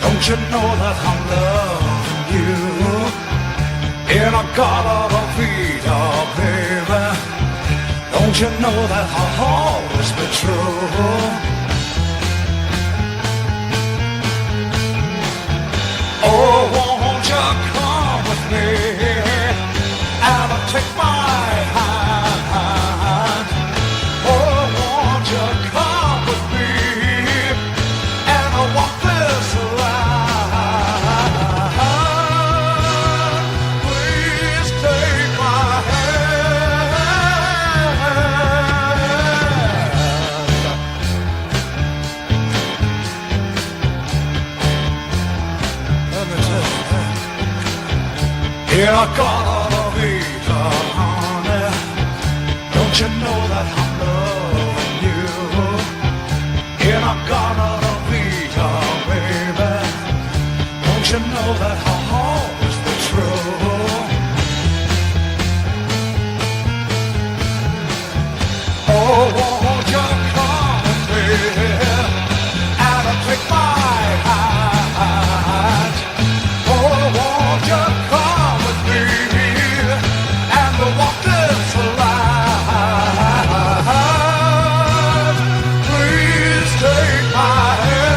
Don't you know that I'm loving you? In a garden of Eden, baby. Don't you know that I'll always be true? Oh, won't you come with me and take my hand? Oh, won't you come with me and walk this line? Please take my in a garden of Eden, honey. Don't you know that I'm loving you? In a garden of Eden, baby. Don't you know that I'll always be true? Oh, won't you come with me and take my hand? Oh, won't you come and walk this line? Please take my hand.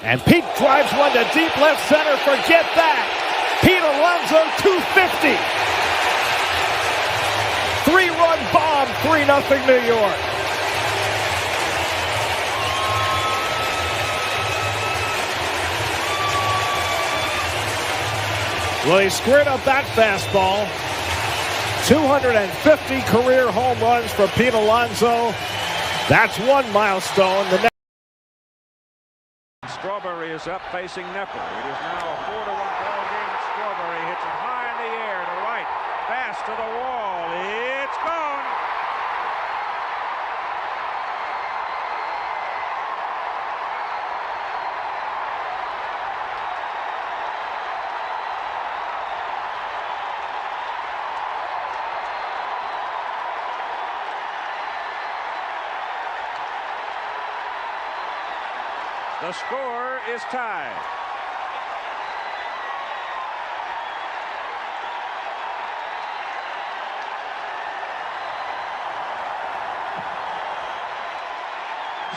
And Pete drives one to deep left center. Forget that. Pete Alonso, 250. 3-run bomb, 3-0 New York. Well, he squared up that fastball. 250 career home runs for Pete Alonso. That's one milestone. The next Strawberry is up facing Nepper. It is now a 4-1 ball game. Strawberry hits it high in the air to right, fast to the wall. It's gone. The score is tied.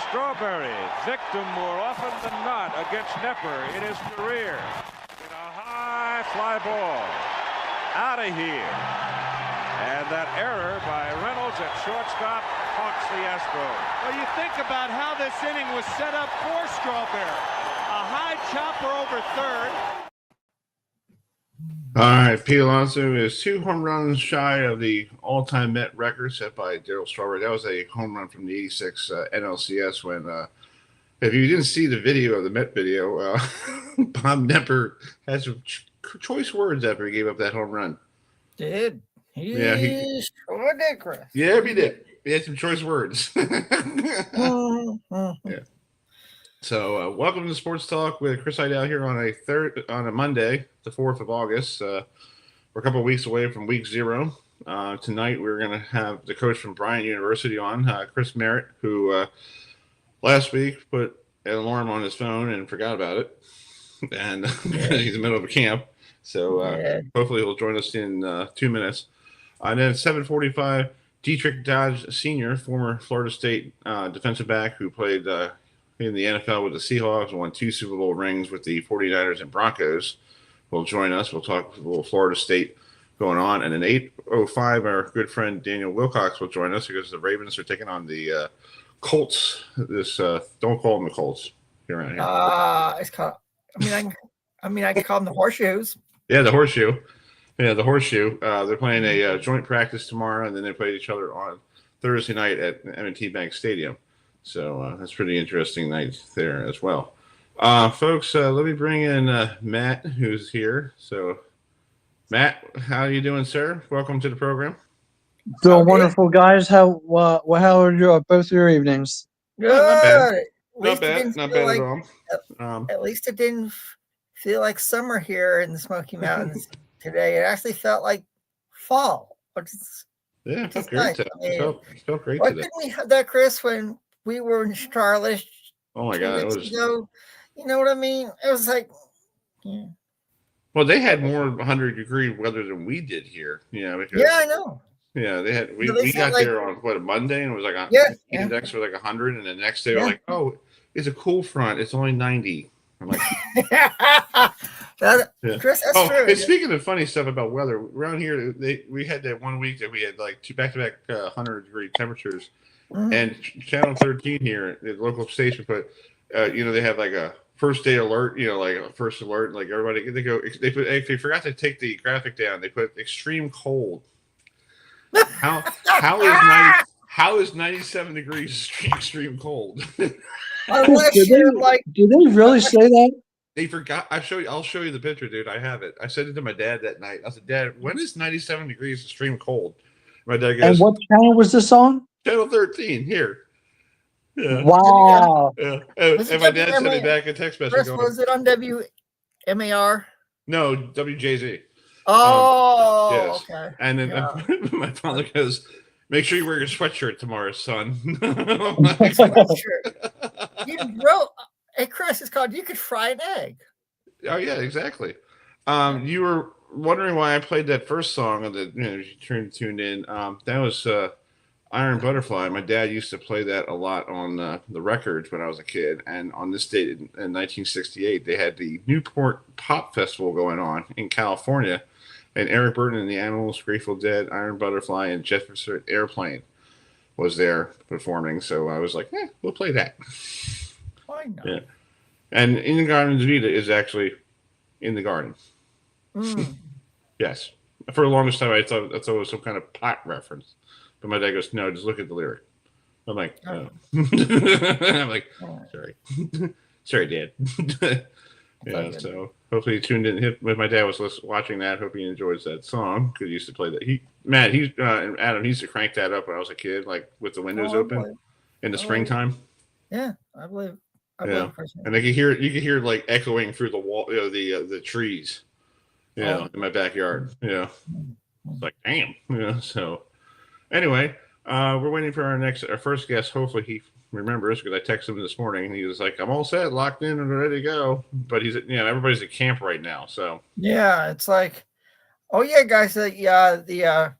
Strawberry, victim more often than not against Nepper in his career. In a high fly ball. Out of here. And that error by Reynolds at shortstop haunts the Astros. Well, you think about how this inning was set up for Strawberry. A high chopper over third. All right, Pete Alonso is 2 home runs shy of the all-time Met record set by Darryl Strawberry. That was a home run from the '86 NLCS when, if you didn't see the video of the Met video, Bob Nepper had some choice words after he gave up that home run. Did. Yeah, he sure did, Chris. Yeah, he did. He had some choice words. Yeah. So, welcome to Sports Talk with Chris Heidel here on a Monday, the 4th of August. We're a couple of weeks away from week 0. Tonight, we're going to have the coach from Bryant University on, Chris Merritt, who last week put an alarm on his phone and forgot about it. And he's in the middle of a camp. So, hopefully he'll join us in 2 minutes. And then at 7:45, Dedrick Dodge Sr., former Florida State defensive back who played in the NFL with the Seahawks and won 2 Super Bowl rings with the 49ers and Broncos, will join us. We'll talk a little Florida State going on. And at 8:05, our good friend Daniel Wilcox will join us because the Ravens are taking on the Colts. Don't call them the Colts here around here. It's called. I can call them the Horseshoes. Yeah, the Horseshoe. Yeah, the Horseshoe. They're playing a joint practice tomorrow, and then they play each other on Thursday night at M&T Bank Stadium. So that's pretty interesting night there as well. Folks, let me bring in Matt, who's here. So, Matt, how are you doing, sir? Welcome to the program. Doing wonderful, guys. How are both your evenings? Good. Not bad. At least it didn't Not feel bad like, at all. at least it didn't feel like summer here in the Smoky Mountains today. It actually felt like fall, which is Yeah, it felt just great nice. today. I mean, It felt great why today. couldn't we have that, Chris, when we were in Charlotte Oh my 2 God, it weeks was. ago? You know what I mean? It was like, yeah, Well, they had more 100-degree weather than we did here. Because yeah, I know. yeah, they had. We At least got like, there on a Monday, and it was like yeah, index was like 100, and the next day Yeah. we're like, oh, it's a cool front. It's only 90. I'm like, yeah. Chris, that's Oh, true. and speaking of funny stuff about weather, around here, we had that one week that we had like 2 back-to-back 100-degree temperatures, and Channel 13 here, the local station put, they have like a first day alert, like a first alert, like everybody they forgot to take the graphic down. They put extreme cold. How is 97 degrees extreme cold? Unless Did you're like, they really say that? They forgot. I'll show you the picture, dude. I have it. I said it to my dad that night. I said, Dad, when is 97 degrees extreme cold? My dad goes, And what channel was this on? Channel 13 here. Yeah. Wow. Yeah. And Was it my dad sent WMAR? me back a text message Chris, going, was it on WMAR? no, WJZ. Oh, Yes. okay. And then Yeah. my father goes, make sure you wear your sweatshirt tomorrow, son. Sure. You wrote, hey, Chris, it's called You Could Fry an Egg. Oh yeah, exactly. You were wondering why I played that first song of you tuned in. That was Iron Butterfly. My dad used to play that a lot on the records when I was a kid. And on this date in 1968, they had the Newport Pop Festival going on in California. And Eric Burden and the Animals, Grateful Dead, Iron Butterfly, and Jefferson Airplane was there performing. So I was like, we'll play that. Why not? Yeah. And In the Garden of Vita is actually in the garden. Yes. For the longest time, I thought it was some kind of pot reference. But my dad goes, no, just look at the lyric. I'm like, oh. I'm like, sorry. Sorry, Dad. Yeah, so hopefully he tuned in. When my dad was watching that, hope he enjoys that song because he used to play that. And Adam, he used to crank that up when I was a kid, like with the windows open in the springtime. Yeah, I believe. Yeah, and you could hear like echoing through the wall, the trees, in my backyard. Yeah, it's like damn. So anyway, we're waiting for our first guest. Hopefully he remembers because I texted him this morning and he was like, I'm all set, locked in and ready to go. But he's everybody's at camp right now. So yeah, it's like, oh yeah, guys, the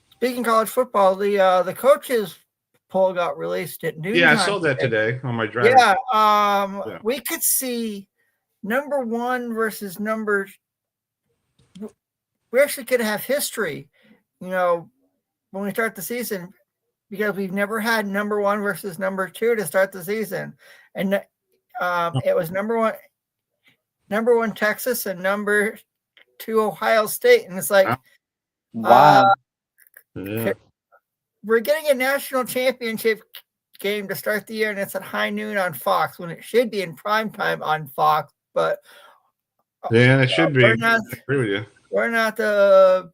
speaking college football, the coaches poll got released at noon. Yeah, I saw that today on my drive. Yeah, we could see number one versus number. We actually could have history, when we start the season, because we've never had number one versus number two to start the season, and it was number one Texas and number two Ohio State, and it's like, wow. Yeah. We're getting a national championship game to start the year, and it's at high noon on Fox when it should be in prime time on Fox. But yeah, it should be. I agree with you. We're not the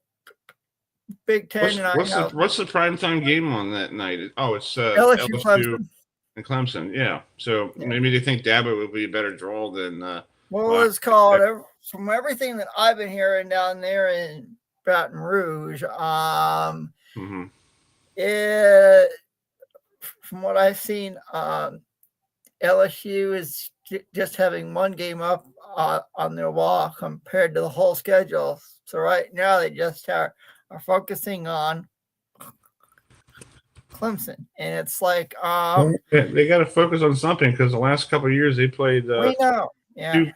Big Ten. What's the primetime game on that night? Oh, it's LSU Clemson. And Clemson. Yeah. So maybe they think Dabo would be a better draw than. Well, it's called from everything that I've been hearing down there in Baton Rouge. From what I've seen, LSU is just having one game up on their wall compared to the whole schedule. So right now they just are focusing on Clemson, and it's like they got to focus on something because the last couple of years they played. We know, yeah.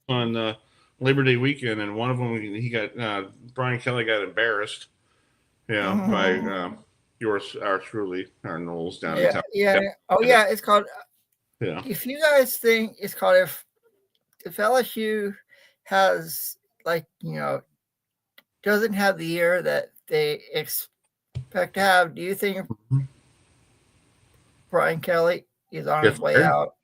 On Labor Day weekend, and one of them he got Brian Kelly got embarrassed, by our truly, our Knowles down in town. Yeah. Oh yeah, it's called. Yeah. If you guys think it's called if LSU has doesn't have the year that they pick to have. Do you think Brian Kelly is on his way fired? out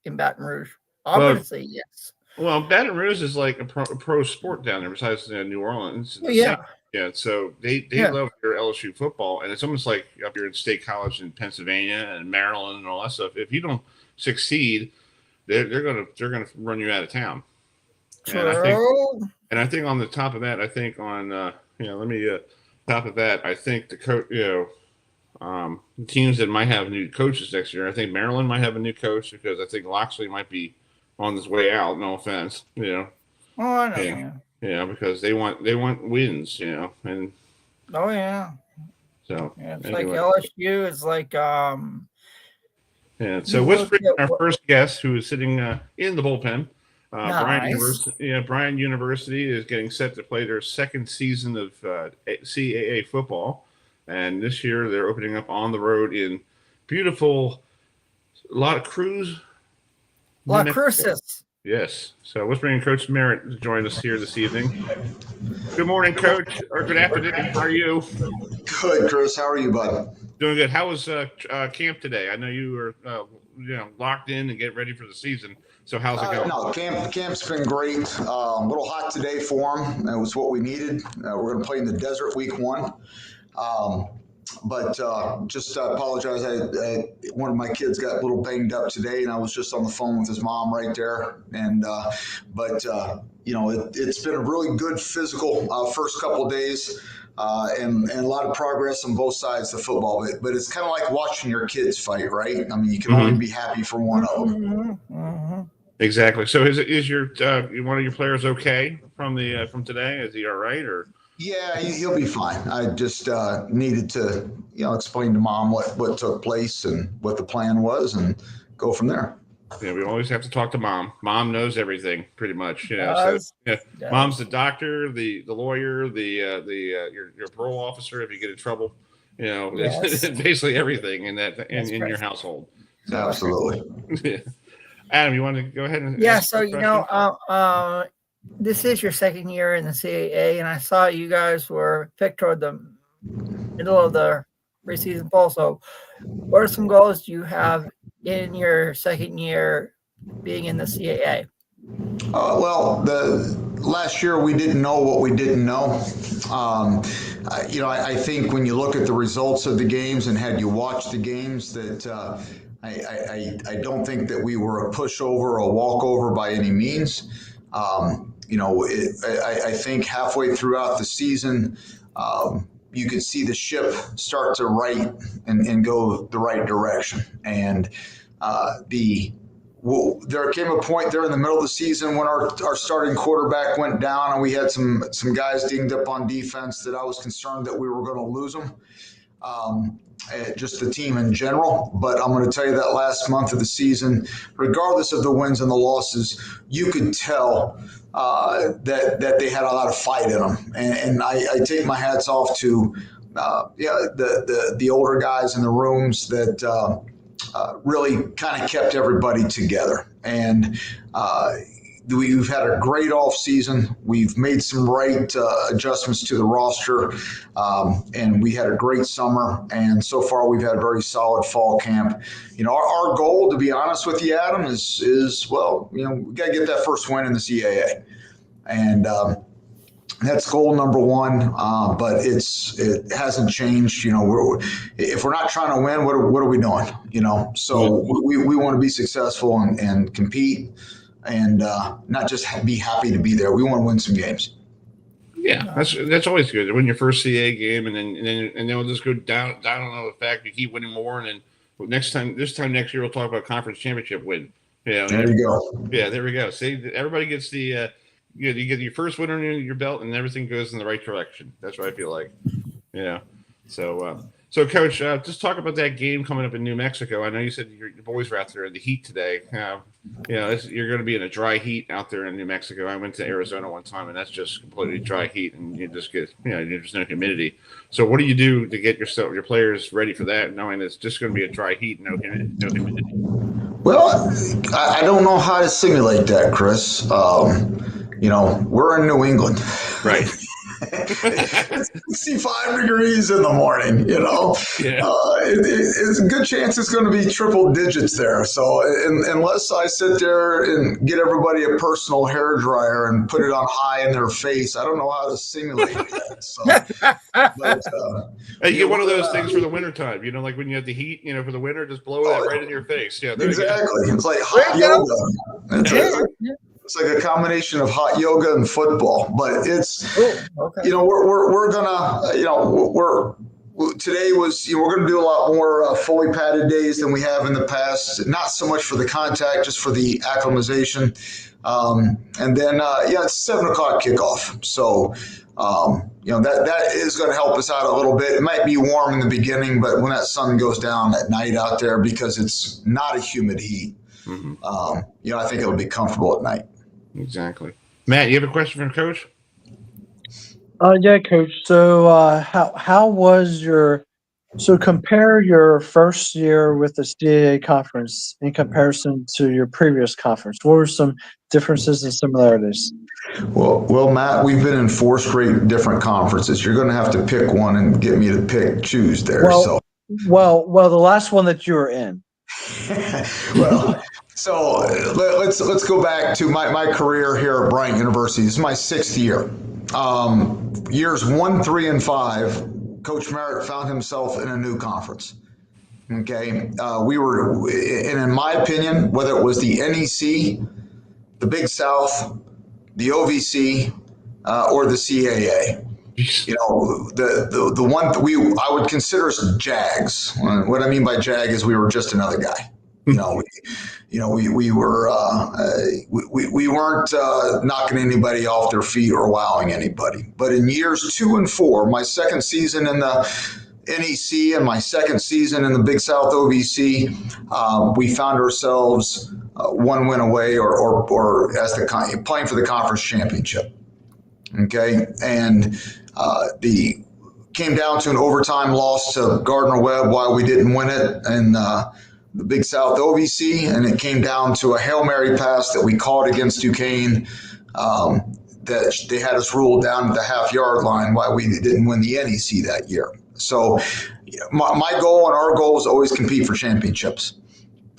in Baton Rouge? I'm going to say yes. Well, Baton Rouge is like a pro sport down there besides New Orleans. Yeah. Yeah, so they love their LSU football, and it's almost like up here in State College in Pennsylvania and Maryland and all that stuff. If you don't succeed, they're gonna run you out of town. True. And I think on the top of that, I think on top of that, I think the coach, teams that might have new coaches next year. I think Maryland might have a new coach because I think Loxley might be on his way out. No offense, Oh, I know. Yeah. Yeah, because they want wins, and Oh yeah. so It's anyway. like LSU is like Yeah. So let's bring our first guest, who is sitting in the bullpen. Bryant University is getting set to play their second season of CAA football, and this year they're opening up on the road in beautiful La Cruz. Yes. So let's bring in Coach Merritt to join us here this evening. Good morning, Coach, or good afternoon. How are you? Good, Chris. How are you, bud? Doing good. How was camp today? I know you were, locked in and get ready for the season. So how's it going? No, camp's been great. A little hot today for them. That was what we needed. We're going to play in the desert week 1. But just apologize. One of my kids got a little banged up today, and I was just on the phone with his mom right there. And it's been a really good physical first couple of days, and a lot of progress on both sides of the football. But it's kind of like watching your kids fight, right? I mean, you can only be happy for one of them. Mm-hmm. Exactly. So is your one of your players okay from from today? Is he all right or? Yeah, he'll be fine. I just needed to, explain to Mom what took place and what the plan was, and go from there. Yeah, we always have to talk to Mom. Mom knows everything, pretty much. Mom's the doctor, the lawyer, your parole officer if you get in trouble. It's basically everything in your household. So, absolutely. Adam, you want to go ahead and this is your second year in the CAA, and I saw you guys were picked toward the middle of the preseason poll. So what are some goals you have in your second year being in the CAA? Well, the last year we didn't know what we didn't know. I think when you look at the results of the games and had you watched the games, that I don't think that we were a pushover or a walkover by any means. I think halfway throughout the season, you could see the ship start to right and go the right direction. And there came a point there in the middle of the season when our starting quarterback went down, and we had some guys dinged up on defense that I was concerned that we were going to lose them. Just the team in general. But I'm going to tell you that last month of the season, regardless of the wins and the losses, you could tell that they had a lot of fight in them. And I take my hats off to the older guys in the rooms that really kind of kept everybody together. And we've had a great off season. We've made some right adjustments to the roster, and we had a great summer. And so far, we've had a very solid fall camp. Our goal, to be honest with you, Adam, is we got to get that first win in the CAA, and that's goal number 1. But it hasn't changed. If we're not trying to win, what are we doing? So we want to be successful and compete. And not just be happy to be there. We want to win some games. Yeah, that's always good. Win your first CA game, and then we'll just go down on the fact you keep winning more, and then this time next year we'll talk about conference championship win. There you go. Yeah, there we go. See, everybody gets the you get your first win under your belt, and everything goes in the right direction. That's what I feel like. So, Coach, just talk about that game coming up in New Mexico. I know you said your boys were out there in the heat today. You're going to be in a dry heat out there in New Mexico. I went to Arizona one time, and that's just completely dry heat, and you just get, there's no humidity. So, what do you do to get your players ready for that, knowing it's just going to be a dry heat, no humidity? Well, I don't know how to simulate that, Chris. We're in New England, right? It's 65 degrees in the morning, Yeah. It's a good chance it's going to be triple digits there. So unless I sit there and get everybody a personal hair dryer and put it on high in their face, I don't know how to simulate that. So, but, Hey, you get one of those things for the wintertime, like when you have the heat, for the winter, just blow that right in your face. Yeah, there exactly. You go. It's like hot yoga. It's like a combination of hot yoga and football, but it's, okay. We're gonna, today was, we're going to do a lot more fully padded days than we have in the past. Not so much for the contact, just for the acclimatization. And then, it's 7:00 kickoff. So, that is going to help us out a little bit. It might be warm in the beginning, but when that sun goes down at night out there, because it's not a humid heat, I think it'll be comfortable at night. Exactly. Matt, you have a question for Coach? Yeah, Coach. So, how was compare your first year with the CAA conference in comparison to your previous conference? What were some differences and similarities? Well, Matt, we've been in 4 straight different conferences. You're going to have to pick one and get me to choose there. Well, the last one that you were in. So let's go back to my career here at Bryant University. This is my 6th year. Years 1, 3, and 5, Coach Merritt found himself in a new conference. Okay, we were, and in my opinion, whether it was the NEC, the Big South, the OVC, or the CAA. The one I would consider us Jags. What I mean by Jag is we were just another guy. We weren't knocking anybody off their feet or wowing anybody. But in years 2 and 4, my second season in the NEC and my second season in the Big South OVC, we found ourselves one win away, or as playing for the conference championship. Okay, and the came down to an overtime loss to Gardner-Webb while we didn't win it, and the Big South OVC, and it came down to a Hail Mary pass that we caught against Duquesne, that they had us ruled down at the half-yard line while we didn't win the NEC that year. So my goal and our goal is always compete for championships.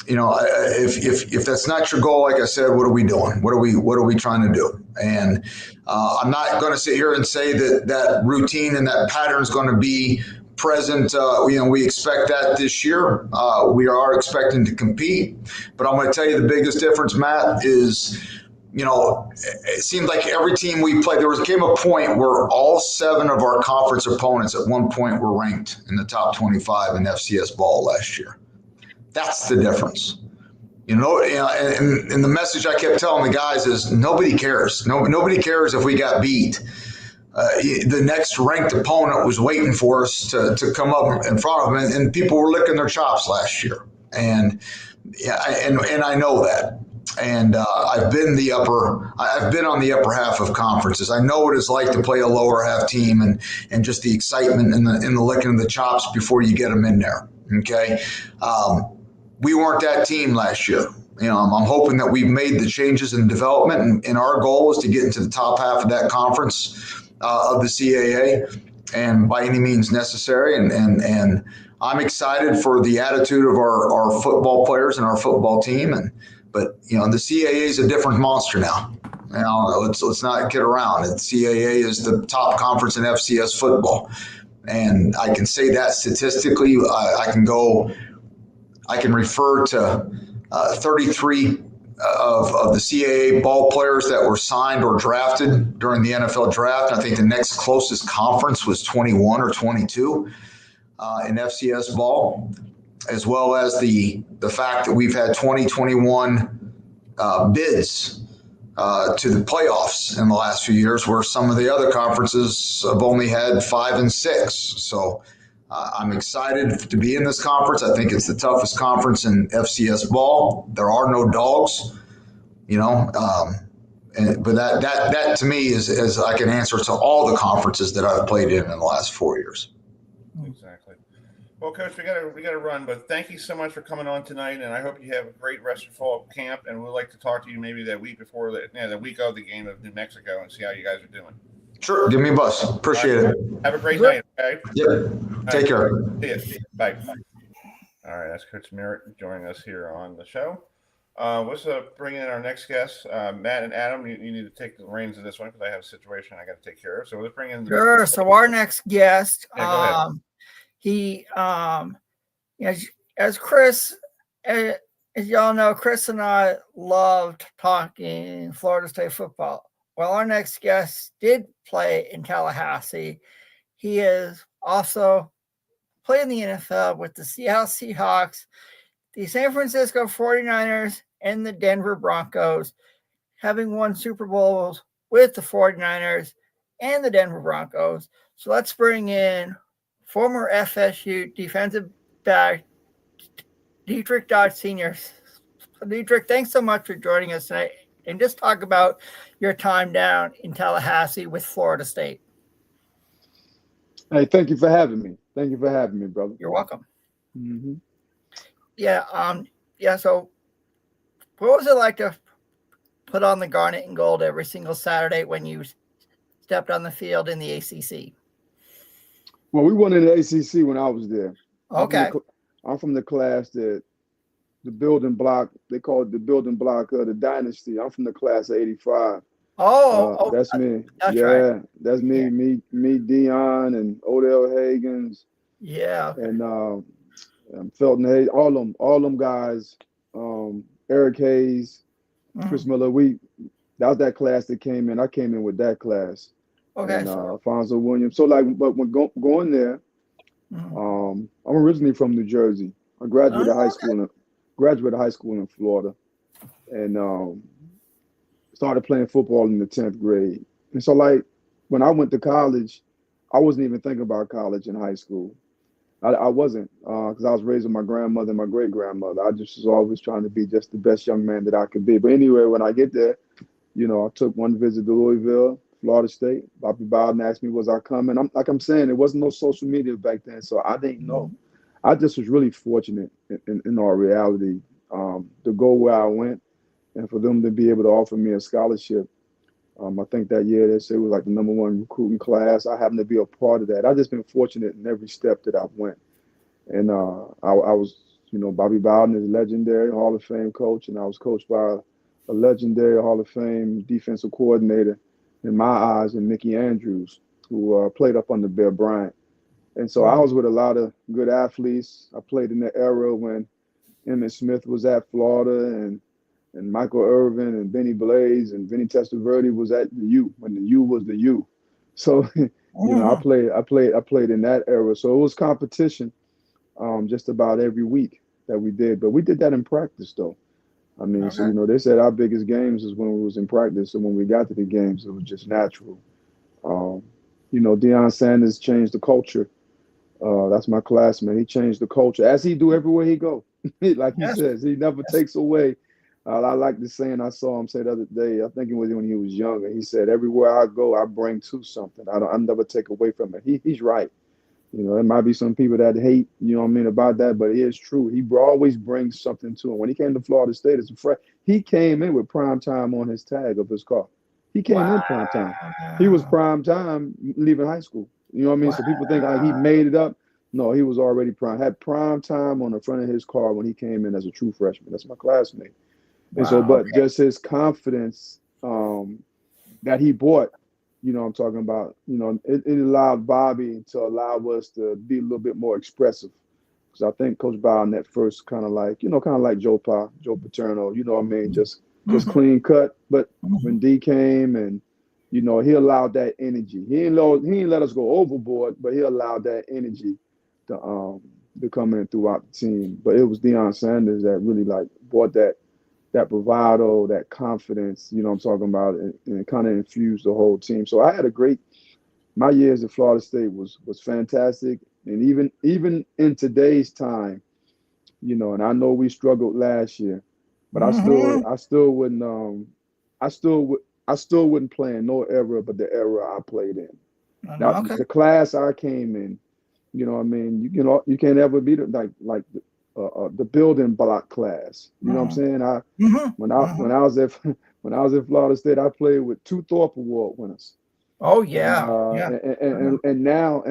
If that's not your goal, like I said, what are we doing? What are we trying to do? And I'm not going to sit here and say that routine and that pattern is going to be present. We expect that this year. We are expecting to compete, but I'm going to tell you the biggest difference, Matt, is, it seemed like every team we played, came a point where all 7 of our conference opponents at one point were ranked in the top 25 in FCS ball last year. That's the difference. And the message I kept telling the guys is nobody cares. Nobody cares if we got beat. The next ranked opponent was waiting for us to come up in front of them, and people were licking their chops last year. And I know that. And I've been on the upper half of conferences. I know what it's like to play a lower half team and just the excitement and the licking of the chops before you get them in there. Okay. We weren't that team last year. I'm hoping that we've made the changes in development, and our goal is to get into the top half of that conference of the CAA, and by any means necessary. And I'm excited for the attitude of our football players and our football team. But the CAA is a different monster now. Let's not kid around. The CAA is the top conference in FCS football, and I can say that statistically. I can refer to 33 of the CAA ball players that were signed or drafted during the NFL draft. I think the next closest conference was 21 or 22 in FCS ball, as well as the fact that we've had 2021 bids to the playoffs in the last few years, where some of the other conferences have only had 5 and 6. So I'm excited to be in this conference. I think it's the toughest conference in FCS ball. There are no dogs, but that to me is I can answer to all the conferences that I've played in the last 4 years. Exactly. Well, Coach, we got to run, but thank you so much for coming on tonight, and I hope you have a great rest of fall camp. And we'd like to talk to you maybe that week before the week of the game of New Mexico, and see how you guys are doing. Sure. Give me a buzz. Appreciate it. Have a great night. Okay. Yep. Take care. See you. Bye. All right, that's Coach Merritt joining us here on the show. Let's bring in our next guest, Matt and Adam. You need to take the reins of this one because I have a situation I got to take care of. So let's bring in. Sure. So our next guest, Yeah, he, as Chris, as y'all know, Chris and I loved talking Florida State football. Well, our next guest did play in Tallahassee. He is also played in the NFL with the Seattle Seahawks, the San Francisco 49ers, and the Denver Broncos, having won Super Bowls with the 49ers and the Denver Broncos. So let's bring in former FSU defensive back Dedrick Dodge Sr. Dedrick, thanks so much for joining us tonight and just talk about your time down in Tallahassee with Florida State. Hey, thank you for having me. Thank you for having me, brother. You're welcome. Mm-hmm. Yeah. So what was it like to put on the garnet and gold every single Saturday when you stepped on the field in the ACC? Well, we won in the ACC when I was there. Okay. I'm from the class that the building block, they call it the building block of the dynasty. I'm from the class of 85. That's me. That's right. That's me, Dion and Odell Hagens. Yeah. And Felton Hayes, all them guys, Eric Hayes, Chris Miller. That was that class that came in. I came in with that class. Okay. And Alfonso Williams. So but when going there, I'm originally from New Jersey. I graduated high school in Florida, and started playing football in the 10th grade. And so, like, when I went to college, I wasn't even thinking about college in high school. I wasn't, because I was raised with my grandmother and my great-grandmother. I just was always trying to be just the best young man that I could be. But anyway, when I get there, I took one visit to Louisville, Florida State. Bobby Bowden asked me, was I coming? I'm saying, there wasn't no social media back then, so I didn't know. I just was really fortunate in our reality to go where I went and for them to be able to offer me a scholarship. I think that year they said it was like the #1 recruiting class. I happened to be a part of that. I've just been fortunate in every step that I've went. And I was, Bobby Bowden is a legendary Hall of Fame coach, and I was coached by a legendary Hall of Fame defensive coordinator in my eyes, and Mickey Andrews, who played up under Bear Bryant. And so I was with a lot of good athletes. I played in the era when Emmitt Smith was at Florida, and Michael Irvin and Benny Blaze and Vinny Testaverde was at the U when the U was the U. So, I played in that era. So it was competition just about every week that we did. But we did that in practice, though. I mean, so, they said our biggest games is when we was in practice. And when we got to the games, it was just natural. Deion Sanders changed the culture. That's my classmate. He changed the culture, as he do everywhere he go. Like he says, he never takes away. I like the saying I saw him say the other day. I think it was when he was younger. He said, everywhere I go, I bring to something. I never take away from it. He's right. There might be some people that hate, about that, but it is true. He always brings something to him. When he came to Florida State as a freshman, he came in with prime time on his tag of his car. He came in prime time. He was prime time leaving high school. You know what I mean? So people think like he made it up. No, he was already had prime time on the front of his car when he came in as a true freshman. That's my classmate. And so, but just his confidence that he brought, I'm talking about, it allowed Bobby to allow us to be a little bit more expressive. Because I think Coach Bowden at first kind of like Joe Paterno, just clean cut. But when D came and, he allowed that energy. He didn't let us go overboard, but he allowed that energy to come in throughout the team. But it was Deion Sanders that really brought that bravado, that confidence, I'm talking about, and it kind of infused the whole team. So I had my years at Florida State was fantastic. And even in today's time, and I know we struggled last year, but I still wouldn't play in no era but the era I played in. Now, the class I came in, you can't ever beat it the building block class. You know what I'm saying? When I was at Florida State, I played with 2 Thorpe Award winners. Oh yeah, yeah. And now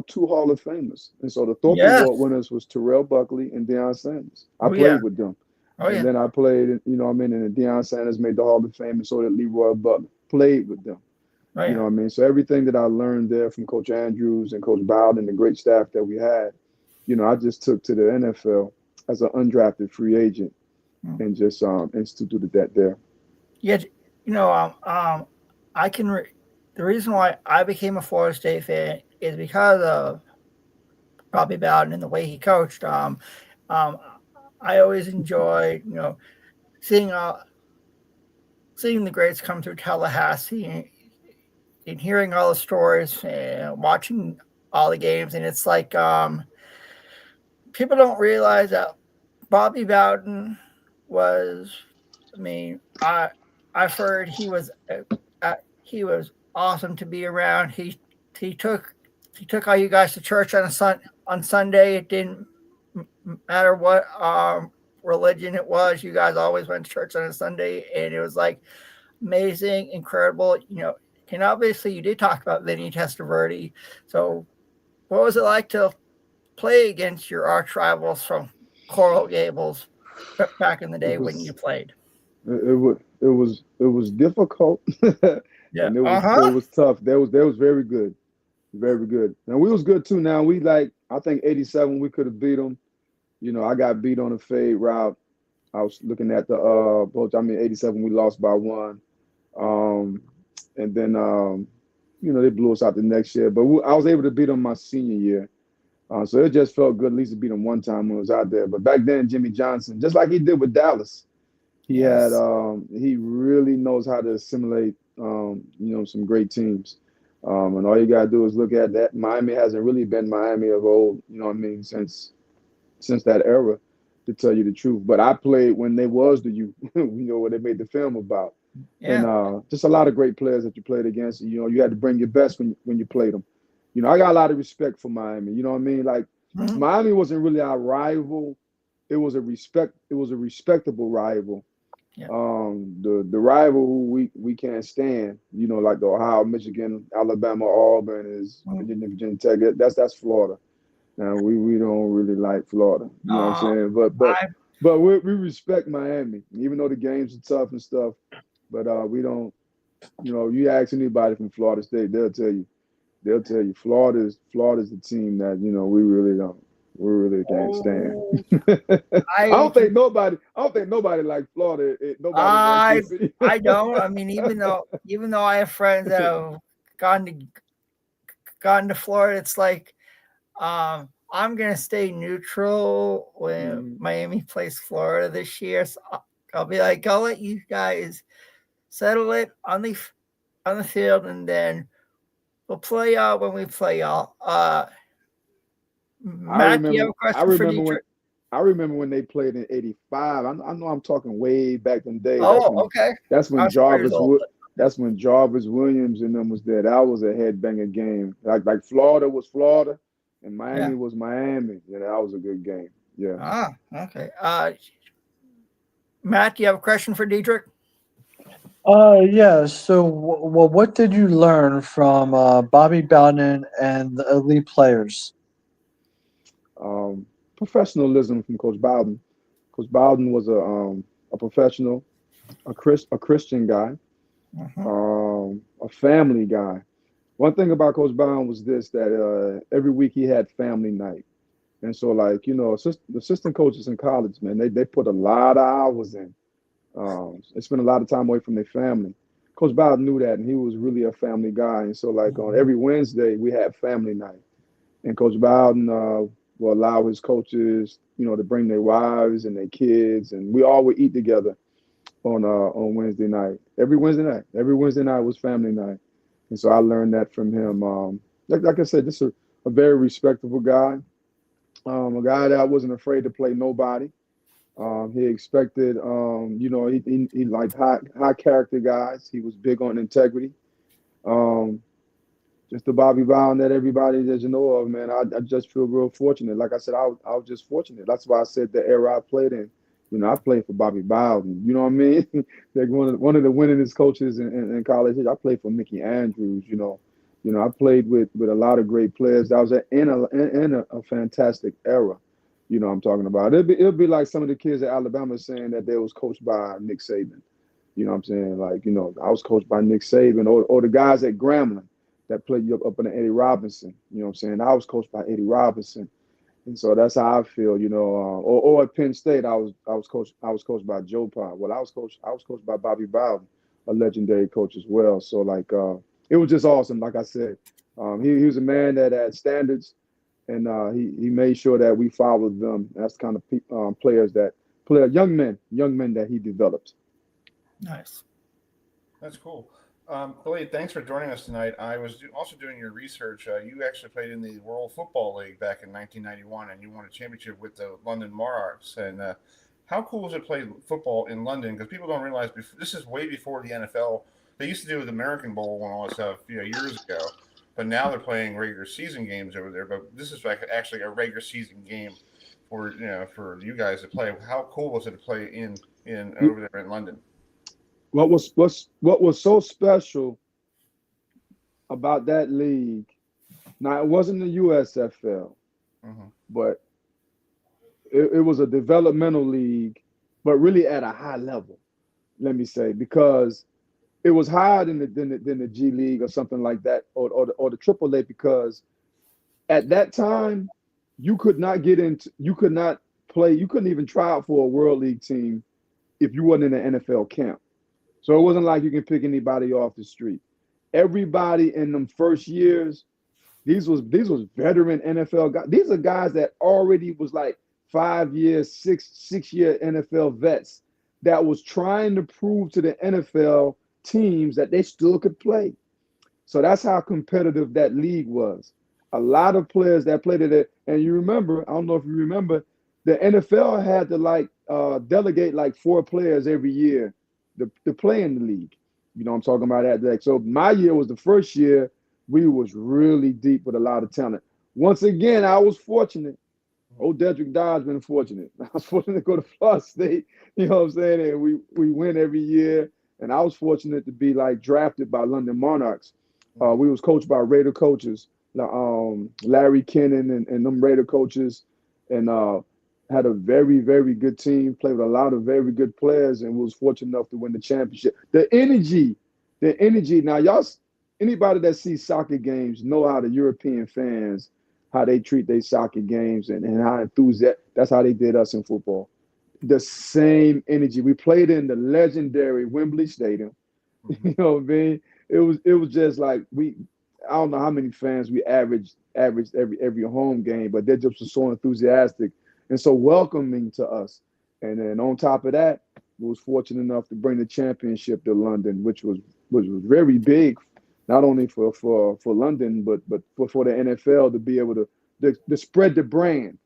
2 Hall of Famers. And so the Thorpe Yes. Award winners was Terrell Buckley and Deion Sanders. I Oh, played yeah. with them. Oh yeah. And then I played, and Deion Sanders made the Hall of Fame, and so did Leroy Butler. Played with them. Oh, yeah. You know what I mean? So everything that I learned there from Coach Andrews and Coach Bowden and the great staff that we had, I just took to the NFL as an undrafted free agent and just instituted that there. Yeah, the reason why I became a Florida State fan is because of Bobby Bowden and the way he coached. I always enjoyed, seeing the greats come through Tallahassee and hearing all the stories and watching all the games. And it's like people don't realize that Bobby Bowden was. I mean, I've heard he was awesome to be around. He took all you guys to church on Sunday. It didn't matter what religion it was. You guys always went to church on a Sunday, and it was like amazing, incredible. And obviously you did talk about Vinny Testaverde. So, what was it like to play against your arch rivals from Coral Gables back in the day when you played? It was difficult. Yeah, and it was tough. That was very good, very good. And we was good too. Now I think 87 we could have beat them. I got beat on a fade route. I was looking at the 87 we lost by 1, and then they blew us out the next year. But I was able to beat them my senior year. So it just felt good at least to beat them one time when I was out there. But back then, Jimmy Johnson, just like he did with Dallas, he really knows how to assimilate, some great teams. And all you got to do is look at that. Miami hasn't really been Miami of old, since that era, to tell you the truth. But I played when they was the youth, what they made the film about. Yeah. And just a lot of great players that you played against. You had to bring your best when you played them. I got a lot of respect for Miami. You know what I mean? Like Miami wasn't really our rival. It was a respectable rival. Yeah. The rival who we can't stand, like the Ohio, Michigan, Alabama, Auburn is Virginia Tech. That's Florida. Now we don't really like Florida. You know what I'm saying? But we respect Miami, even though the games are tough and stuff. But we don't. You ask anybody from Florida State, they'll tell you Florida's the team that we really can't stand. I don't think nobody like Florida. I don't. I mean, even though I have friends that have gone to Florida, it's like I'm gonna stay neutral when Miami plays Florida this year. So I'll be like, I'll let you guys settle it on the field, and then we'll play y'all when we play y'all. Matt, do you have a question for Dedrick? I remember when they played in '85. I know I'm talking way back in the day. Okay. That's when Jarvis Williams and them was there. That was a headbanger game. Like Florida was Florida, and Miami was Miami. That was a good game. Yeah. Okay. Matt, do you have a question for Dedrick? Yeah. So, what did you learn from Bobby Bowden and the elite players? Professionalism from Coach Bowden. Coach Bowden was a professional, a Christian guy, a family guy. One thing about Coach Bowden was this: that every week he had family night, and so the assistant coaches in college, man, they put a lot of hours in. They spent a lot of time away from their family. Coach Bowden knew that, and he was really a family guy. And so, on every Wednesday, we had family night. And Coach Bowden will allow his coaches, to bring their wives and their kids, and we all would eat together on Wednesday night. Every Wednesday night was family night. And so I learned that from him. Like I said, just a very respectable guy, a guy that wasn't afraid to play nobody. He expected, he liked high character guys. He was big on integrity. Just the Bobby Bowden that everybody doesn't know of, man. I just feel real fortunate. Like I said, I was just fortunate. That's why I said the era I played in. You know, I played for Bobby Bowden. You know what I mean? Like one of the winningest coaches in college. I played for Mickey Andrews. You know, I played with a lot of great players. That was in a fantastic era. You know what I'm talking about. It'll be like some of the kids at Alabama saying that they was coached by Nick Saban. You know what I'm saying? Like, you know, I was coached by Nick Saban, or the guys at Grambling that played you up in the Eddie Robinson. You know what I'm saying? I was coached by Eddie Robinson. And so that's how I feel, you know. Or at Penn State, I was coached by Joe Pa. Well, I was coached by Bobby Bowden, a legendary coach as well. So like, it was just awesome. Like I said, he was a man that had standards, and he made sure that we followed them. That's the kind of young men that he developed. Nice. That's cool. Billy, thanks for joining us tonight. I was also doing your research. You actually played in the World Football League back in 1991, and you won a championship with the London Monarchs. And how cool was it to play football in London? Because people don't realize this is way before the NFL. They used to do the American Bowl and all that stuff, years ago. But now they're playing regular season games over there. But this is like actually a regular season game for you guys to play. How cool was it to play in over there in London? What was so special about that league? Now, it wasn't the USFL, but it was a developmental league, but really at a high level. Let me say, because it was higher than the G League or something like that, or the AAA. Because at that time, you could not play, you couldn't even try out for a World League team if you wasn't in the NFL camp. So it wasn't like you can pick anybody off the street. Everybody in them first years, these was veteran NFL guys. These are guys that already was like 5 years, six year NFL vets that was trying to prove to the NFL teams that they still could play. So that's how competitive that league was. A lot of players that played it, and you remember, I don't know if you remember, the NFL had to delegate like 4 players every year to play in the league. You know what I'm talking about that. So my year was the first year we was really deep with a lot of talent. Once again, I was fortunate. Old Dedrick Dodge been fortunate. I was fortunate to go to Florida State, you know what I'm saying? And we win every year. And I was fortunate to be like drafted by London Monarchs. We was coached by Raider coaches, Larry Kennan and them Raider coaches, and had a very, very good team, played with a lot of very good players, and was fortunate enough to win the championship. The energy. Now, anybody that sees soccer games know how the European fans, how they treat their soccer games and how enthusiastic. That's how they did us in football. The same energy. We played in the legendary Wembley Stadium. You know what I mean? It was just like I don't know how many fans we averaged every home game, but they just were so enthusiastic and so welcoming to us. And then on top of that, we was fortunate enough to bring the championship to London, which was very big, not only for London, but for the NFL to be able to spread the brand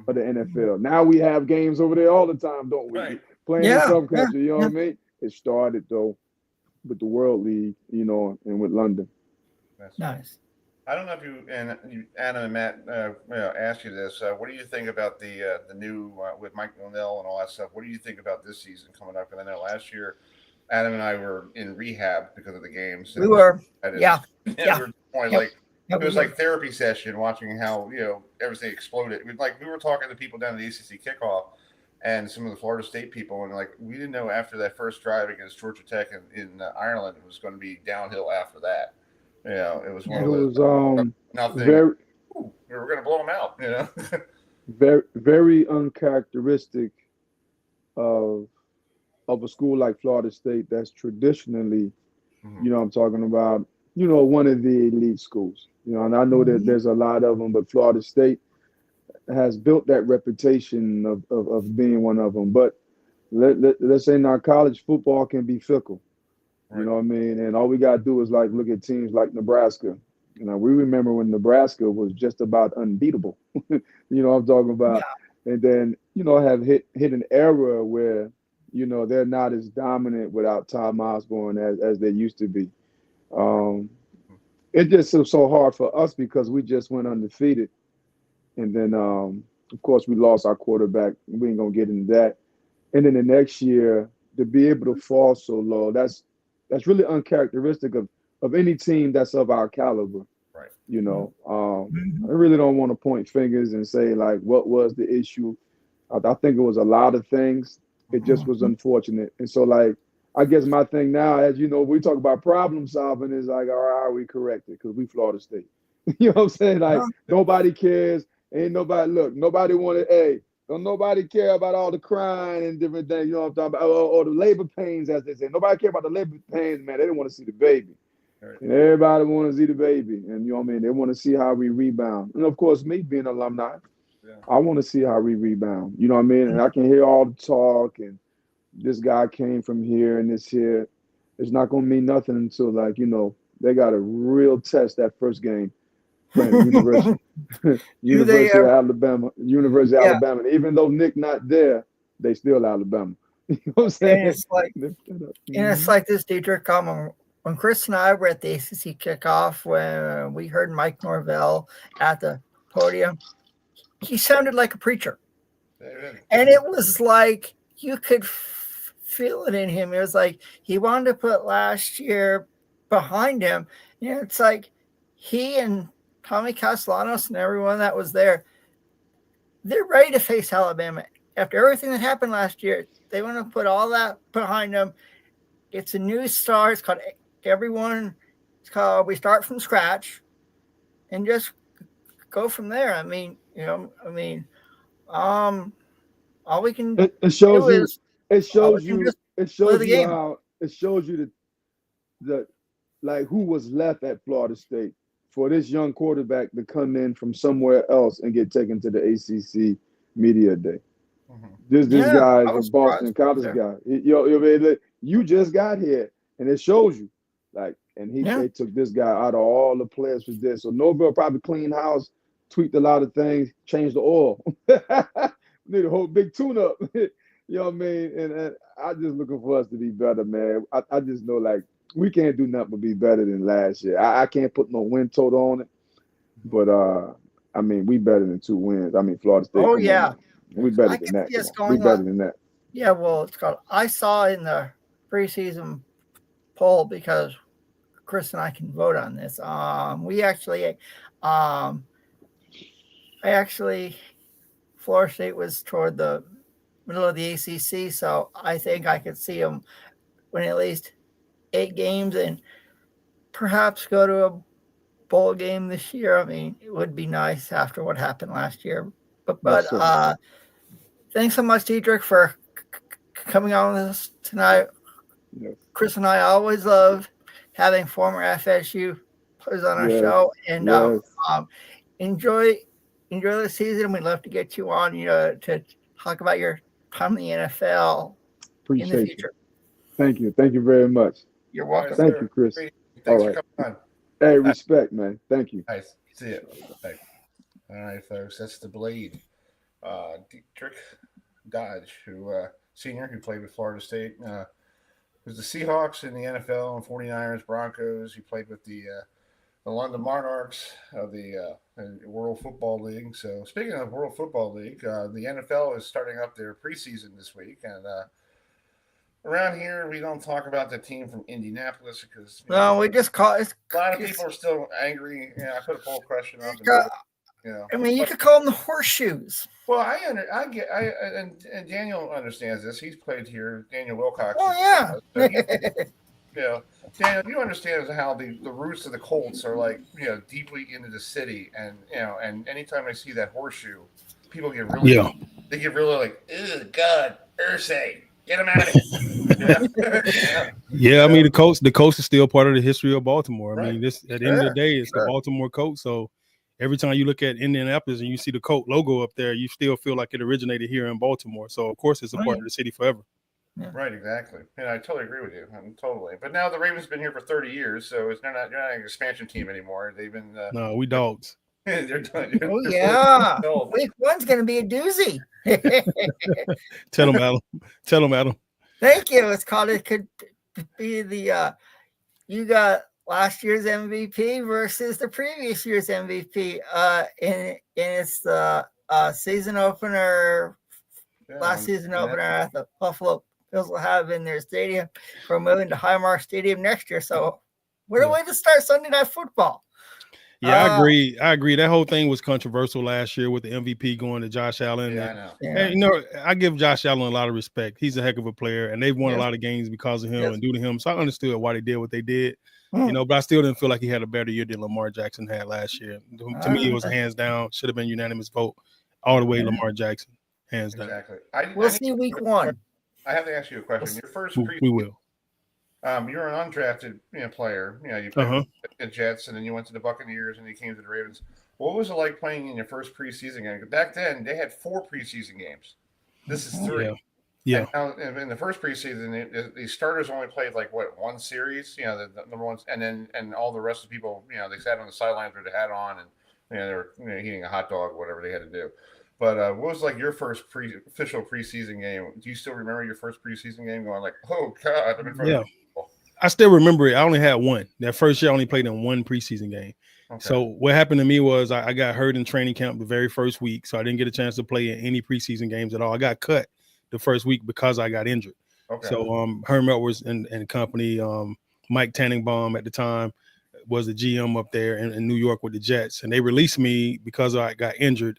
of the NFL. Now we have games over there all the time, don't we? Right. Playing in some country, you know what I mean? It started though with the World League, and with London. Nice. I don't know if Adam and Matt asked you this. What do you think about the new with Mike Linnell and all that stuff? What do you think about this season coming up? And I know last year, Adam and I were in rehab because of the games. We were. Yeah. It was like therapy session watching how everything exploded. We were talking to people down at the ACC kickoff and some of the Florida State people, and we didn't know after that first drive against Georgia Tech in Ireland it was going to be downhill after that. It was one of those nothing. We were going to blow them out. Very, very uncharacteristic of a school like Florida State that's traditionally, I'm talking about, one of the elite schools. And I know that there's a lot of them, but Florida State has built that reputation of being one of them. But let's say now college football can be fickle. You know what I mean? And all we got to do is look at teams like Nebraska. We remember when Nebraska was just about unbeatable. What I'm talking about. Yeah. And then, have hit an era where, they're not as dominant without Tom Osborne as they used to be. It just was so hard for us because we just went undefeated. And then, of course, we lost our quarterback. We ain't going to get into that. and then the next year to be able to fall so low, that's really uncharacteristic of any team that's of our caliber. Right. You know, I really don't want to point fingers and say like what was the issue. I think it was a lot of things. It just was unfortunate. And so like I guess my thing now, as you know, we talk about problem solving is like, all right, are we corrected? Because we Florida State. You know what I'm saying? Like nobody cares. Ain't nobody nobody wanted, hey, don't nobody care about all the crying and different things, you know what I'm talking about? Or the labor pains, as they say. Nobody care about the labor pains, man. They don't want to see the baby. Right. And everybody want to see the baby. And you know what I mean? They want to see how we rebound. And of course, me being an alumni, I want to see how we rebound. You know what I mean? And I can hear all the talk and this guy came from here and this here. It's not going to mean nothing until, like, you know, they got a real test that first game. University of Alabama. University of Alabama. And even though Nick not there, they still Alabama. You know what I'm saying? And it's like this, Dedrick. When Chris and I were at the ACC kickoff, when we heard Mike Norvell at the podium, he sounded like a preacher. And it was like you could feel it in him. It was like he wanted to put last year behind him. You know, it's like he and Tommy Castellanos and everyone that was there, they're ready to face Alabama. After everything that happened last year, they want to put all that behind them. It's a new start. It's called we start from scratch and just go from there. I mean, you know, all we can it shows do you is it shows you the like who was left at Florida State for this young quarterback to come in from somewhere else and get taken to the ACC media day. This guy is a Boston College guy. You just got here, and it shows you. Like, and they took this guy out of all the players for this. So Norvell probably cleaned house, tweaked a lot of things, changed the oil. Need a whole big tune-up. You know what I mean? And I'm just looking for us to be better, man. I just know, like, we can't do nothing but be better than last year. I can't put no win total on it, but I mean, we better than 2 wins. I mean, Florida State. Oh yeah, we better than that. We better than that. Yeah, well, it's called. I saw in the preseason poll because Chris and I can vote on this. Florida State was toward the middle of the ACC, so I think I could see them win at least 8 games and perhaps go to a bowl game this year. I mean, it would be nice after what happened last year. But thanks so much, Dedrick, for coming on with us tonight. Yes. Chris and I always love having former FSU players on our show, and enjoy the season. We'd love to get you on, to talk about your time in the NFL in the future. Thank you very much. You're welcome. Thank you, Chris. Thanks for coming on. Hey, respect, man. Thank you. Nice. See you. Thanks. All right, folks. That's the Blade. Dedrick Dodge, senior, who played with Florida State. Was the Seahawks in the NFL and 49ers, Broncos. He played with the London Monarchs of the World Football League. So speaking of World Football League, the NFL is starting up their preseason this week. And around here, we don't talk about the team from Indianapolis because we just call it. A lot of people are still angry. Yeah, I put a poll question up. I mean, you could call them the horseshoes. Well, and Daniel understands this. He's played here. Daniel Wilcox. Oh yeah. So Daniel, you understand how the roots of the Colts are like, deeply into the city, and and anytime I see that horseshoe, people get really, they get really like, oh God, Ursay. Get him out of here. Yeah, I mean the Colts is still part of the history of Baltimore. Right. I mean, this at the end of the day, it's the Baltimore Colts. So every time you look at Indianapolis and you see the Colt logo up there, you still feel like it originated here in Baltimore. So of course it's a part of the city forever. Yeah. Right, exactly. And I totally agree with you. Totally. But now the Ravens been here for 30 years, so they're not an expansion team anymore. They've been no, we dogs. They're Week one's going to be a doozy. Tell them, Adam. Thank you. It could be the you got last year's MVP versus the previous year's MVP. And it's the season opener last season opener at the Buffalo Bills will have in their stadium for moving to Highmark Stadium next year. So what a way to start Sunday Night Football. Yeah, I agree. That whole thing was controversial last year with the MVP going to Josh Allen. Yeah, I know. And, I give Josh Allen a lot of respect. He's a heck of a player, and they've won a lot of games because of him and due to him. So I understood why they did what they did. But I still didn't feel like he had a better year than Lamar Jackson had last year. To me, it was hands down. Should have been unanimous vote all the way. Lamar Jackson, hands down. Exactly. We'll see week 1. I have to ask you a question. Your first we will. You're an undrafted player. You played with the Jets, and then you went to the Buccaneers, and you came to the Ravens. What was it like playing in your first preseason game? Back then, they had 4 preseason games. This is 3. Yeah. And now, in the first preseason, the starters only played one series. The number ones, and all the rest of the people, they sat on the sidelines with their hat on, and they were eating a hot dog, whatever they had to do. But what was your first official preseason game? Do you still remember your first preseason game? Going oh God, I'm in front of people. I still remember it. I only had one. That first year, I only played in one preseason game. Okay. So what happened to me was I got hurt in training camp the very first week, so I didn't get a chance to play in any preseason games at all. I got cut the first week because I got injured. Okay. So Herm Edwards and company, Mike Tannenbaum at the time was the GM up there in New York with the Jets, and they released me because I got injured.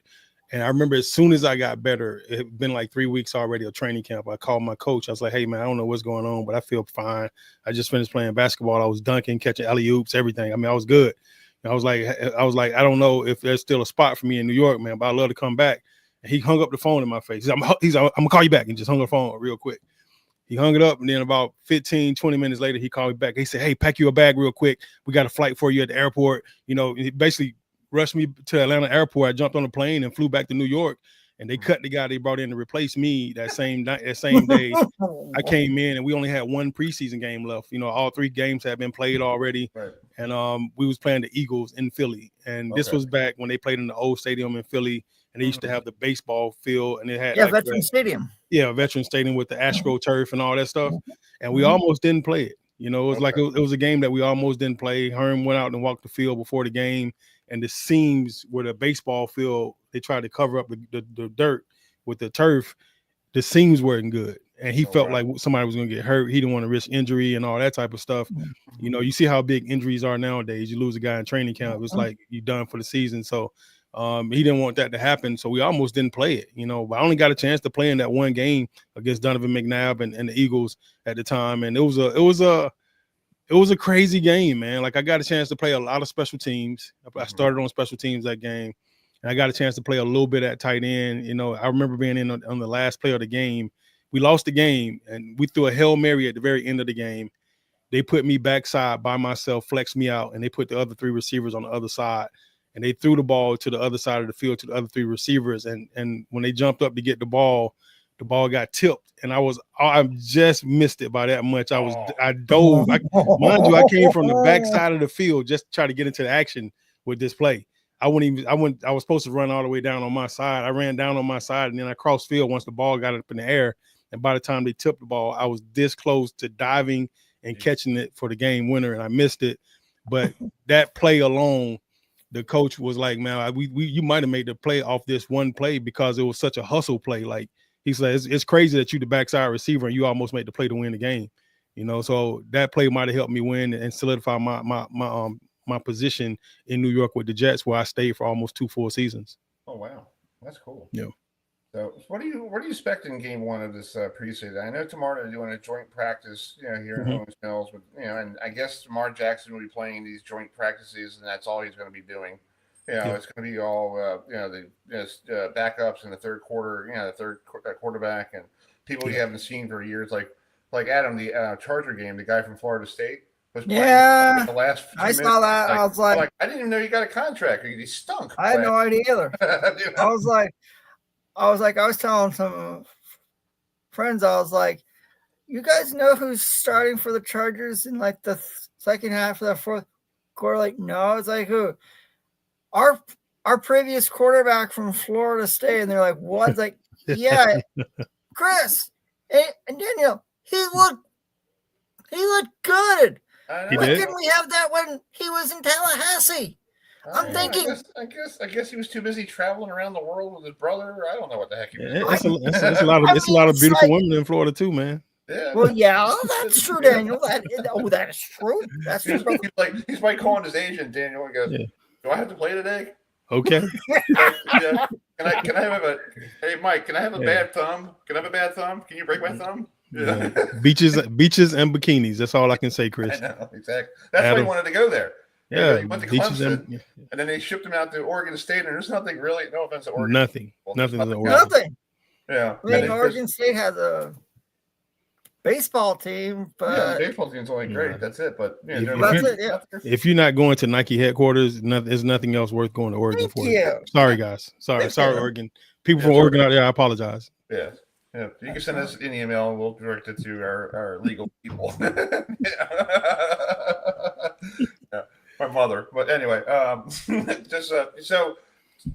And I remember as soon as I got better, it had been 3 weeks already of training camp. I called my coach. I was like, hey, man, I don't know what's going on, but I feel fine. I just finished playing basketball. I was dunking, catching alley-oops, everything. I mean, I was good. And I was like, I don't know if there's still a spot for me in New York, man, but I'd love to come back. And he hung up the phone in my face. He's like, I'm going to call you back, and just hung the phone real quick. He hung it up, and then about 15, 20 minutes later, he called me back. He said, hey, pack you a bag real quick. We got a flight for you at the airport. He basically rushed me to Atlanta airport. I jumped on a plane and flew back to New York, and they cut the guy they brought in to replace me that same day. I came in, and we only had one preseason game left. All 3 games had been played already. Right. And we was playing the Eagles in Philly. And this was back when they played in the old stadium in Philly, and they used to have the baseball field, and it had Veteran Stadium. Yeah, Veteran Stadium with the AstroTurf and all that stuff. And we almost didn't play it. It was it was a game that we almost didn't play. Herm went out and walked the field before the game, and the seams where the baseball field, they tried to cover up the dirt with the turf. The seams weren't good, and he felt like somebody was going to get hurt. He didn't want to risk injury and all that type of stuff. You see how big injuries are nowadays. You lose a guy in training camp, it's like you're done for the season. So he didn't want that to happen, so we almost didn't play it. But I only got a chance to play in that one game against Donovan McNabb and the Eagles at the time, and it was a crazy game, man. I got a chance to play a lot of special teams. I started on special teams that game, and I got a chance to play a little bit at tight end. I remember being in on the last play of the game. We lost the game, and we threw a Hail Mary at the very end of the game. They put me backside by myself, flexed me out, and they put the other 3 receivers on the other side. And they threw the ball to the other side of the field to the other 3 receivers. And when they jumped up to get the ball got tipped. And I just missed it by that much. I dove. Mind you, I came from the back side of the field just to try to get into the action with this play. I was supposed to run all the way down on my side. I ran down on my side, and then I crossed field once the ball got up in the air. And by the time they tipped the ball, I was this close to diving and catching it for the game winner, and I missed it. But that play alone, the coach was like, man, you might have made the play off this one play because it was such a hustle play. He said, it's crazy that you the backside receiver and you almost made the play to win the game. So that play might have helped me win and solidify my position in New York with the Jets, where I stayed for almost 2 full seasons. Oh wow, that's cool. Yeah. So what do you expect in game 1 of this preseason? I know tomorrow they're doing a joint practice, here in Owens Mills, with and I guess Lamar Jackson will be playing these joint practices, and that's all he's going to be doing. It's going to be all the backups in the third quarter, the third quarterback, and people you haven't seen for years, like Adam, the Charger game, the guy from Florida State was playing the last few minutes. Saw that. I was like, I didn't even know you got a contract. He stunk. I had no idea either. I was telling some friends, I was like, you guys know who's starting for the Chargers in the second half of the fourth quarter? No. It's like, who? Our previous quarterback from Florida State. And they're like, what? It's like, yeah, Chris and Daniel, he looked good. Why didn't we have that when he was in Tallahassee? I'm thinking. I guess he was too busy traveling around the world with his brother. I don't know what the heck he was doing. It's a lot of beautiful women in Florida too, man. Yeah. Well, yeah, that's true, Daniel. That is true. That's true. He's like calling his agent, Daniel, and goes, "Do I have to play today? Okay. Yeah. Can I have hey Mike, can I have a bad thumb? Can I have a bad thumb? Can you break my thumb?" Yeah. Beaches and bikinis. That's all I can say, Chris. I know, exactly. That's why he wanted to go there. Yeah, he went to Clemson, and then they shipped him out to Oregon State, and there's nothing really. No offense to Oregon. Nothing in Oregon. Nothing. Yeah. I mean, Oregon State has a baseball team, but the baseball team's only great. That's it. But if you're not going to Nike headquarters, there's nothing else worth going to Oregon for. Sorry, guys. Sorry, Oregon. People from Oregon out there, I apologize. Yeah. Yeah, you can send us an email and we'll direct it to our legal people. Yeah, my mother. But anyway, so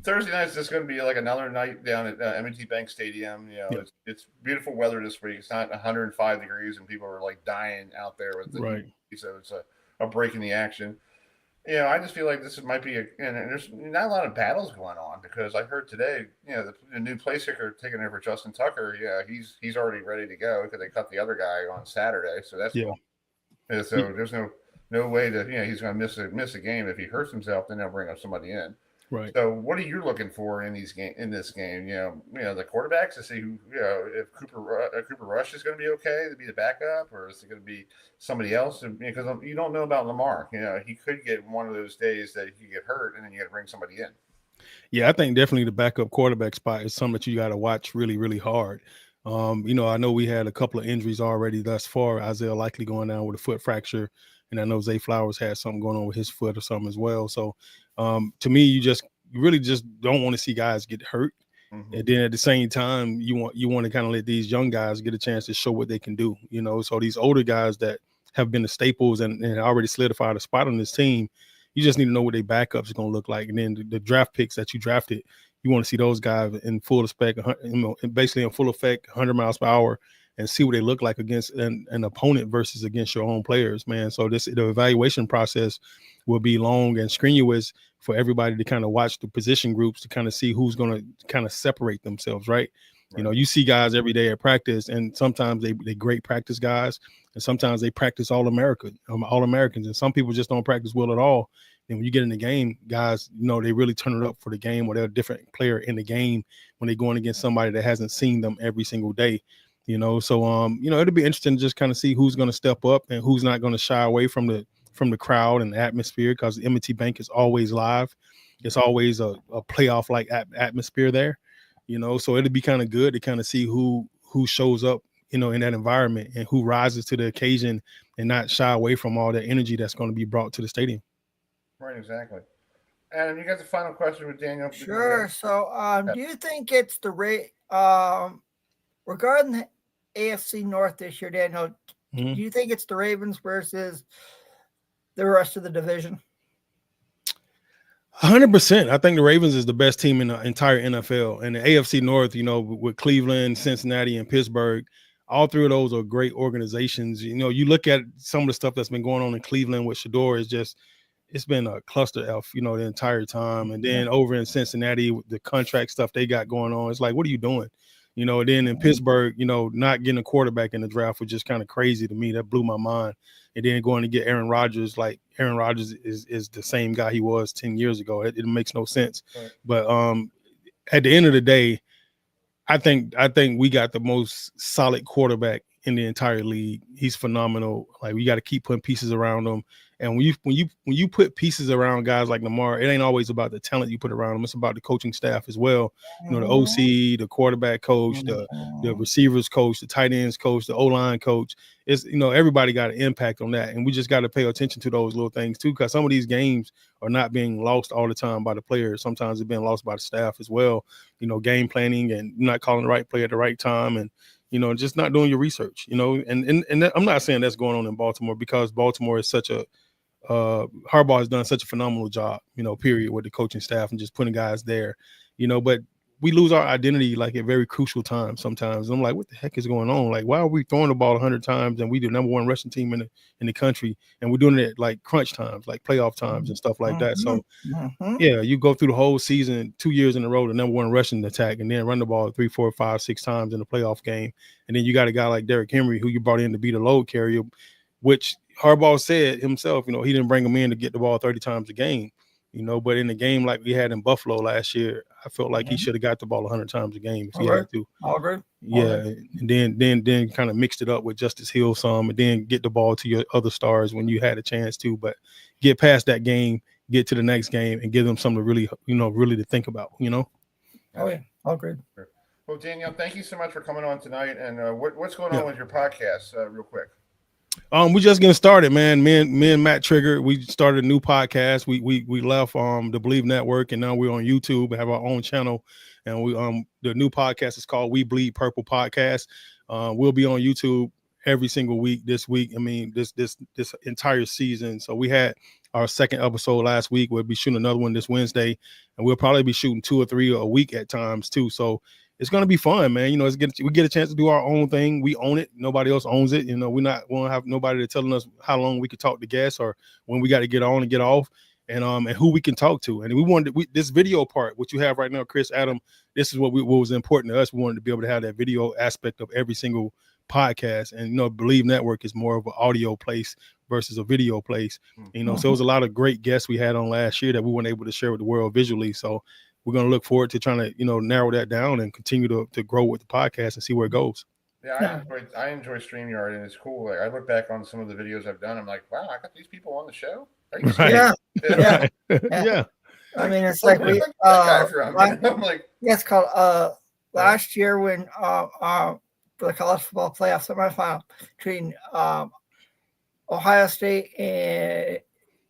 Thursday night is just going to be like another night down at M&T Bank Stadium. You know, it's beautiful weather this week. It's not 105 degrees and people are like dying out there with the heat, so it's a break in the action. You know, I just feel like this might be and there's not a lot of battles going on because I heard today, you know, the new place kicker taking over Justin Tucker. Yeah, he's already ready to go because they cut the other guy on Saturday. So that's cool. Yeah, so there's no way that he's going to miss a game. If he hurts himself, then they'll bring up somebody in. Right. So what are you looking for in this game? You know the quarterbacks to see who if Cooper Rush is going to be okay to be the backup, or is it going to be somebody else? Because you don't know about Lamar. You know, he could get one of those days that he get hurt, and then you got to bring somebody in. Yeah, I think definitely the backup quarterback spot is something that you got to watch really, really hard. You know, I know we had a couple of injuries already thus far. Isaiah Likely going down with a foot fracture, and I know Zay Flowers had something going on with his foot or something as well. So, to me, you really just don't want to see guys get hurt. Mm-hmm. And then at the same time, you want to kind of let these young guys get a chance to show what they can do. You know, so these older guys that have been the staples and already solidified a spot on this team, you just need to know what their backups are going to look like. And then the draft picks that you drafted, you want to see those guys in full effect, basically in full effect, 100 miles per hour, and see what they look like against an opponent versus against your own players, man. So the evaluation process will be long and strenuous for everybody to kind of watch the position groups to kind of see who's going to kind of separate themselves, right? You know, you see guys every day at practice, and sometimes they great practice guys, and sometimes they practice All-Americans, and some people just don't practice well at all. And when you get in the game, guys, you know, they really turn it up for the game, or they're a different player in the game when they're going against somebody that hasn't seen them every single day. You know, so you know, it'll be interesting to just kind of see who's going to step up and who's not going to shy away from the crowd and the atmosphere, because the M&T Bank is always live. It's always a playoff like atmosphere there. You know, so it'll be kind of good to kind of see who shows up, you know, in that environment and who rises to the occasion and not shy away from all that energy that's going to be brought to the stadium. Right, exactly. And you got the final question with Daniel. Sure. So, do you think it's the rate regarding the AFC North this year, Daniel? Do you think it's the Ravens versus the rest of the division? 100%. I think the Ravens is the best team in the entire NFL. And the AFC North, you know, with Cleveland, Cincinnati, and Pittsburgh, all three of those are great organizations. You know, you look at some of the stuff that's been going on in Cleveland with Shador, it's been a cluster F, you know, the entire time. And then over in Cincinnati, with the contract stuff they got going on, it's like, what are you doing? You know, then in Pittsburgh, you know, not getting a quarterback in the draft was just kind of crazy to me. That blew my mind. And then going to get Aaron Rodgers, like Aaron Rodgers is the same guy he was 10 years ago. It makes no sense. Right. But at the end of the day, I think we got the most solid quarterback in the entire league. He's phenomenal. Like, we got to keep putting pieces around him. And when you put pieces around guys like Lamar, it ain't always about the talent you put around him. It's about the coaching staff as well. You know, the OC, the quarterback coach, the receivers coach, the tight ends coach, the O-line coach. It's, you know, everybody got an impact on that. And we just got to pay attention to those little things too, because some of these games are not being lost all the time by the players. Sometimes they're being lost by the staff as well. You know, game planning and not calling the right play at the right time, and you know, just not doing your research. You know, and I'm not saying that's going on in Baltimore, because Baltimore is such a Harbaugh has done such a phenomenal job, you know, period, with the coaching staff and just putting guys there, you know. But we lose our identity like at very crucial times sometimes. I'm like, what the heck is going on? Like, why are we throwing the ball 100 times and we the number one rushing team in the country, and we're doing it like crunch times, like playoff times and stuff like that. So yeah, you go through the whole season 2 years in a row, the number one rushing attack, and then run the ball 3, 4, 5, 6 times in the playoff game. And then you got a guy like Derrick Henry, who you brought in to be the load carrier, which Harbaugh said himself, he didn't bring him in to get the ball 30 times a game. But in a game like we had in Buffalo last year, I felt like he should have got the ball 100 times a game if he had to. I'll agree. Yeah, and then kind of mixed it up with Justice Hill some, and then get the ball to your other stars when you had a chance to. But get past that game, get to the next game, and give them something to really, really to think about. Oh yeah, I'll agree. Well, Danielle, thank you so much for coming on tonight. And what's going on with your podcast, real quick? We're just getting started, man. Me and Matt Trigger, we started a new podcast. We left the Believe Network, and now we're on YouTube and have our own channel. And we the new podcast is called We Bleed Purple Podcast. We'll be on YouTube every single week this week. I mean, this entire season. So we had our second episode last week. We'll be shooting another one this Wednesday, and we'll probably be shooting 2 or 3 a week at times too. So it's going to be fun, man. We get a chance to do our own thing. We own it. Nobody else owns it. We won't have nobody telling us how long we could talk to guests or when we got to get on and get off, and who we can talk to. And we wanted this video part, what you have right now, Chris, Adam. This is what was important to us. We wanted to be able to have that video aspect of every single podcast. And Believe Network is more of an audio place versus a video place. So it was a lot of great guests we had on last year that we weren't able to share with the world visually. So we're going to look forward to trying to, narrow that down and continue to grow with the podcast and see where it goes. Yeah, I enjoy StreamYard, and it's cool. Like, I look back on some of the videos I've done. I'm like, wow, I got these people on the show. Are you serious? Yeah. I mean, it's like I'm like, it's called last year when for the college football playoff semifinal between Ohio State and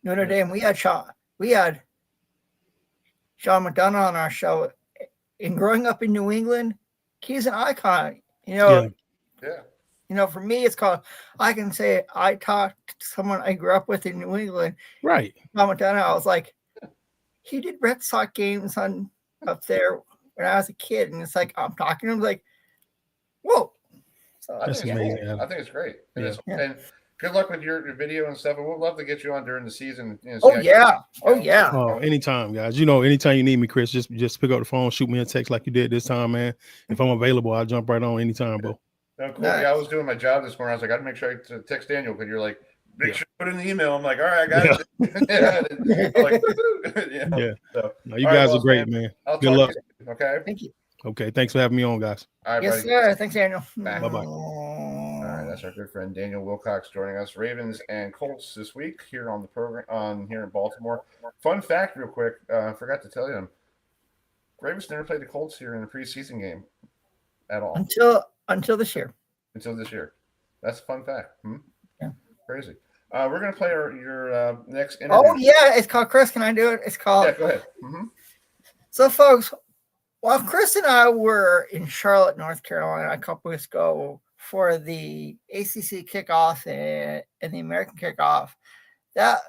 Notre Dame, we had Sean McDonough on our show. And growing up in New England, he's an icon. For me, it's called, I can say I talked to someone I grew up with in New England. Right. Sean McDonough, I was like, he did Red Sox games up there when I was a kid. And it's like, I'm talking to him like, whoa. So that's amazing. Cool. I think it's great. And good luck with your video and stuff. And we'd love to get you on during the season. Oh, anytime, guys. Anytime you need me, Chris, just pick up the phone, shoot me a text like you did this time, man. If I'm available, I'll jump right on anytime, bro. No, cool. Nice. Yeah, I was doing my job this morning. I was like, I got to make sure I text Daniel, because you're like, make sure you put in the email. I'm like, all right, I got it. So, you guys are great, man. Good luck. Okay. Thank you. Okay, thanks for having me on, guys. All right, yes, buddy. sir. Thanks, Daniel. Bye-bye. All right, that's our good friend Daniel Wilcox joining us. Ravens and Colts this week here on the program here in Baltimore. Fun fact, real quick, I forgot to tell you, Ravens never played the Colts here in a preseason game at all until this year. Until this year, that's a fun fact. Yeah, crazy. We're gonna play your next interview. Oh yeah, it's called Chris. Can I do it? It's called. Yeah, go ahead. So, folks, while Chris and I were in Charlotte, North Carolina, a couple weeks ago for the ACC kickoff and the American kickoff, that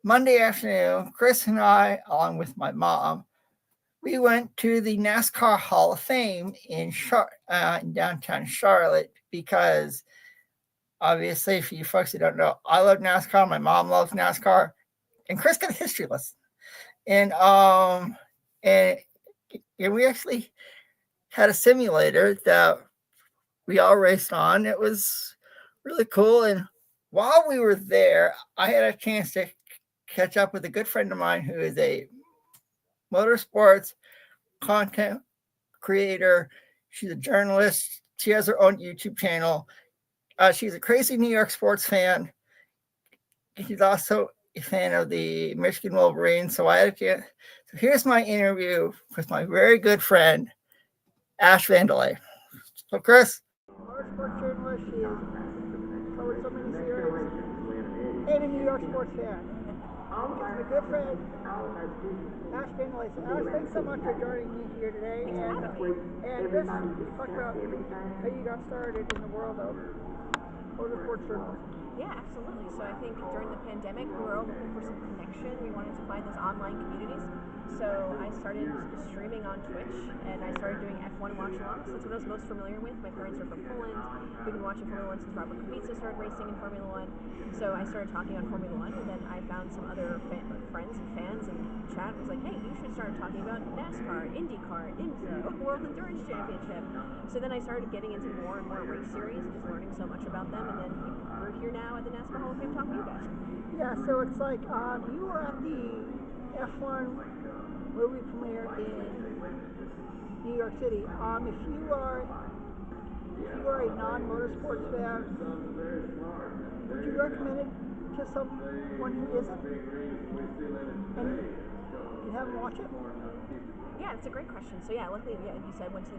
Monday afternoon, Chris and I, along with my mom, we went to the NASCAR Hall of Fame in downtown Charlotte, because obviously, for you folks who don't know, I love NASCAR. My mom loves NASCAR, and Chris got a history lesson. And we actually had a simulator that we all raced on. It was really cool. And while we were there, I had a chance to catch up with a good friend of mine who is a motorsports content creator. She's a journalist. She has her own YouTube channel. She's a crazy New York sports fan. She's also a fan of the Michigan Wolverines. So here's my interview with my very good friend, Ash VanDelay. So, Chris. Motorsports journalist. She has covered so many series. And a New York sports fan. My good friend, Ash VanDelay. So, Ash, thanks so much for joining me here today. And just talk about how you got started in the world of motorsports journalism. Yeah, absolutely. So I think during the pandemic, we were all looking for some connection. We wanted to find those online communities. So I started streaming on Twitch, and I started doing F1 watch-alongs. That's what I was most familiar with. My parents are from Poland. We've been watching Formula 1 since Robert Kubica started racing in Formula 1. So I started talking on Formula 1, and then I found some other friends and fans in chat. I was like, hey, you should start talking about NASCAR, IndyCar, IMSA, World Endurance Championship. So then I started getting into more and more race series and just learning so much about them, and then we're here now at the NASCAR Hall of Fame talking to you guys. Yeah, so it's like you were at the F1 movie premiere in New York City. If you are a non-motorsports fan, would you recommend it to someone who isn't? And you haven't watched it? Yeah, it's a great question. So yeah, luckily, you said went to the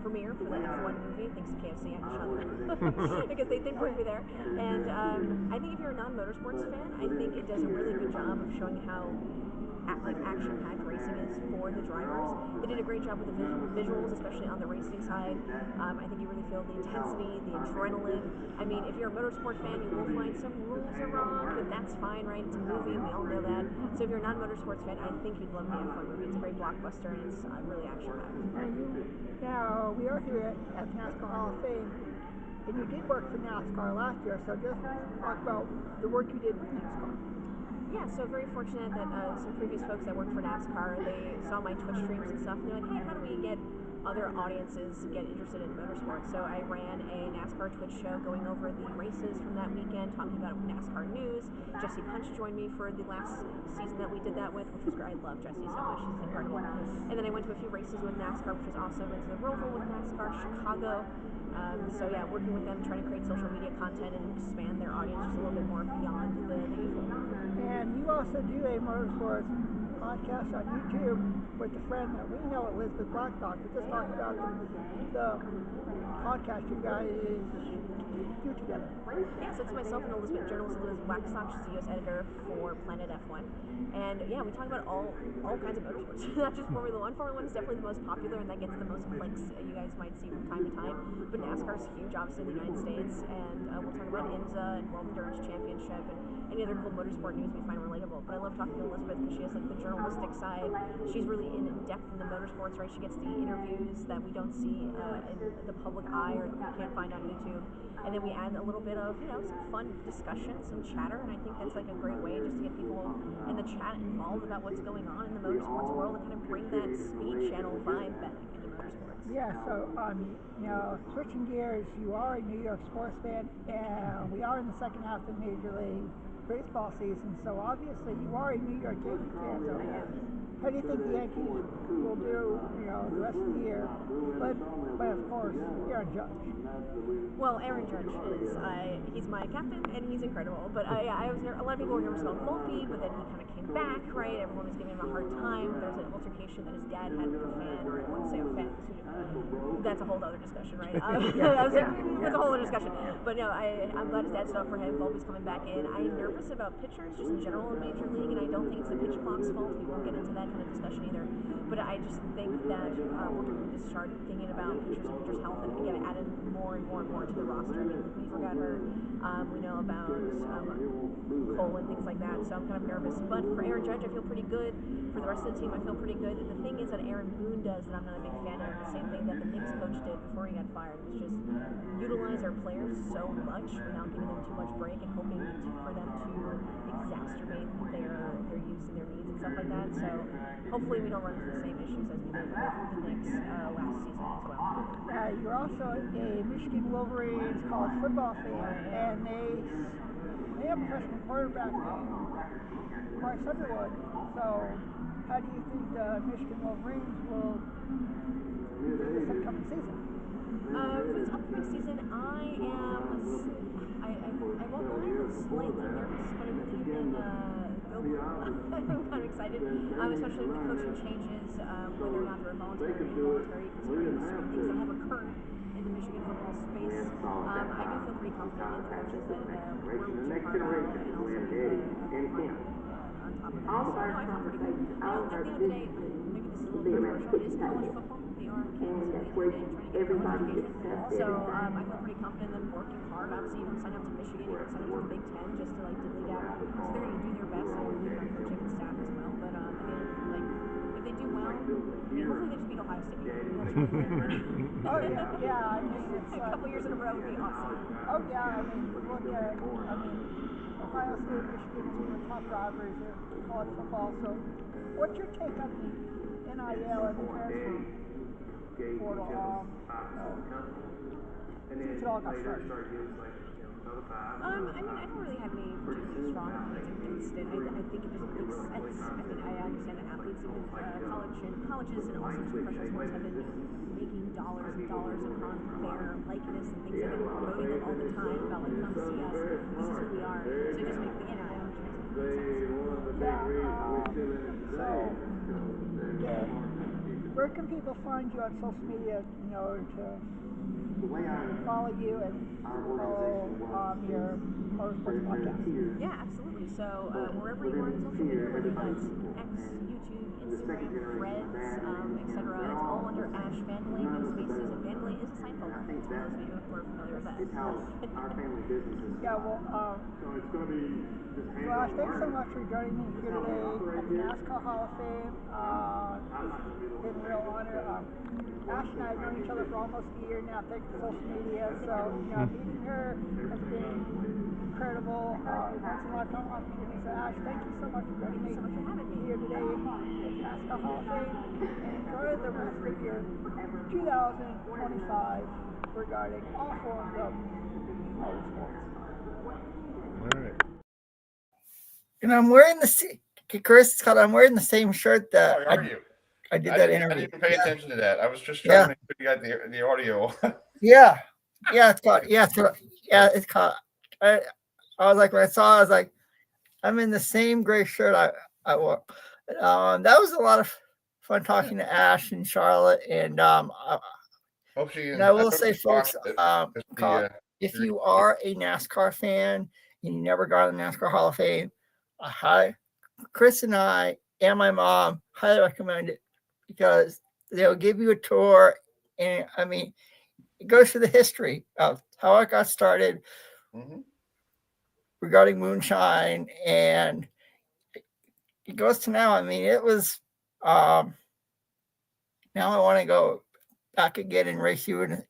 premiere for the F1 movie. Thanks to KFC, actually, because they did bring me there. And I think if you're a non-motorsports fan, I think it does a really good job of showing how action-packed racing is for the drivers. They did a great job with the visuals, especially on the racing side. I think you really feel the intensity, the adrenaline. I mean, if you're a motorsport fan, you will find some rules are wrong, but that's fine, right? It's a movie, we all know that. So if you're a non-motorsports fan, I think you'd love the F1 movie. It's a great blockbuster, and it's really action-packed. Now, we are here at the NASCAR Hall of Fame, and you did work for NASCAR last year, so just talk about the work you did with NASCAR. Yeah, so very fortunate that some previous folks that worked for NASCAR, they saw my Twitch streams and stuff, and they're like, hey, how do we get other audiences get interested in motorsports? So I ran a NASCAR Twitch show going over the races from that weekend, talking about NASCAR news. Jesse Punch joined me for the last season that we did that with, which was great. I love Jesse so much, she's incredible. And then I went to a few races with NASCAR, which was awesome. Went to the Roval with NASCAR, Chicago. So yeah, working with them, trying to create social media content and expand their audience just a little bit more beyond the usual. And you also do a motorsports podcast on YouTube with a friend that we know, Elizabeth Blackstock. We just talked about the podcast you guys do together. Yeah, so it's myself and journalist Elizabeth Blackstock. She's the U.S. editor for Planet F1. And yeah, we talk about all kinds of motorsports, not just Formula 1. Formula 1 is definitely the most popular, and that gets the most clicks you guys might see from time to time. But NASCAR is huge, obviously, in the United States. And we'll talk about IMSA and World Endurance Championship and any other cool motorsport news we find relatable. But I love talking to Elizabeth because she has like the journalistic side. She's really in depth in the motorsports, right? She gets the interviews that we don't see in the public eye or that we can't find on YouTube. And then we add a little bit of, some fun discussion, some chatter, and I think that's like a great way just to get people in the chat involved about what's going on in the motorsports world and kind of bring that Speed Channel vibe back into motorsports. Yeah, so switching gears, you are a New York sports fan, and we are in the second half of Major League Baseball season, so obviously you are a New York Yankees fan. So how do you think the Yankees will do, the rest of the year? But of course, Aaron Judge. Well, Aaron Judge he's my captain, and he's incredible. But a lot of people were nervous about Volpe, but then he kind of came back, right? Everyone was giving him a hard time. There was an altercation that his dad had with a fan, or I wouldn't say a fan, that's a whole other discussion, right? That's a whole other discussion. But no, I'm glad his dad stood up for him. Volpe's coming back in. I'm nervous about pitchers, just in general in Major League, and I don't think it's the pitch clock's fault. We won't get into that kind of discussion either. But I just think that we're going to start thinking about pitchers and pitchers' health and get added more and more and more to the roster. I mean, we forgot her. We know about Cole and things like that, so I'm kind of nervous. But for Aaron Judge, I feel pretty good. For the rest of the team, I feel pretty good. The thing is that Aaron Boone does that I'm not a big fan of, the same thing that the Knicks coach did before he got fired, was just utilize our players so much without giving them too much break and hoping for them to exacerbate their use and their needs and stuff like that. So hopefully we don't run into the same issues as we did with the Knicks last season as well. You're also a Michigan Wolverines college football fan, and they have a freshman quarterback named Bryce Underwood. So how do you think the Michigan Wolverines will do this upcoming season? For this upcoming season, I won't lie, I'm slightly nervous, but I believe in I'm kind of excited, especially with the coaching changes, whether or not they're voluntary or involuntary, considering the certain things that have occurred in the Michigan football space. I do feel pretty confident in the coaches that we're Richard Carlisle and also on top of that. So no, I feel pretty good. At the end of the day, maybe this is a little controversial, it is college football. They are kids at the end of the day trying to get a college education. So I feel pretty confident in them working hard. Obviously, you don't sign up to Michigan, you don't sign up to the Big Ten just to dilly-dally. So they're going to do their best, and I believe in our coaching and staff as well. But again, hopefully they just beat Ohio State. Oh yeah. I mean, it's A couple years in a row would be awesome. oh yeah. I mean, look at Ohio State, Michigan is one of the top rivalries in college football. So, what's your take on the NIL and the transfer portal? Since it all got started. I mean, I don't really have any particularly strong opinions against it. I think it just makes sense. I mean, I understand that athletes, even colleges and all sorts of professional sports have been making dollars and dollars upon their likeness and things. They've been promoting them all the time about, like, come see us. This is who we are. So just make the NIL Where can people find you on social media, to follow you and follow your motorsports podcast? Yeah, absolutely. So wherever you are on social media, whether that's X, YouTube, Instagram, Threads, etc., it's all under Ash VanDelay, no spaces, and VanDelay is a Seinfeld reference for those of you who are familiar with that. Yeah, well, Ash, thanks so much for joining me here today at the NASCAR Hall of Fame. It's been a real honor. Ash and I have known each other for almost a year now, thanks to social media. So, meeting her has been incredible. Once in a lifetime opportunity. So, Ash, thank you so much for joining me here today at the NASCAR Hall of Fame. And enjoy the rest of your 2025 regarding all forms of motorsports. All right. And I'm wearing Chris, I'm wearing the same shirt that How are you? I did that interview. I didn't even pay attention to that. I was just trying to make sure you got the audio. Yeah, it's called. I was like, when I saw it, I was like, I'm in the same gray shirt I wore. That was a lot of fun talking to Ash and Charlotte, and I will say, folks, if you are a NASCAR fan and you never got on the NASCAR Hall of Fame, Chris and I and my mom highly recommend it, because they'll give you a tour, and I mean, it goes through the history of how it got started regarding moonshine, and it goes to now. I mean, it was now I want to go back again and race you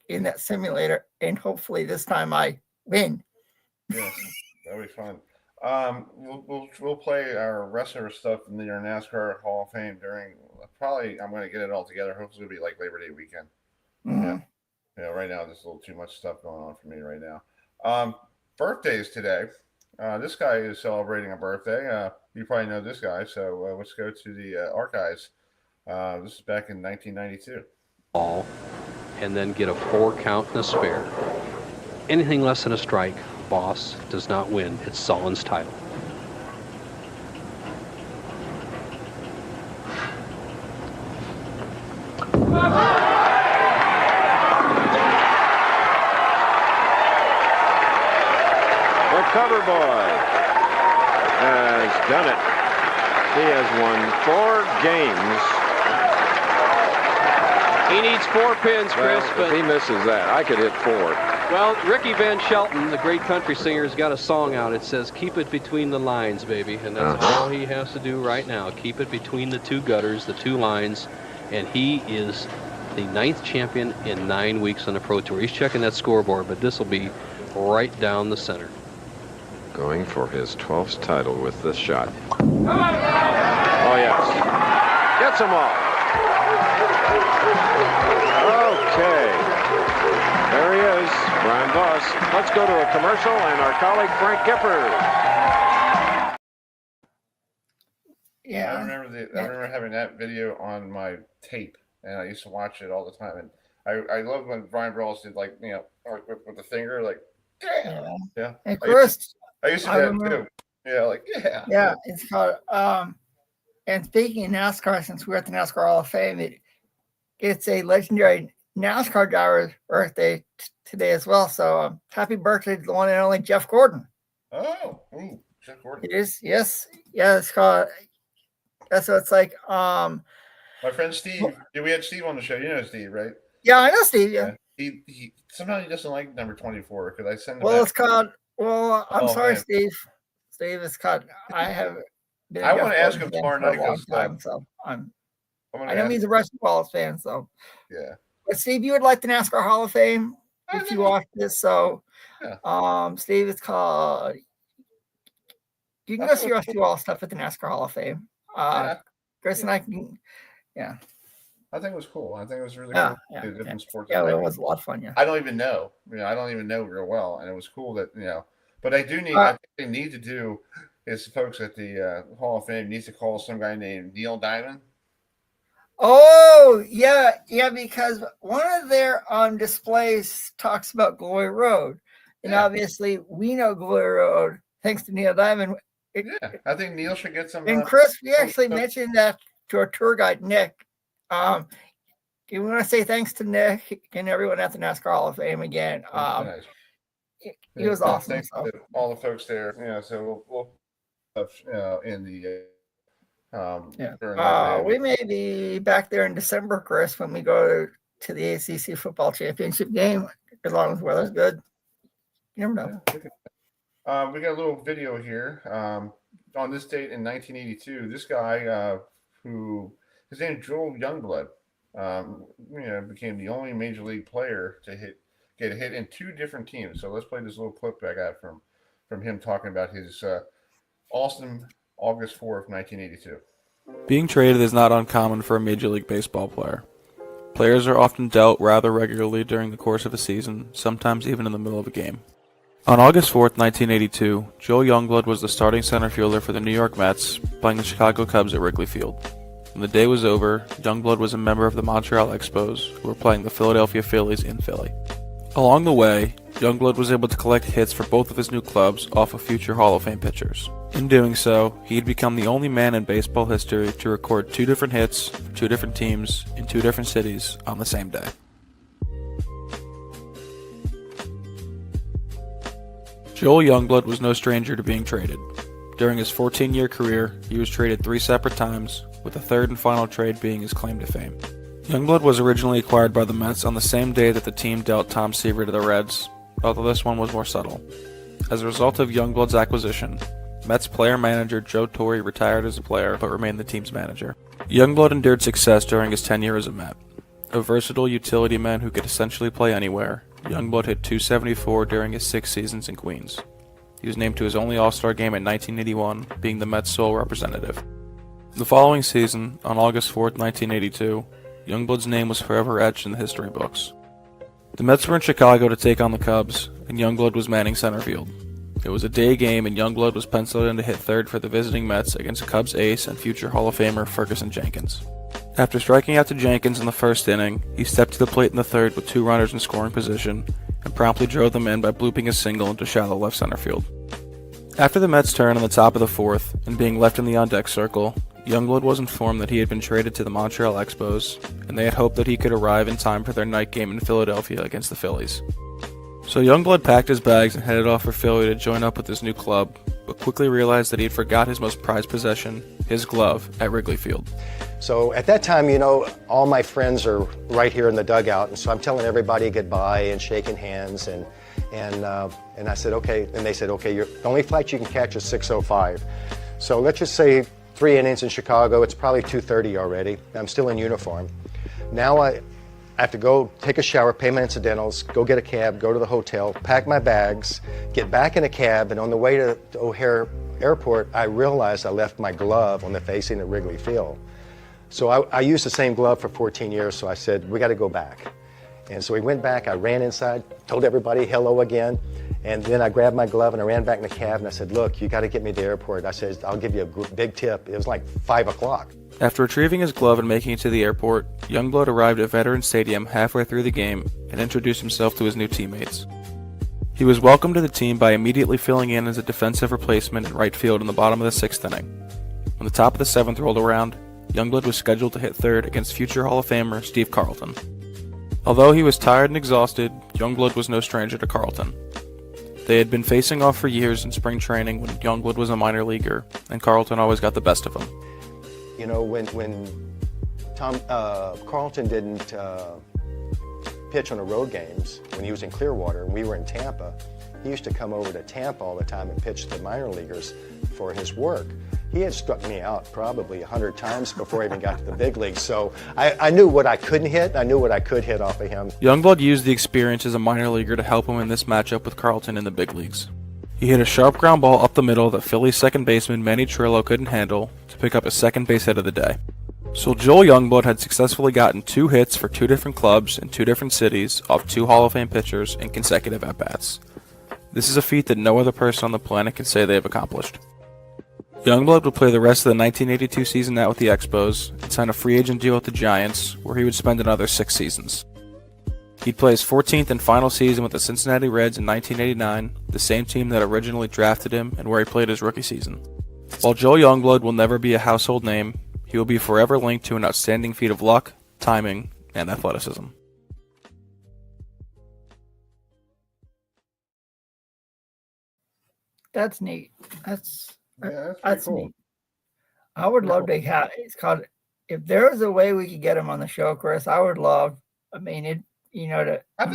in that simulator, and hopefully this time I win. Yes, that'll be fun. We'll play our wrestler stuff in the NASCAR Hall of Fame during I'm going to get it all together. Hopefully it'll be like Labor Day weekend. Yeah, right now there's a little too much stuff going on for me right now. Birthdays today. This guy is celebrating a birthday. You probably know this guy, so let's go to the archives. This is back in 1992. Ball, and then get a 4 count and a spare. Anything less than a strike, boss does not win. It's Sullen's title. The cover boy has done it. He has won 4 games. He needs 4 pins, Chris. Well, if he misses that, I could hit 4. Well, Ricky Van Shelton, the great country singer, has got a song out. It says, "Keep it between the lines, baby." And that's all he has to do right now. Keep it between the 2 gutters, the 2 lines. And he is the 9th champion in 9 weeks on the Pro Tour. He's checking that scoreboard, but this will be right down the center. Going for his 12th title with this shot. Oh, yes. Gets them all. Okay. There he is, Brian Voss. Let's go to a commercial and our colleague Frank Gifford. Yeah. I remember having that video on my tape, and I used to watch it all the time. And I love when Brian Brawls did, like, with the finger, like, damn. Yeah. And Chris, I used to do that too. Yeah, like, yeah. Yeah, it's called. And speaking of NASCAR, since we're at the NASCAR Hall of Fame, it's a legendary NASCAR driver's birthday today as well. So happy birthday to the one and only Jeff Gordon. Oh, Jeff Gordon. It is, yes. Yeah, it's called. That's what it's like. My friend Steve. We had Steve on the show. You know Steve, right? Yeah, I know Steve. Yeah. He somehow he doesn't like number 24 because I send him. Well, it's called. Well, I'm sorry, man. Steve. Steve, it's called. I want to ask him tomorrow night. So I'm. I know he's a Rusty Wallace fan, so. Yeah. But Steve, you would like the NASCAR Hall of Fame if you watch this. So, Steve, it's called. You can go see Rusty Wallace stuff at the NASCAR Hall of Fame. Chris and I can. Yeah. I think it was cool. I think it was really cool. Sports. Yeah, it was a lot of fun. Yeah. I don't even know. I don't even know real well, and it was cool that But I do need. I think they need to do is folks at the Hall of Fame needs to call some guy named Neil Diamond. Oh yeah, because one of their displays talks about Glory Road, and obviously we know Glory Road thanks to Neil Diamond. I think Neil should get some. And Chris, we actually mentioned that to our tour guide Nick. You want to say thanks to Nick and everyone at the NASCAR Hall of Fame again. Nice. He was awesome. Thanks to all the folks there. So we'll in the. We may be back there in December, Chris, when we go to the ACC football championship game, as long as the weather's good. You never know. We got a little video here. On this date in 1982, this guy his name is Joel Youngblood, became the only major league player to get a hit in 2 different teams. So let's play this little clip I got from him talking about his awesome August 4th, 1982. Being traded is not uncommon for a Major League Baseball player. Players are often dealt rather regularly during the course of a season, sometimes even in the middle of a game. On August 4th, 1982, Joel Youngblood was the starting center fielder for the New York Mets, playing the Chicago Cubs at Wrigley Field. When the day was over, Youngblood was a member of the Montreal Expos, who were playing the Philadelphia Phillies in Philly. Along the way, Youngblood was able to collect hits for both of his new clubs off of future Hall of Fame pitchers. In doing so, he had become the only man in baseball history to record 2 different hits for 2 different teams in 2 different cities on the same day. Joel Youngblood was no stranger to being traded. During his 14-year career, he was traded 3 separate times, with the third and final trade being his claim to fame. Youngblood was originally acquired by the Mets on the same day that the team dealt Tom Seaver to the Reds, although this one was more subtle. As a result of Youngblood's acquisition, Mets player-manager Joe Torre retired as a player but remained the team's manager. Youngblood endured success during his tenure as a Met. A versatile utility man who could essentially play anywhere, Youngblood hit .274 during his 6 seasons in Queens. He was named to his only All-Star game in 1981, being the Mets' sole representative. The following season, on August 4th, 1982, Youngblood's name was forever etched in the history books. The Mets were in Chicago to take on the Cubs, and Youngblood was manning center field. It was a day game, and Youngblood was penciled in to hit third for the visiting Mets against Cubs ace and future Hall of Famer Ferguson Jenkins. After striking out to Jenkins in the first inning, he stepped to the plate in the third with 2 runners in scoring position, and promptly drove them in by blooping a single into shallow left center field. After the Mets' turn on the top of the 4th, and being left in the on-deck circle, Youngblood was informed that he had been traded to the Montreal Expos, and they had hoped that he could arrive in time for their night game in Philadelphia against the Phillies. So Youngblood packed his bags and headed off for Philly to join up with his new club, but quickly realized that he had forgot his most prized possession, his glove, at Wrigley Field. So at that time, all my friends are right here in the dugout, and so I'm telling everybody goodbye and shaking hands, and I said, okay, and they said, okay, the only flight you can catch is 6:05. So let's just say 3 innings in Chicago, it's probably 2:30 already. I'm still in uniform. Now I have to go take a shower, pay my incidentals, go get a cab, go to the hotel, pack my bags, get back in a cab, and on the way to O'Hare Airport, I realized I left my glove on the facing of Wrigley Field. So I used the same glove for 14 years, so I said, we got to go back. And so we went back, I ran inside, told everybody hello again, and then I grabbed my glove and I ran back in the cab and I said, look, you got to get me to the airport. I said, I'll give you a big tip. It was like 5 o'clock. After retrieving his glove and making it to the airport, Youngblood arrived at Veterans Stadium halfway through the game and introduced himself to his new teammates. He was welcomed to the team by immediately filling in as a defensive replacement in right field in the bottom of the 6th inning. When the top of the 7th rolled around, Youngblood was scheduled to hit third against future Hall of Famer Steve Carlton. Although he was tired and exhausted, Youngblood was no stranger to Carlton. They had been facing off for years in spring training when Youngblood was a minor leaguer, and Carlton always got the best of him. When Carlton didn't pitch on the road games, when he was in Clearwater and we were in Tampa, he used to come over to Tampa all the time and pitch the minor leaguers for his work. he had struck me out probably 100 times before I even got to the big leagues. So I knew what I couldn't hit. I knew what I could hit off of him. Youngblood used the experience as a minor leaguer to help him in this matchup with Carlton in the big leagues. He hit a sharp ground ball up the middle that Phillies second baseman Manny Trillo couldn't handle to pick up a second base hit of the day. So Joel Youngblood had successfully gotten 2 hits for 2 different clubs in 2 different cities off 2 Hall of Fame pitchers in consecutive at-bats. This is a feat that no other person on the planet can say they have accomplished. Youngblood would play the rest of the 1982 season out with the Expos and sign a free agent deal with the Giants, where he would spend another 6 seasons. He'd play his 14th and final season with the Cincinnati Reds in 1989, the same team that originally drafted him and where he played his rookie season. While Joel Youngblood will never be a household name, he will be forever linked to an outstanding feat of luck, timing, and athleticism. That's neat. That's pretty cool. neat. I would love to have. It's called. If there was a way we could get him on the show, Chris, I would love. I mean, I think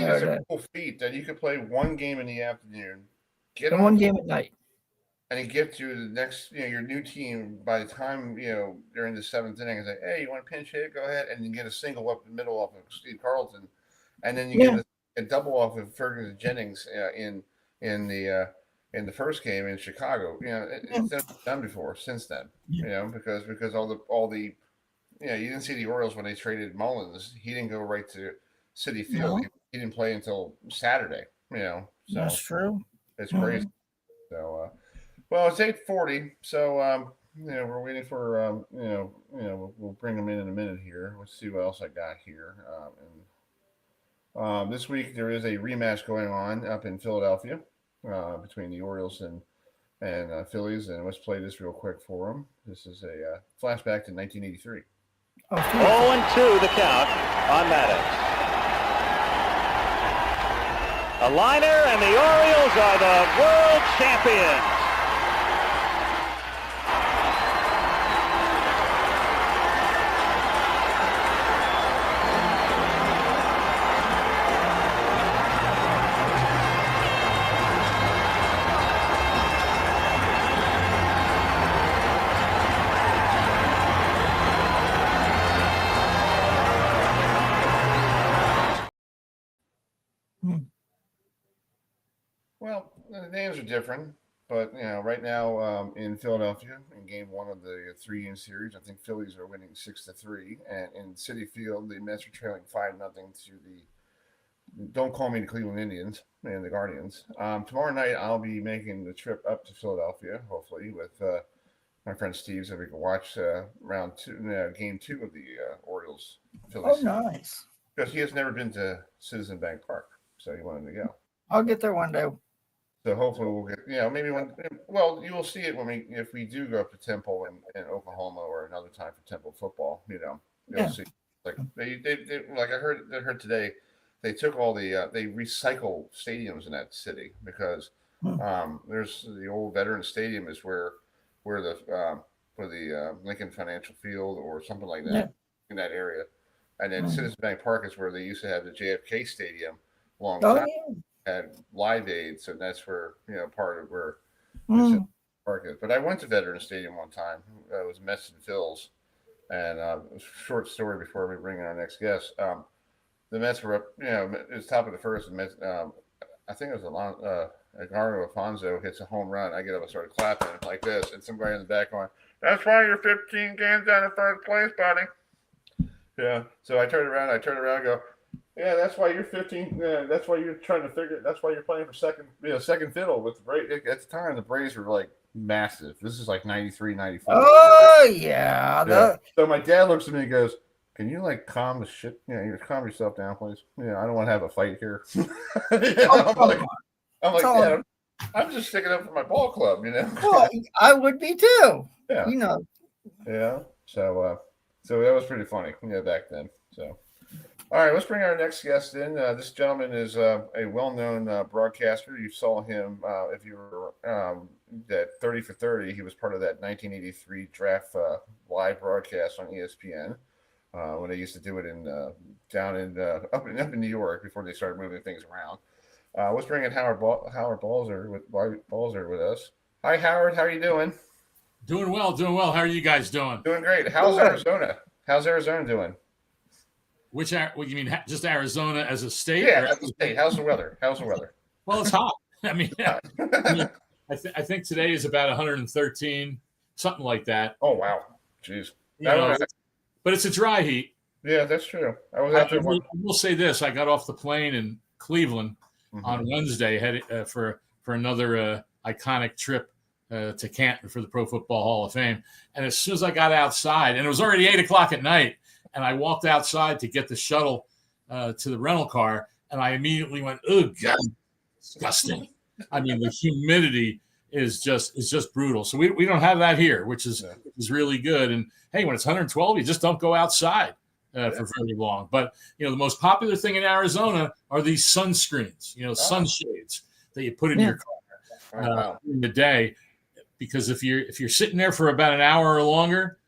it's a cool feat that you could play one game in the afternoon, get and one game at night, and you get to the next, your new team by the time, during the 7th inning, it's like, hey, you want to pinch hit? Go ahead. And you get a single up the middle off of Steve Carlton. And then you get a double off of Ferguson Jennings in the first game in Chicago. It's never been done before since then, because all the you didn't see the Orioles when they traded Mullins. He didn't go right to Citi Field. No. He didn't play until Saturday, So that's true. It's crazy. So, well, it's 8:40. So, we're waiting for, we'll bring them in a minute here. Let's see what else I got here. This week there is a rematch going on up in Philadelphia between the Orioles and Phillies. And let's play this real quick for them. This is a flashback to 1983. 0-2 the count on Maddox. A liner, and the Orioles are the world champions. Well, the names are different, but right now in Philadelphia, in Game 1 of the 3-game series, I think Phillies are winning 6-3, and in Citi Field, the Mets are trailing 5-0 to the Don't Call Me the Cleveland Indians and the Guardians. Tomorrow night, I'll be making the trip up to Philadelphia, hopefully, with my friend Steve, so we can watch Game 2 of the Orioles Phillies. Oh, nice! Because he has never been to Citizen Bank Park, so he wanted to go. I'll get there one day. So hopefully we'll get, maybe you will see it if we do go up to Temple in Oklahoma or another time for Temple football, you'll see. Like they like I heard today, they took all they recycle stadiums in that city because there's the old Veteran Stadium is where the Lincoln Financial Field or something like that in that area, and then Citizens Bank Park is where they used to have the JFK Stadium long time. Had Live Aid, so that's where part of where the park is. But I went to Veterans Stadium one time. It was Mets and Phils, and short story before we bring in our next guest. The Mets were up. It was top of the first. And Mets, I think it was Edgardo Alfonso hits a home run. I get up and started clapping like this, and some guy in the back going, "That's why you're 15 games down in third place, buddy." Yeah. So I turned around. And go. Yeah, that's why you're 15. That's why you're trying to figure. That's why you're playing for second fiddle with the Braves. At the time, the Braves were like massive. This is like 93, 94. Oh yeah. So my dad looks at me and goes, "Can you calm the shit? You calm yourself down, please. I don't want to have a fight here." I'm like, Dad, I'm just sticking up for my ball club, Well, I would be too. Yeah. Yeah. So that was pretty funny. Back then. So. All right, let's bring our next guest in. This gentleman is a well-known broadcaster. You saw him if you were at 30 for 30. He was part of that 1983 draft live broadcast on ESPN when they used to do it up in New York before they started moving things around. Let's bring in Howard Balzer with us. Hi, Howard. How are you doing? Doing well, doing well. How are you guys doing? Doing great. How's Arizona? How's Arizona doing? What you mean? Just Arizona as a state? Yeah, as a state. How's the weather? Well, it's hot. I mean, I think today is about 113, something like that. Oh wow, jeez. But it's a dry heat. Yeah, that's true. I will say this: I got off the plane in Cleveland on Wednesday, headed for another iconic trip to Canton for the Pro Football Hall of Fame. And as soon as I got outside, and it was already 8:00 at night, and I walked outside to get the shuttle to the rental car, and I immediately went, "Oh God, disgusting!" I mean, the humidity is just brutal. So we don't have that here, which is really good. And hey, when it's 112, you just don't go outside for very long. But the most popular thing in Arizona are these sunscreens, sunshades that you put in your car in the day. Because if you're sitting there for about an hour or longer,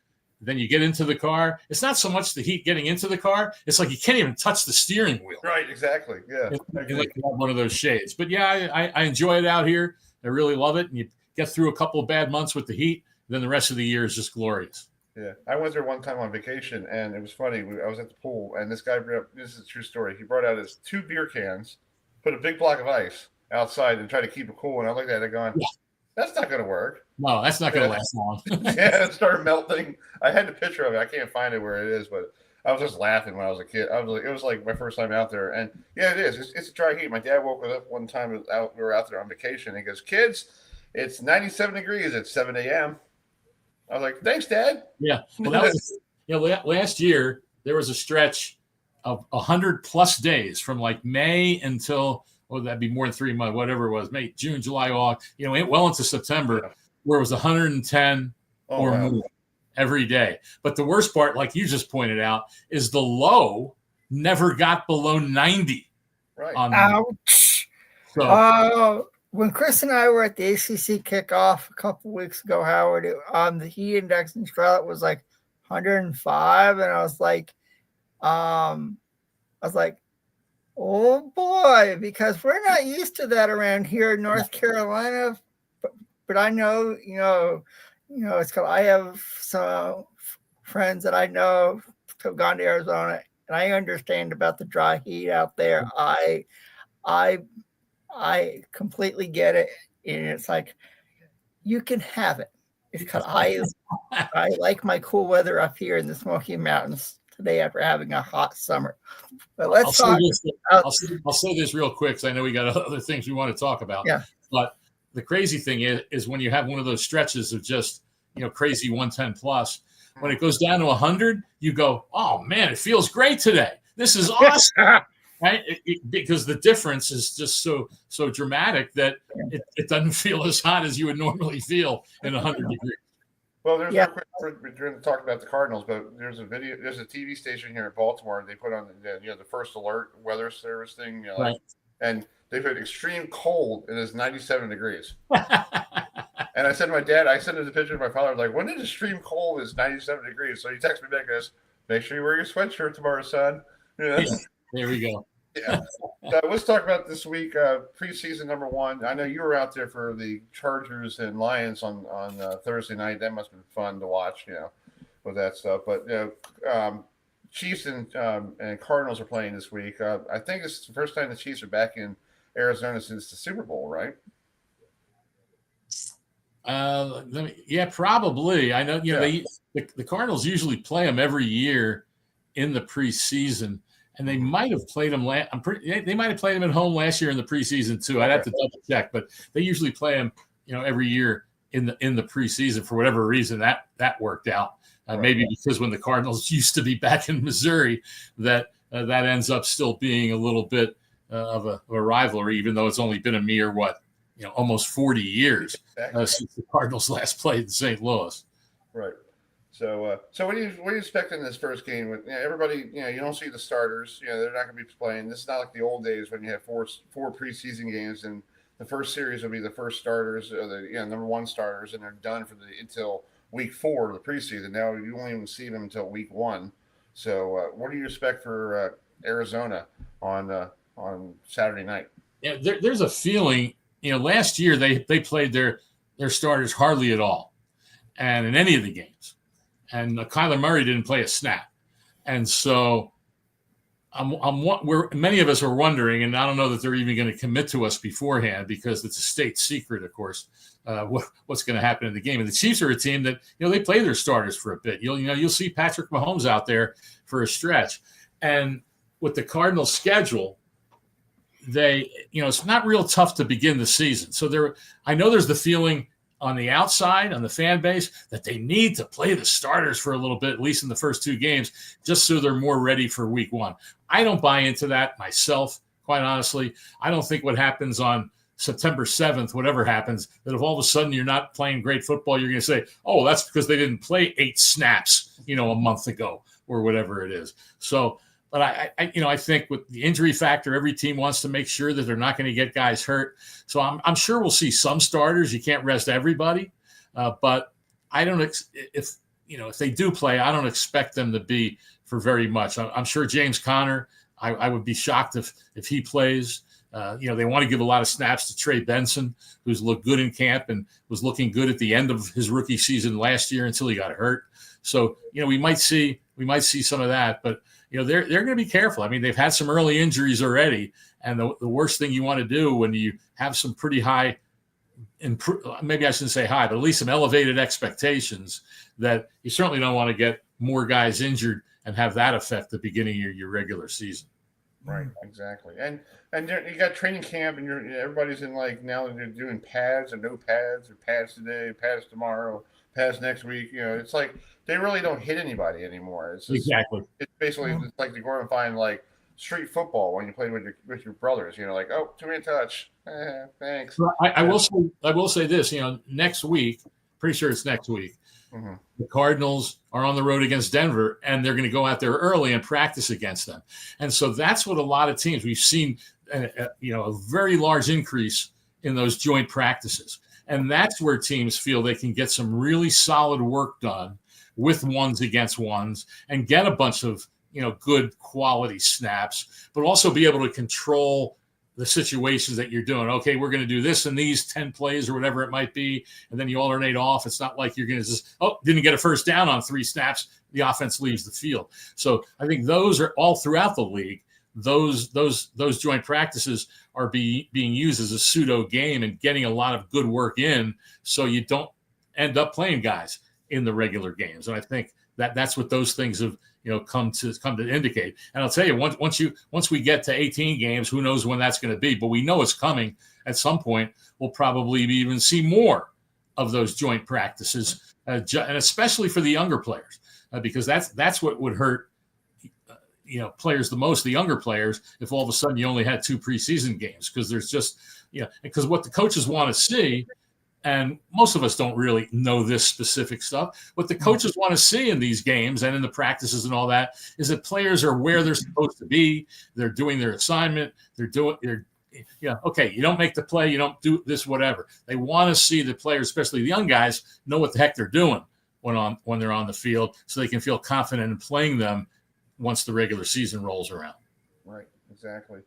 then you get into the car. It's not so much the heat getting into the car. It's like you can't even touch the steering wheel. Right, exactly. Yeah. You like to have one of those shades. But yeah, I enjoy it out here. I really love it. And you get through a couple of bad months with the heat, then the rest of the year is just glorious. Yeah. I went there one time on vacation, and it was funny. I was at the pool, and this guy this is a true story. He brought out his 2 beer cans, put a big block of ice outside, and tried to keep it cool. And I looked at it going, that's not going to work. No, that's not going to last long. Yeah, it started melting. I had the picture of it. I can't find it where it is, but I was just laughing when I was a kid. It was like my first time out there. And yeah, it is. It's a dry heat. My dad woke us up one time. We were out there on vacation. And he goes, "Kids, it's 97 degrees at 7 a.m." I was like, "Thanks, Dad." Yeah. Well, that was, last year, there was a stretch of 100+ days from like May until, that'd be more than 3 months, whatever it was, May, June, July, August, well into September, where it was 110 or more every day. But the worst part, like you just pointed out, is the low never got below 90. Right. Ouch. So, when Chris and I were at the ACC kickoff a couple weeks ago, Howard, the heat index in Charlotte was like 105, and I was like, oh boy, because we're not used to that around here in North Carolina. But I know, it's called. I have some friends that I know have gone to Arizona, and I understand about the dry heat out there. I completely get it, and it's like you can have it. It's because I like my cool weather up here in the Smoky Mountains today after having a hot summer. But let's talk. I'll say this real quick because I know we got other things we want to talk about. Yeah. But the crazy thing is when you have one of those stretches of just crazy 110+, when it goes down to 100, you go, "Oh man, it feels great today. This is awesome." Right? Because the difference is just so dramatic that it doesn't feel as hot as you would normally feel in 100 degrees. Well, there's we're going to talk about the Cardinals, but there's a TV station here in Baltimore, and they put on the First Alert weather service thing, right. And they put extreme cold, and it's 97 degrees. And I said to my dad, I sent him the picture of my father, like, when did extreme cold is 97 degrees? So he texted me back and goes, "Make sure you wear your sweatshirt tomorrow, son." Yeah, there we go. Yeah. Let's talk about this week, preseason number 1. I know you were out there for the Chargers and Lions on Thursday night. That must have been fun to watch, with that stuff. But Chiefs and Cardinals are playing this week. I think it's the first time the Chiefs are back in Arizona since the Super Bowl, right? Probably. I know. The Cardinals usually play them every year in the preseason. And they might have played them. They might have played them at home last year in the preseason too. I'd have to double check, but they usually play them, every year in the preseason for whatever reason that worked out. Maybe because when the Cardinals used to be back in Missouri, that ends up still being a little bit of a rivalry, even though it's only been a mere almost 40 years since the Cardinals last played in St. Louis. Right. So what are you expecting in this first game? With everybody, you don't see the starters. They're not going to be playing. This is not like the old days when you had four preseason games, and the first series will be the first starters, or the number 1 starters, and they're done until week 4 of the preseason. Now you won't even see them until week 1. So what do you expect for Arizona on Saturday night? Yeah, there's a feeling. Last year they played their starters hardly at all. and in any of the games. And Kyler Murray didn't play a snap. And so many of us are wondering, and I don't know that they're even going to commit to us beforehand because it's a state secret, of course, what's going to happen in the game. And the Chiefs are a team that, they play their starters for a bit. You'll see Patrick Mahomes out there for a stretch. And with the Cardinals schedule, it's not real tough to begin the season. So I know there's the feeling on the outside, on the fan base, that they need to play the starters for a little bit, at least in the first 2 games, just so they're more ready for week 1. I don't buy into that myself, quite honestly. I don't think what happens on September 7th, whatever happens, that if all of a sudden you're not playing great football, you're going to say, oh, that's because they didn't play 8 snaps, a month ago or whatever it is. So, but I think with the injury factor, every team wants to make sure that they're not going to get guys hurt. So I'm sure we'll see some starters. You can't rest everybody, but I don't. If they do play, I don't expect them to be for very much. I'm sure James Conner. I would be shocked if he plays. They want to give a lot of snaps to Trey Benson, who's looked good in camp and was looking good at the end of his rookie season last year until he got hurt. So we might see some of that, but. They're going to be careful. I mean, they've had some early injuries already, and the worst thing you want to do when you have some pretty high, maybe I shouldn't say high, but at least some elevated expectations, that you certainly don't want to get more guys injured and have that affect the beginning of your regular season. Right, exactly. And you got training camp, and everybody's in now they're doing pads and no pads, or pads today, pads tomorrow, pads next week. It's like they really don't hit anybody anymore. It's just, exactly. It's basically it's like to go and find street football when you play with your brothers. Oh, 2-man touch. Thanks. Well, I will say this. Next week, pretty sure it's next week. Mm-hmm. The Cardinals are on the road against Denver, and they're going to go out there early and practice against them. And so that's what a lot of teams we've seen. A very large increase in those joint practices. And that's where teams feel they can get some really solid work done with ones against ones and get a bunch of, good quality snaps, but also be able to control the situations that you're doing. Okay, we're going to do this in these 10 plays or whatever it might be. And then you alternate off. It's not like you're going to just, didn't get a first down on 3 snaps. The offense leaves the field. So I think those are all throughout the league. Those joint practices are being used as a pseudo game and getting a lot of good work in, so you don't end up playing guys in the regular games. And I think that's what those things have come to indicate. And I'll tell you, once we get to 18 games, who knows when that's going to be? But we know it's coming at some point. We'll probably even see more of those joint practices, and especially for the younger players, because that's what would hurt. Players the most, the younger players, if all of a sudden you only had 2 preseason games, because there's just, because what the coaches want to see, and most of us don't really know this specific stuff, what the coaches want to see in these games and in the practices and all that is that players are where they're supposed to be. They're doing their assignment. Okay, you don't make the play, you don't do this, whatever. They want to see the players, especially the young guys, know what the heck they're doing when they're on the field, so they can feel confident in playing them once the regular season rolls around. Right, exactly.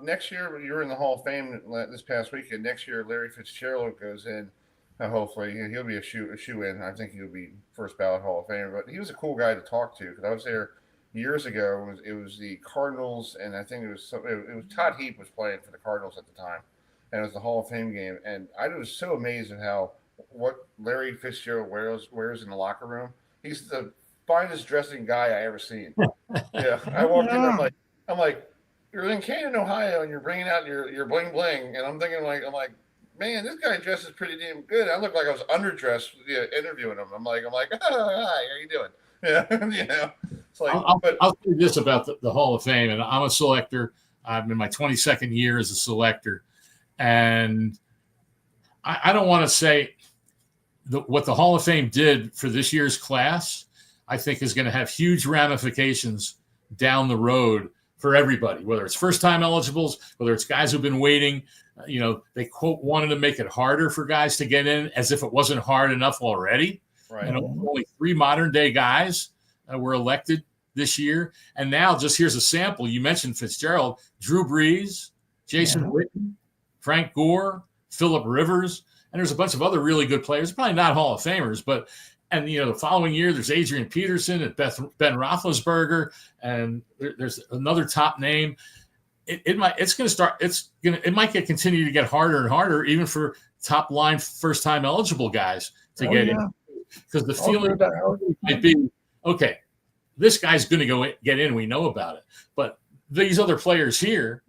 Next year, you were in the Hall of Fame this past weekend. Next year, Larry Fitzgerald goes in. Hopefully, he'll be a shoe in. I think he'll be first ballot Hall of Famer. But he was a cool guy to talk to, because I was there years ago. It was the Cardinals, and I think it was Todd Heap was playing for the Cardinals at the time, and it was the Hall of Fame game. And I was so amazed at what Larry Fitzgerald wears in the locker room. He's the finest dressing guy I ever seen. Yeah, I walked in. I'm like, you're in Canton, Ohio, and you're bringing out your bling bling, and I'm thinking I'm like, man, this guy dresses pretty damn good. I look like I was underdressed interviewing him. I'm like, hi, how you doing? Yeah, It's like, I'll say this about the Hall of Fame, and I'm a selector. I'm in my 22nd year as a selector, and I don't want to say what the Hall of Fame did for this year's class. I think is going to have huge ramifications down the road for everybody, whether it's first-time eligibles, whether it's guys who've been waiting. They, quote, wanted to make it harder for guys to get in, as if it wasn't hard enough already. Right. Only 3 modern-day guys were elected this year. And now, just here's a sample. You mentioned Fitzgerald, Drew Brees, Jason Witten, Frank Gore, Phillip Rivers. and there's a bunch of other really good players, probably not Hall of Famers, but the following year there's Adrian Peterson and Ben Roethlisberger, and there's another top name. It might continue to get harder and harder, even for top line first time eligible guys to get in, because the feeling might be, okay, this guy's going to get in. We know about it, but these other players here,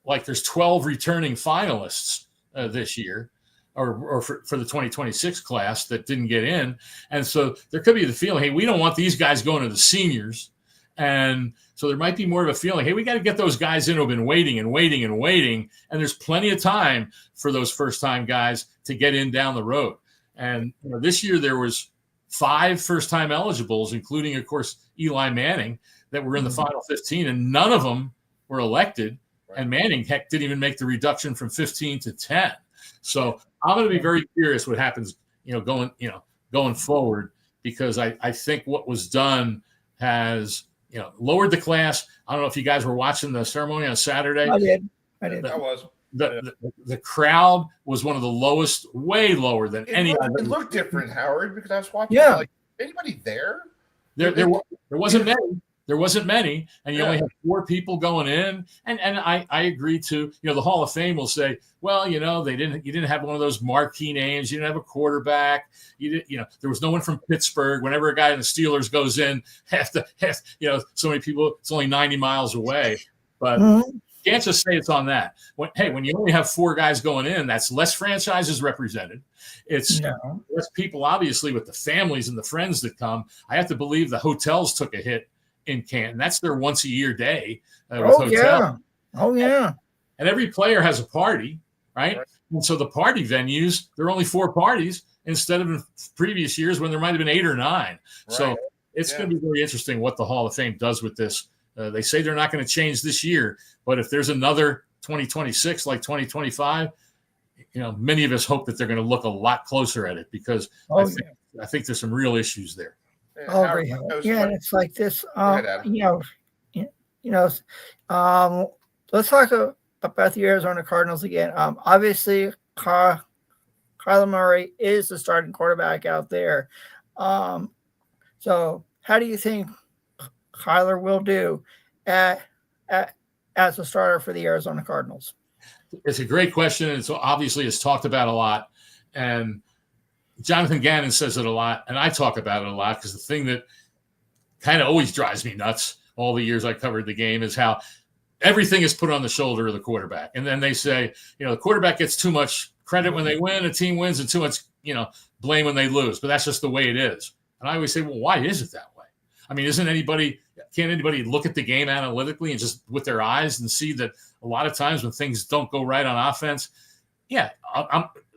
like there's 12 returning finalists this year, or for the 2026 class that didn't get in, and so there could be the feeling, hey, we don't want these guys going to the seniors. And so there might be more of a feeling, hey, we got to get those guys in who have been waiting and waiting and waiting. And there's plenty of time for those first-time guys to get in down the road. And this year there was 5 first-time eligibles, including, of course, Eli Manning, that were in the final 15, and none of them were elected. Right. And Manning, heck, didn't even make the reduction from 15 to 10. So I'm going to be very curious what happens, going forward, because I think what was done has – lowered the class. I don't know if you guys were watching the ceremony on Saturday. I did. The crowd was one of the lowest, way lower than any. It looked different, Howard, because I was watching. Yeah. Like, anybody there? There wasn't many. There wasn't many, and you only had 4 people going in. And I agree to, the Hall of Fame will say, well, you didn't have one of those marquee names. You didn't have a quarterback. There was no one from Pittsburgh. Whenever a guy in the Steelers goes in, so many people, it's only 90 miles away. But you can't just say it's on that. When you only have 4 guys going in, that's less franchises represented. It's less people, obviously, with the families and the friends that come. I have to believe the hotels took a hit in Canton. That's their once-a-year day with hotel. Yeah. And every player has a party, right? And so the party venues, there are only 4 parties instead of in previous years when there might have been 8 or 9. Right. So it's going to be very interesting what the Hall of Fame does with this. They say they're not going to change this year, but if there's another 2026 like 2025, many of us hope that they're going to look a lot closer at it, because I think there's some real issues there. And it's like this. Let's talk about the Arizona Cardinals again. Obviously, Kyler Murray is the starting quarterback out there. So, how do you think Kyler will do as a starter for the Arizona Cardinals? It's a great question, and so obviously it's talked about a lot. And Jonathan Gannon says it a lot, and I talk about it a lot, because the thing that kind of always drives me nuts all the years I covered the game is how everything is put on the shoulder of the quarterback. And then they say, the quarterback gets too much credit when they win, a team wins, and too much, blame when they lose. But that's just the way it is. And I always say, well, why is it that way? I mean, can't anybody look at the game analytically and just with their eyes and see that a lot of times when things don't go right on offense,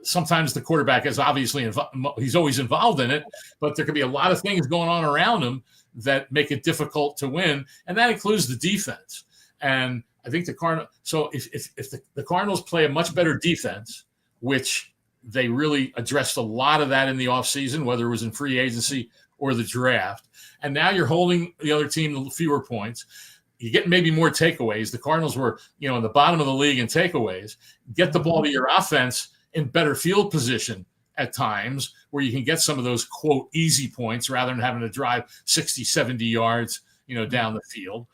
sometimes the quarterback is obviously he's always involved in it, but there could be a lot of things going on around him that make it difficult to win, and that includes the defense. And I think the Cardinals. So if the Cardinals play a much better defense, which they really addressed a lot of that in the offseason, whether it was in free agency or the draft, and now you're holding the other team to fewer points. You get maybe more takeaways. The Cardinals were, in the bottom of the league in takeaways. Get the ball to your offense in better field position at times, where you can get some of those, quote, easy points rather than having to drive 60, 70 yards, down the field.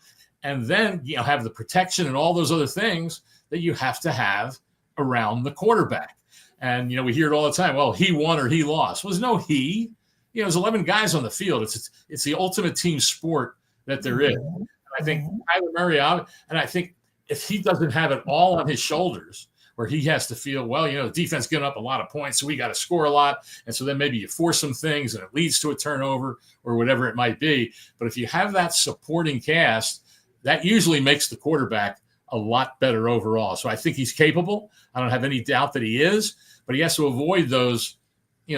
And then, have the protection and all those other things that you have to have around the quarterback. And, we hear it all the time. Well, he won or he lost. Well, there's no he. There's 11 guys on the field. It's the ultimate team sport that there is. And I think Kyler Murray, and I think if he doesn't have it all on his shoulders, where he has to feel, well, the defense getting up a lot of points, so we got to score a lot. And so then maybe you force some things and it leads to a turnover or whatever it might be. But if you have that supporting cast, that usually makes the quarterback a lot better overall. So I think he's capable. I don't have any doubt that he is, but he has to avoid those,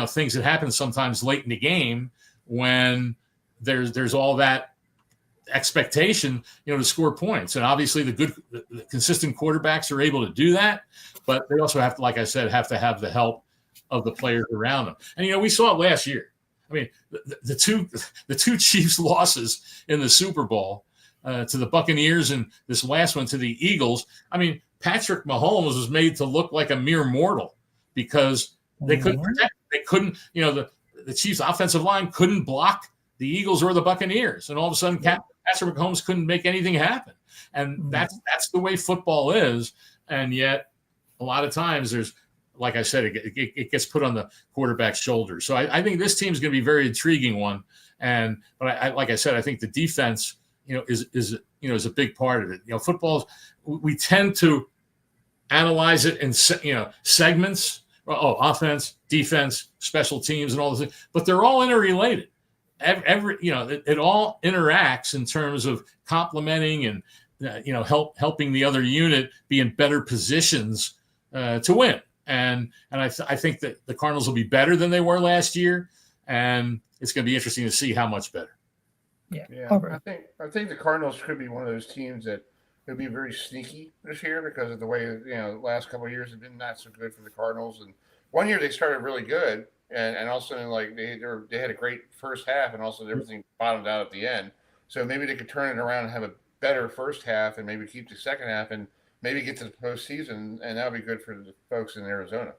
things that happen sometimes late in the game when there's all that expectation, to score points. And obviously the consistent quarterbacks are able to do that, but they also have to, like I said, have to have the help of the players around them. And, we saw it last year. I mean, the two Chiefs losses in the Super Bowl to the Buccaneers and this last one to the Eagles. I mean, Patrick Mahomes was made to look like a mere mortal because They couldn't protect. They couldn't, the Chiefs' offensive line couldn't block the Eagles or the Buccaneers. And all of a sudden, Patrick Mahomes couldn't make anything happen. And that's the way football is. And yet, a lot of times there's, like I said, it gets put on the quarterback's shoulders. So I think this team's going to be a very intriguing one. But like I said, I think the defense, is a big part of it. Football, we tend to analyze it in segments. Offense, defense, special teams, and all those things. But they're all interrelated. It all interacts in terms of complementing and helping the other unit be in better positions to win. And I think that the Cardinals will be better than they were last year, and it's going to be interesting to see how much better. Yeah. I think the Cardinals could be one of those teams that could be very sneaky this year because of the way the last couple of years have been not so good for the Cardinals. And one year they started really good, and all of a sudden they had a great first half, and also everything bottomed out at the end. So maybe they could turn it around and have a better first half, and maybe keep the second half, and maybe get to the postseason, and that would be good for the folks in Arizona.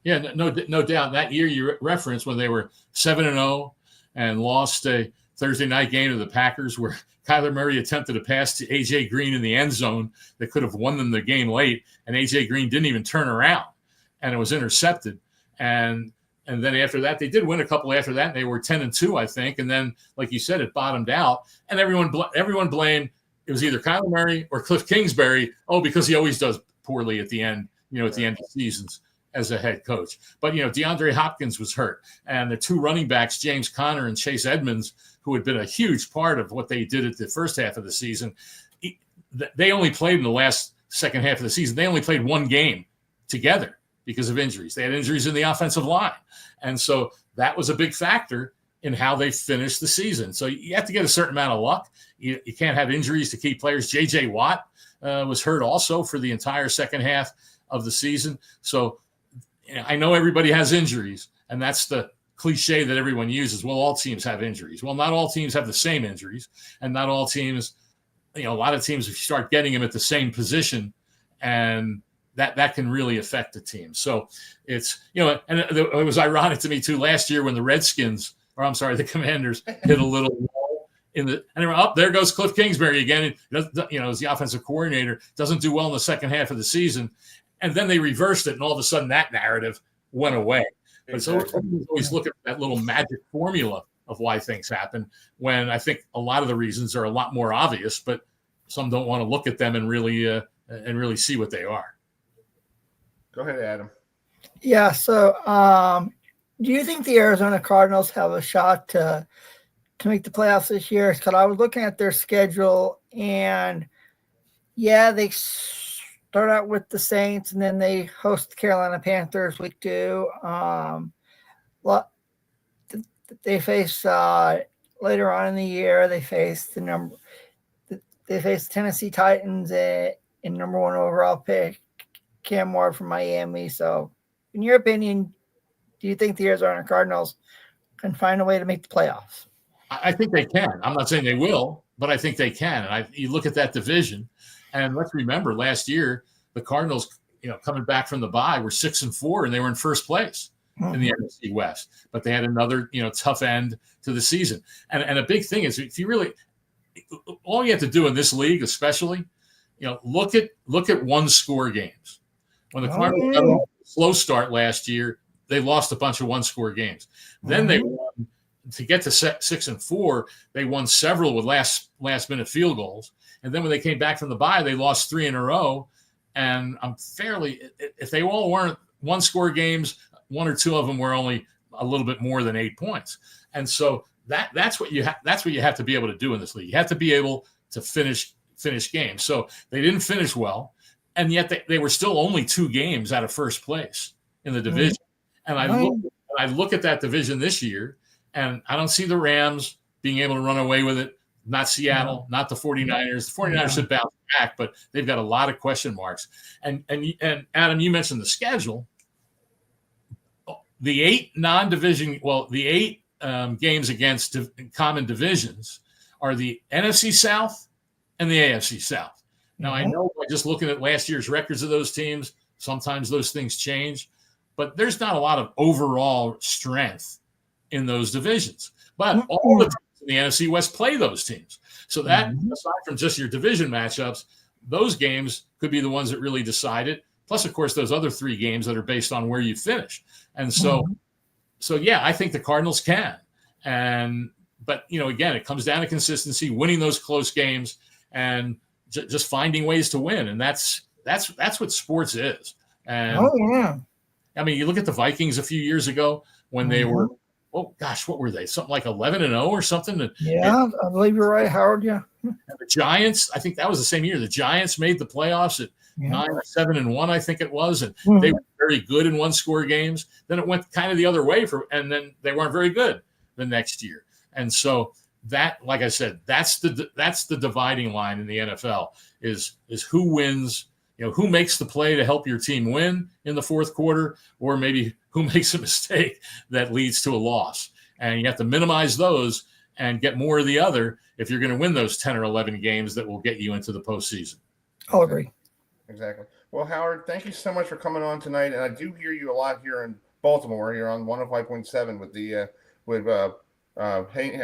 Yeah, no doubt. That year you referenced when they were 7-0 and lost a Thursday night game to the Packers, where Kyler Murray attempted a pass to A.J. Green in the end zone that could have won them the game late, and A.J. Green didn't even turn around, and it was intercepted. And then after that, they did win a couple after that, and they were 10-2, I think. And then, like you said, it bottomed out, and everyone blamed it was either Kyler Murray or Cliff Kingsbury. Because he always does poorly at the end, at the end of seasons as a head coach. But, DeAndre Hopkins was hurt, and the two running backs, James Conner and Chase Edmonds, who had been a huge part of what they did at the first half of the season, they only played in the second half of the season. They only played one game together because of injuries. They had injuries in the offensive line. And so that was a big factor in how they finished the season. So you have to get a certain amount of luck. You can't have injuries to key players. J.J. Watt was hurt also for the entire second half of the season. So I know everybody has injuries, and that's the cliche that everyone uses. Well, all teams have injuries. Well, not all teams have the same injuries, and not all teams, a lot of teams, if you start getting them at the same position, and that can really affect the team. So it's, and it was ironic to me too last year when the Commanders hit a little wall and they were there goes Cliff Kingsbury again. As the offensive coordinator, doesn't do well in the second half of the season. And then they reversed it, and all of a sudden that narrative went away. But so always look at that little magic formula of why things happen, when I think a lot of the reasons are a lot more obvious, but some don't want to look at them and really see what they are. Go ahead, Adam. Yeah. So, do you think the Arizona Cardinals have a shot to make the playoffs this year? Because I was looking at their schedule, and they start out with the Saints, and then they host the Carolina Panthers week 2. They face later on in the year. They face the Tennessee Titans in number 1 overall pick, Cam Ward from Miami. So, in your opinion, do you think the Arizona Cardinals can find a way to make the playoffs? I think they can. I'm not saying they will, but I think they can. And you look at that division, and let's remember last year the Cardinals, coming back from the bye, were 6-4, and they were in first place in the NFC West. But they had another, tough end to the season. And a big thing is, if you really, all you have to do in this league, especially, look at 1-score games. When the Cardinals got a slow start last year, they lost a bunch of 1-score games. Then they won to get to 6-4. They won several with last minute field goals. And then when they came back from the bye, they lost 3 in a row. And if they all weren't 1-score games, 1 or 2 of them were only a little bit more than 8 points. And so that's what you have to be able to do in this league. You have to be able to finish games. So they didn't finish well, and yet they were still only 2 games out of first place in the division. And I look at that division this year, and I don't see the Rams being able to run away with it. Not Seattle, not the 49ers. The 49ers should bounce back, but they've got a lot of question marks. And Adam, you mentioned the schedule. The 8 games against common divisions are the NFC South and the AFC South. Now, I know by just looking at last year's records of those teams, sometimes those things change. but there's not a lot of overall strength in those divisions. But all the teams in the NFC West play those teams. So that, aside from just your division matchups, those games could be the ones that really decide it. Plus, of course, those other 3 games that are based on where you finish. And so, yeah, I think the Cardinals can. But again, it comes down to consistency, winning those close games, and just finding ways to win. And that's what sports is. And I mean, you look at the Vikings a few years ago when they were, oh gosh, what were they? Something like 11-0 or something. Yeah, I believe you're right, Howard. Yeah. And the Giants, I think that was the same year. The Giants made the playoffs at 9-7-1, I think it was, and they were very good in 1-score games. Then it went kind of the other way and then they weren't very good the next year. And so that, like I said, that's the dividing line in the NFL is who wins. Who makes the play to help your team win in the fourth quarter, or maybe who makes a mistake that leads to a loss. And you have to minimize those and get more of the other if you're going to win those 10 or 11 games that will get you into the postseason. I'll agree. Exactly. Well, Howard, thank you so much for coming on tonight. And I do hear you a lot here in Baltimore. You're on 105.7 with the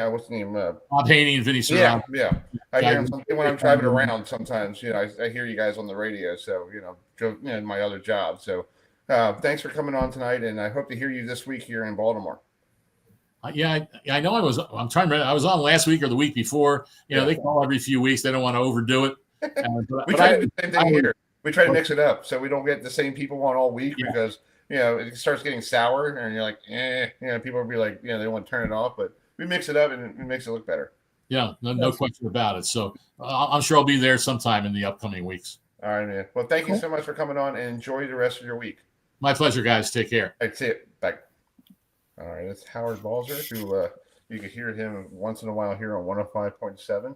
what's the name? Bob Haney and Vinny Serrano. Yeah. I hear them when I'm driving around sometimes. I hear you guys on the radio. So, in my other job. So, thanks for coming on tonight, and I hope to hear you this week here in Baltimore. I know I was on last week or the week before. They call every few weeks. They don't want to overdo it. We try to do the same thing here. We try to mix it up so we don't get the same people on all week because it starts getting sour and you're like, people will be like, they want to turn it off, but we mix it up and it makes it look better. Yeah, no question about it. So I'm sure I'll be there sometime in the upcoming weeks. All right, man. Well, thank you so much for coming on, and enjoy the rest of your week. My pleasure, guys. Take care. That's it. Bye. All right, that's Howard Balzer, who you can hear him once in a while here on 105.7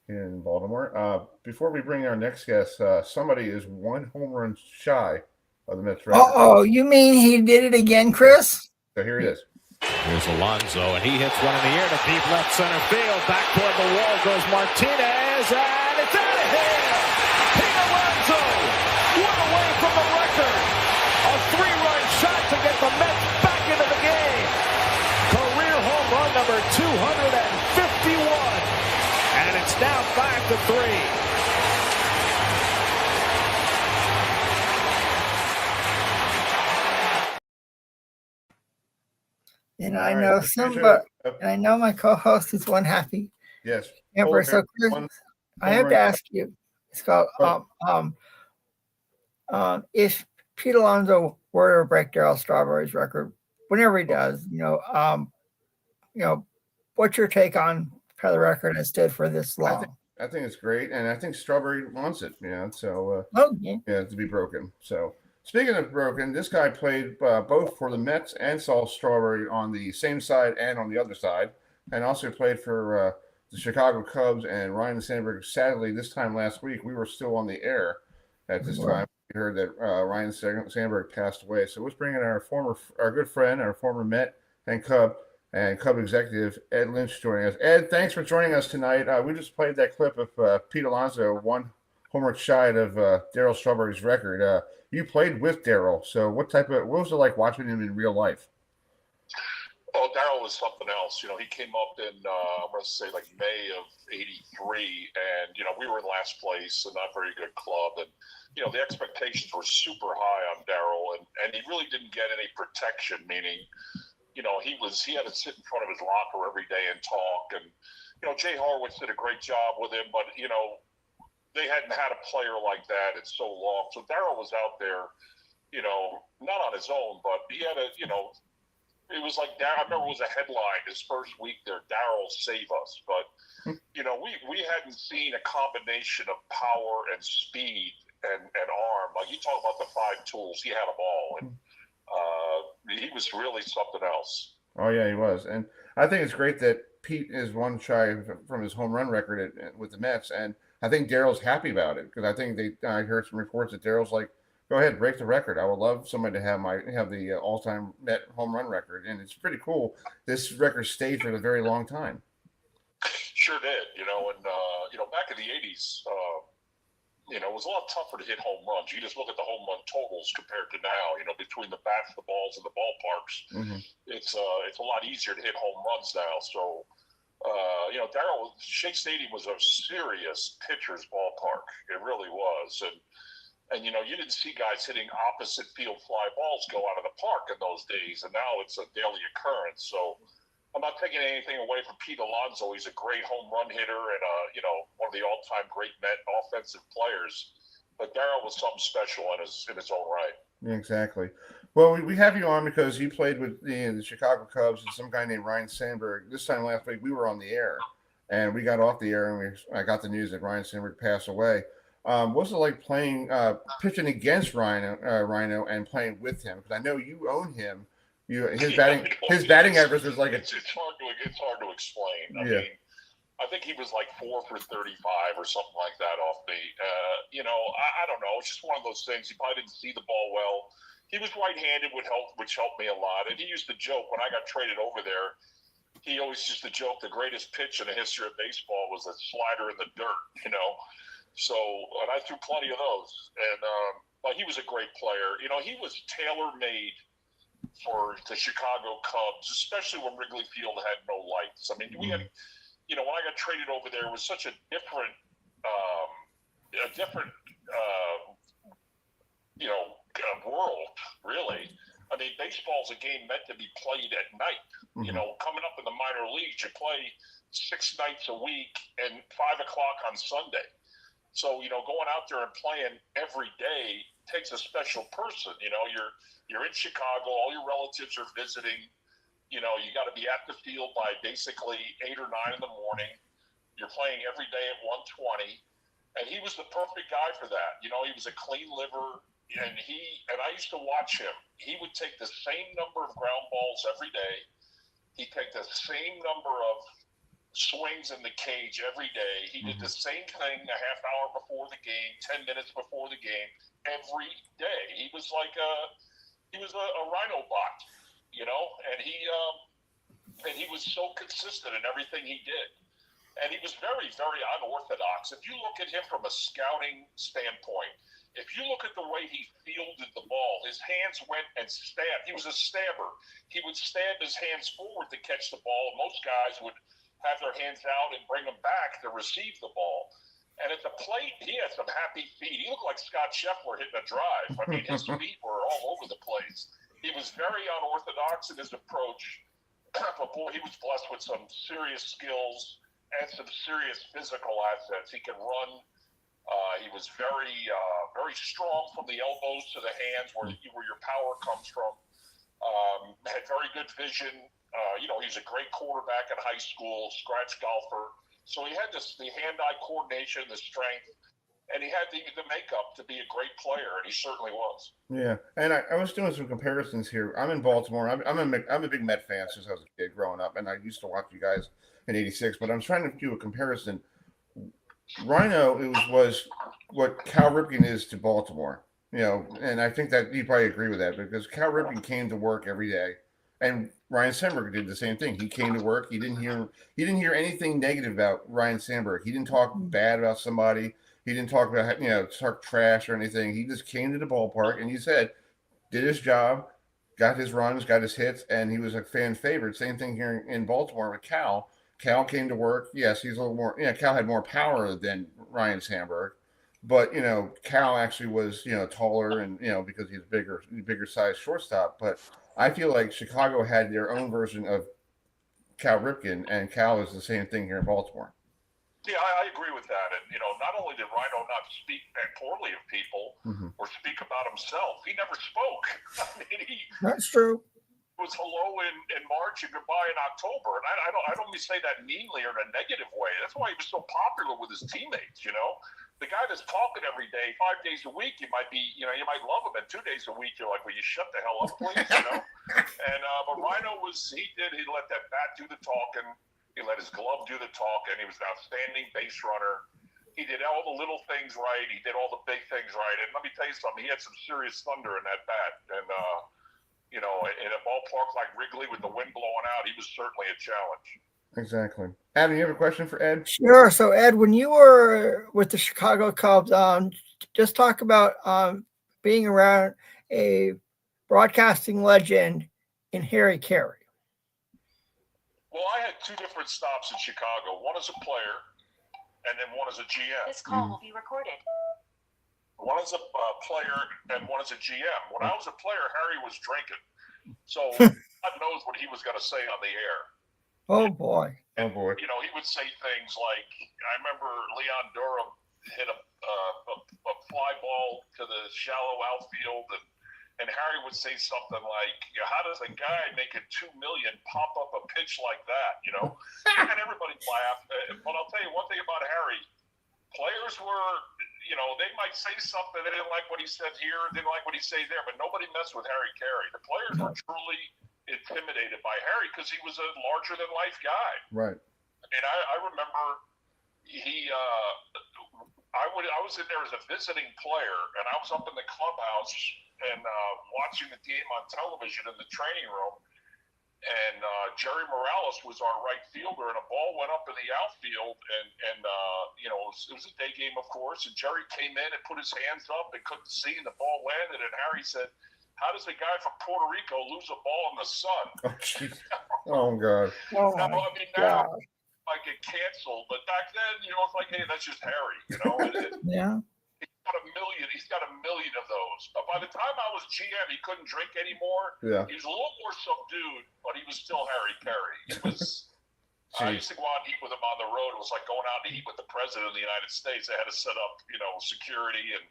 in Baltimore. Before we bring our next guest, somebody is 1 home run shy of the Mets record. Oh, you mean he did it again, Chris? So here he is. Here's Alonso, and he hits one in the air to deep left center field. Back toward the wall goes Martinez, and it's out of here. Pete Alonso, one away from the record. A 3-run shot to get the Mets back into the game. Career home run number 251, and it's now 5-3. And I know and I know my co-host is one happy. Yes. Camper. So Chris, I have to ask you. It's called if Pete Alonso were to break Darryl Strawberry's record, whenever he does, what's your take on how the record has stood for this long? I think it's great, and I think Strawberry wants it. So to be broken. So. Speaking of broken, this guy played both for the Mets and Saul Strawberry on the same side and on the other side, and also played for the Chicago Cubs and Ryan Sandberg. Sadly, this time last week, we were still on the air at this time. We heard that Ryan Sandberg passed away. So let's bring in our good friend, our former Met and Cub executive, Ed Lynch, joining us. Ed, thanks for joining us tonight. We just played that clip of Pete Alonso, 1 homer shy of Darryl Strawberry's record. You played with Darryl, so what was it like watching him in real life? Oh, Darryl was something else. He came up in, I'm going to say like May of '83, and, we were in last place, a not very good club. And, the expectations were super high on Darryl, and he really didn't get any protection, meaning, he had to sit in front of his locker every day and talk. And, Jay Horwitz did a great job with him, but, they hadn't had a player like that in so long. So Darryl was out there, not on his own, but he had it was like, I remember it was a headline his first week there, Darryl save us. But, we hadn't seen a combination of power and speed and arm. Like you talk about the 5 tools, he had them all. And he was really something else. Oh, yeah, he was. And I think it's great that Pete is 1 shy from his home run record with the Mets. And I think Darryl's happy about it because I think I heard some reports that Darryl's like, go ahead, break the record. I would love somebody to have the all-time Met home run record, and it's pretty cool. This record stayed for a very long time. Sure did, and back in the '80s, it was a lot tougher to hit home runs. You just look at the home run totals compared to now, between the bats, the balls, and the ballparks. Mm-hmm. It's a lot easier to hit home runs now. So, Shea Stadium was a serious pitcher's ballpark. It really was. And you didn't see guys hitting opposite field fly balls go out of the park in those days. And now it's a daily occurrence. So I'm not taking anything away from Pete Alonso. He's a great home run hitter and, one of the all-time great Met offensive players. But Darryl was something special in his own right. Yeah, exactly. Well, we have you on because you played with the Chicago Cubs and some guy named Ryan Sandberg. This time last week, we were on the air, and we got off the air, and I got the news that Ryan Sandberg passed away. What's it like pitching against Rhino and playing with him? Because I know you own him. His batting average was like it's hard to explain. I mean, I think he was like 4 for 35 or something like that off me. I don't know. It's just one of those things. He probably didn't see the ball well. He was right-handed, which helped me a lot. And he used to joke when I got traded over there. He always used to joke the greatest pitch in the history of baseball was a slider in the dirt. So, and I threw plenty of those. And but he was a great player. He was tailor-made for the Chicago Cubs, especially when Wrigley Field had no lights. I mean, we had, when I got traded over there, it was such a different world, really. I mean, baseball's a game meant to be played at night. Mm-hmm. Coming up in the minor leagues, you play 6 nights a week and 5 o'clock on Sunday. So, going out there and playing every day takes a special person. You're in Chicago, all your relatives are visiting. You got to be at the field by basically 8 or 9 in the morning. You're playing every day at 1:20. And he was the perfect guy for that. He was a clean liver, and I used to watch him. He would take the same number of ground balls every day. He'd take the same number of swings in the cage every day. He did the same thing a half hour before the game, 10 minutes before the game, every day. He was like a rhino bot, and he was so consistent in everything he did. And he was very, very unorthodox. If you look at him from a scouting standpoint, if you look at the way he fielded the ball, his hands went and stabbed. He was a stabber. He would stab his hands forward to catch the ball, and most guys would have their hands out and bring them back to receive the ball. And at the plate, he had some happy feet. He looked like Scott Scheffler hitting a drive. I mean, his feet were all over the place. He was very unorthodox in his approach, but boy, he was blessed with some serious skills and some serious physical assets. He could run. He was very, very strong from the elbows to the hands, where your power comes from. Had very good vision. He's a great quarterback in high school, scratch golfer. So he had the hand-eye coordination, the strength, and he had the makeup to be a great player, and he certainly was. Yeah, and I was doing some comparisons here. I'm in Baltimore. I'm a big Met fan since I was a kid growing up, and I used to watch you guys in '86. But I'm trying to do a comparison. Rhino was what Cal Ripken is to Baltimore, and I think that you probably agree with that, because Cal Ripken came to work every day, and Ryan Sandberg did the same thing. He came to work. He didn't hear anything negative about Ryan Sandberg. He didn't talk bad about somebody. He didn't talk about talk trash or anything. He just came to the ballpark, and you said, did his job, got his runs, got his hits, and he was a fan favorite. Same thing here in Baltimore with Cal. Cal came to work. Yes, he's a little more. Cal had more power than Ryan Sandberg, but Cal actually was taller and because he's bigger size shortstop. But I feel like Chicago had their own version of Cal Ripken, and Cal is the same thing here in Baltimore. Yeah, I agree with that. And not only did Rhino not speak poorly of people or speak about himself, he never spoke. I mean, That's true. Was hello in March and goodbye in October, and I don't mean say that meanly or in a negative way. That's why he was so popular with his teammates. The guy that's talking every day, 5 days a week, you might love him, and 2 days a week you're like, will you shut the hell up, please? And but Rhino he let that bat do the talking, he let his glove do the talking. He was an outstanding base runner. He did all the little things right. He did all the big things right. And let me tell you something, he had some serious thunder in that bat, and in a ballpark like Wrigley with the wind blowing out, he was certainly a challenge. Exactly. Adam, you have a question for Ed? Sure. So, Ed, when you were with the Chicago Cubs, just talk about being around a broadcasting legend in Harry Carey. Well, I had two different stops in Chicago. One as a player, and then one as a GM. This call will be recorded. One as a player and one as a GM. When I was a player, Harry was drinking. So God knows what he was going to say on the air. Oh, boy. Oh, boy. You know, he would say things like, I remember Leon Durham hit a fly ball to the shallow outfield, and Harry would say something like, how does a guy making $2 million pop up a pitch like that, you know? And everybody laughed. But I'll tell you one thing about Harry. Players were, you know, they might say something, they didn't like what he said here, didn't like what he said there, but nobody messed with Harry Carey. The players were truly intimidated by Harry because he was a larger-than-life guy. Right. I mean, I remember I was in there as a visiting player, and I was up in the clubhouse and watching the game on television in the training room, and Jerry Morales was our right fielder, and a ball went up in the outfield, and you know, it was a day game, of course, and Jerry came in and put his hands up and couldn't see, and the ball landed, and Harry said, how does a guy from Puerto Rico lose a ball in the sun? Oh, geez. Oh, God. Oh, now, I mean, now I get canceled, but back then, you know, it's like, hey, that's just Harry, you know? Yeah. He's got a million of those. But by the time I was GM, he couldn't drink anymore. Yeah. He was a little more subdued, but he was still Harry Carey. He was. I used to go out and eat with him on the road. It was like going out to eat with the president of the United States. They had to set up, you know, security and,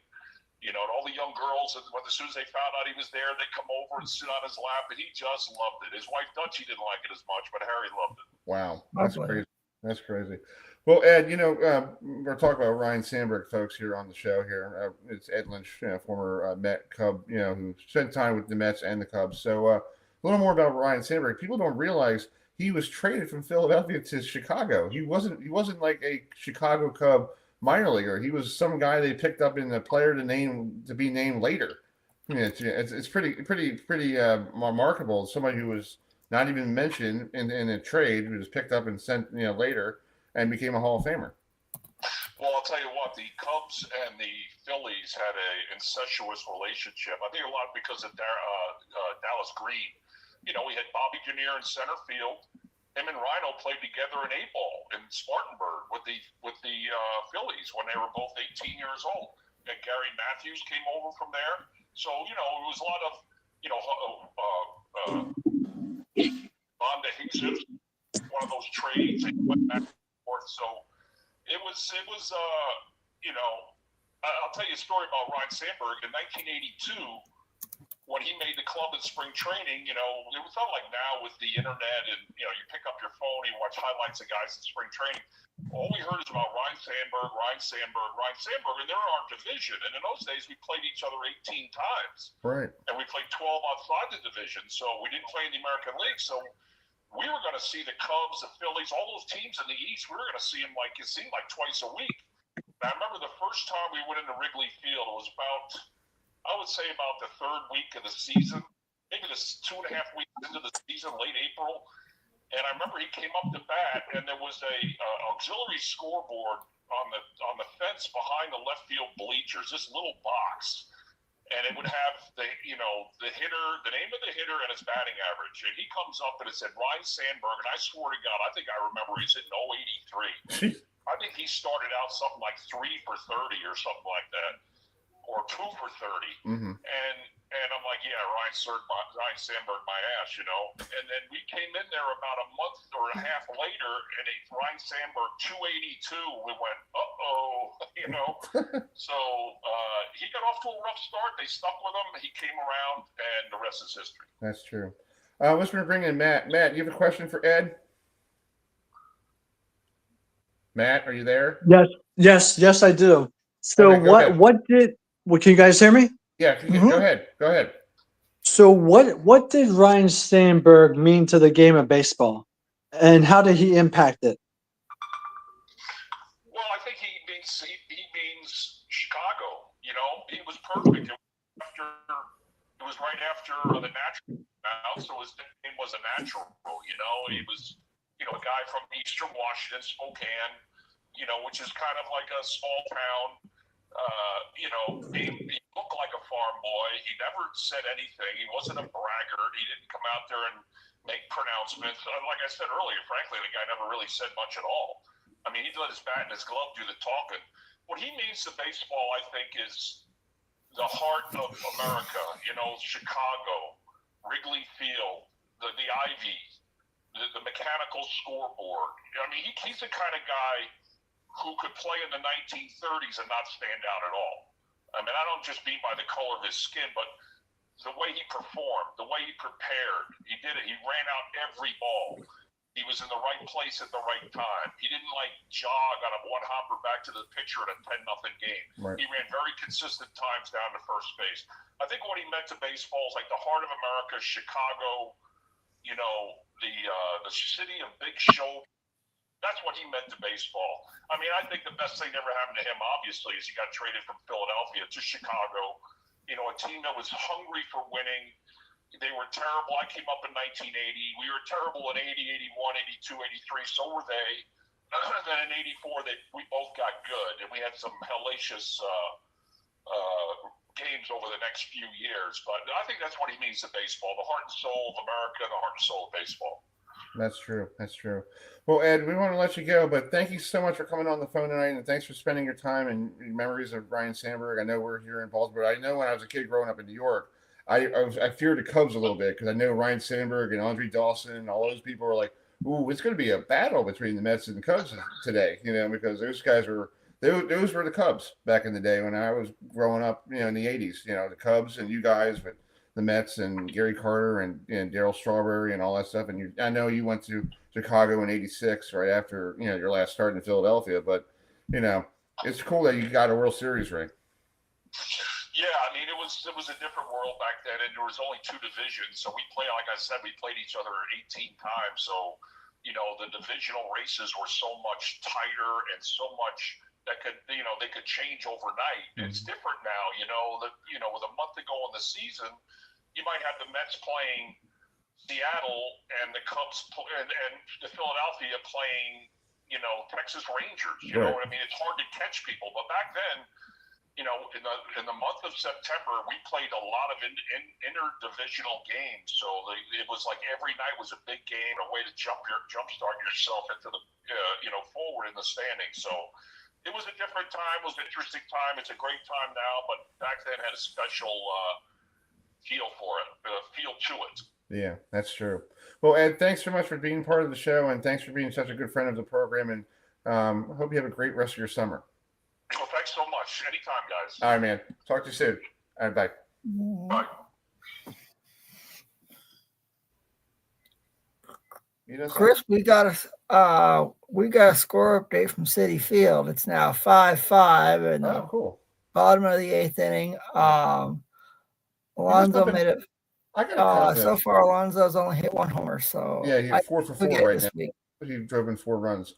you know, and all the young girls. And as soon as they found out he was there, they'd come over and sit on his lap, and he just loved it. His wife Dutchie didn't like it as much, but Harry loved it. Wow, that's crazy. That's crazy. Well, Ed, you know, we're talking about Ryan Sandberg, folks, here on the show here. It's Ed Lynch, former Met Cub, you know, who spent time with the Mets and the Cubs. So a little more about Ryan Sandberg. People don't realize he was traded from Philadelphia to Chicago. He wasn't like a Chicago Cub minor leaguer. He was some guy they picked up in the player to be named later. I mean, it's pretty remarkable. Somebody who was not even mentioned in a trade, who was picked up and sent, you know, later, and became a Hall of Famer. Well, I'll tell you what, the Cubs and the Phillies had an incestuous relationship. I think a lot because of Dallas Green. You know, we had Bobby Jr. in center field. Him and Rhino played together in A-ball in Spartanburg with the Phillies when they were both 18 years old. And Gary Matthews came over from there. So, you know, it was a lot of, you know, Vonda Jesus, one of those trades. They went back and forth. So it was you know, I'll tell you a story about Ryan Sandberg. In 1982, when he made the club in spring training, you know, it was not like now with the internet and, you know, you pick up your phone, you watch highlights of guys in spring training. All we heard is about Ryan Sandberg, and they're in our division. And in those days, we played each other 18 times. Right. And we played 12 outside the division, so we didn't play in the American League. So we were going to see the Cubs, the Phillies, all those teams in the East. We were going to see them it seemed like twice a week. And I remember the first time we went into Wrigley Field, it was I would say about the third week of the season, maybe the 2.5 weeks into the season, late April. And I remember he came up to bat, and there was a auxiliary scoreboard on the fence behind the left field bleachers, this little box. And it would have the hitter, the name of the hitter, and his batting average. And he comes up and it said Ryan Sandberg, and I swear to God, I think I remember he's hitting 083. I think he started out something like 3 for 30 or something like that, or 2 for 30. Mm-hmm. And I'm like, yeah, Ryan Sandberg, my ass, you know. And then we came in there about a month or a half later, and Ryan Sandberg 282. We went, you know. So he got off to a rough start. They stuck with him. He came around, and the rest is history. That's true. Let's bring in Matt. Matt, you have a question for Ed? Matt, are you there? Yes, I do. So okay, can you guys hear me? Yeah, go ahead. So what did Ryan Sandberg mean to the game of baseball, and how did he impact it? Well, I think he means Chicago. You know, he was perfect. It was right after the natural out, so his name was a natural. You know, he was a guy from Eastern Washington, Spokane, which is kind of like a small town. He looked like a farm boy. He never said anything. He wasn't a braggart. He didn't come out there and make pronouncements. Like I said earlier, frankly, the guy never really said much at all. I mean, he'd let his bat and his glove do the talking. What he means to baseball, I think, is the heart of America. Chicago, Wrigley Field, the Ivy, the mechanical scoreboard. I mean, he's the kind of guy who could play in the 1930s and not stand out at all. I mean, I don't just mean by the color of his skin, but the way he performed, the way he prepared. He did it. He ran out every ball. He was in the right place at the right time. He didn't jog on a one-hopper back to the pitcher in a 10-0 game. Right. He ran very consistent times down to first base. I think what he meant to baseball is the heart of America, Chicago, the city of big show. That's what he meant to baseball. I mean, I think the best thing that ever happened to him, obviously, is he got traded from Philadelphia to Chicago. A team that was hungry for winning. They were terrible. I came up in 1980. We were terrible in 80, 81, 82, 83. So were they. Then in 84, we both got good, and we had some hellacious games over the next few years. But I think that's what he means to baseball, the heart and soul of America and the heart and soul of baseball. That's true. That's true. Well, Ed, we want to let you go, but thank you so much for coming on the phone tonight, and thanks for spending your time and memories of Ryan Sandberg. I know we're here in Balzer, but I know when I was a kid growing up in New York, I feared the Cubs a little bit because I know Ryan Sandberg and Andre Dawson and all those people were like, "Ooh, it's going to be a battle between the Mets and the Cubs today," because those guys were those were the Cubs back in the day when I was growing up, in the '80s. The Cubs and you guys, but the Mets and Gary Carter and Darryl Strawberry and all that stuff. And I know you went to Chicago in '86 right after your last start in Philadelphia, but it's cool that you got a World Series ring. Yeah, I mean, it was a different world back then, and there was only two divisions. So we played, like I said, we played each other 18 times. So, the divisional races were so much tighter and so much that could, they could change overnight. Mm-hmm. It's different now, with a month to go in the season, you might have the Mets playing Seattle and the Cubs and the Philadelphia playing, Texas Rangers. You know what I mean? It's hard to catch people. But back then, in the month of September, we played a lot of interdivisional games. So it was like every night was a big game, a way to jumpstart yourself into the forward in the standings. So it was a different time. It was an interesting time. It's a great time now, but back then had a special feel for it, feel to it. Yeah, that's true. Well, Ed, thanks so much for being part of the show, and thanks for being such a good friend of the program. And I hope you have a great rest of your summer. Well, thanks so much. Anytime, guys. All right, man. Talk to you soon. All right, bye. Bye. Chris, we got a score update from Citi Field. It's now 5-5 in the cool. bottom of the eighth inning. Alonso made it. So far, Alonso's only hit one homer. So yeah, he's 4 for 4 right now. Week. He drove in 4 runs.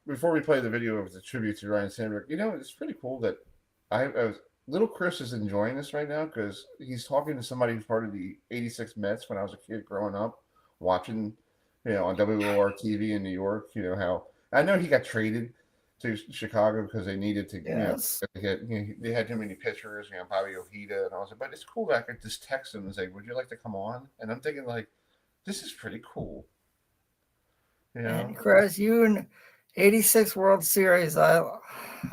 Before we play the video of the tribute to Ryan Sandberg, it's pretty cool that little Chris is enjoying this right now because he's talking to somebody who's part of the '86 Mets when I was a kid growing up, watching, on WOR TV in New York. How I know he got traded to Chicago because they needed to, they had too many pitchers, Bobby Ojeda and all that. But it's cool that I could just text him and say, "Would you like to come on?" And I'm thinking this is pretty cool. And Chris, you in '86 World Series, I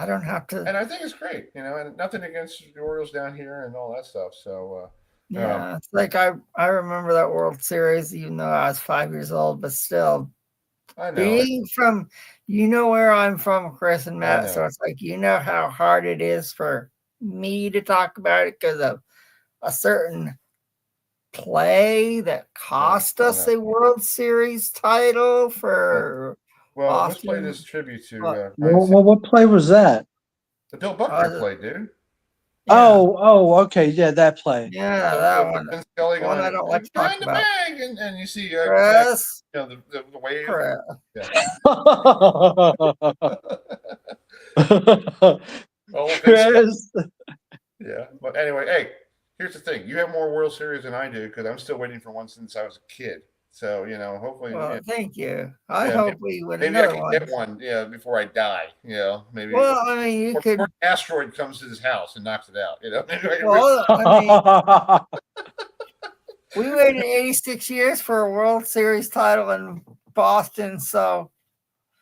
don't have to. And I think it's great, and nothing against the Orioles down here and all that stuff. So it's like I remember that World Series, even though I was 5 years old, but still, I know. being from, where I'm from, Chris and Matt, so it's like how hard it is for me to talk about it because of a certain play that cost us a World Series title for Boston. Let's play this tribute to what play was that? The Bill Buckner play, dude. Yeah. Okay, yeah, that play. Yeah, that one. One I don't like to talk about. And you see Chris, the wave. Chris. Yeah, but anyway, hey. Here's the thing. You have more World Series than I do because I'm still waiting for one since I was a kid. So hopefully. Well, thank you. I Yeah, hope we win maybe I another can one. get one. Yeah, before I die. Maybe. Well, I mean, you could. Before an asteroid comes to this house and knocks it out. Maybe I can Well, I mean, we waited 86 years for a World Series title in Boston, so.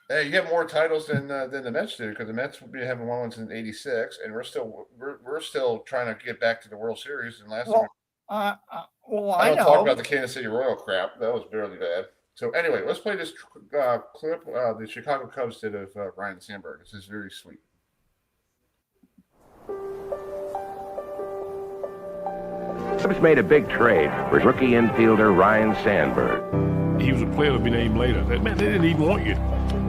Hey, you get more titles than the Mets do, because the Mets haven't won one since '86, and we're still trying to get back to the World Series. And last time, I don't know. talk about the Kansas City Royal crap. That was barely bad. So anyway, let's play this clip the Chicago Cubs did of Ryan Sandberg. This is very sweet. Cubs made a big trade for rookie infielder Ryan Sandberg. He was a player to be named later. Man, they didn't even want you.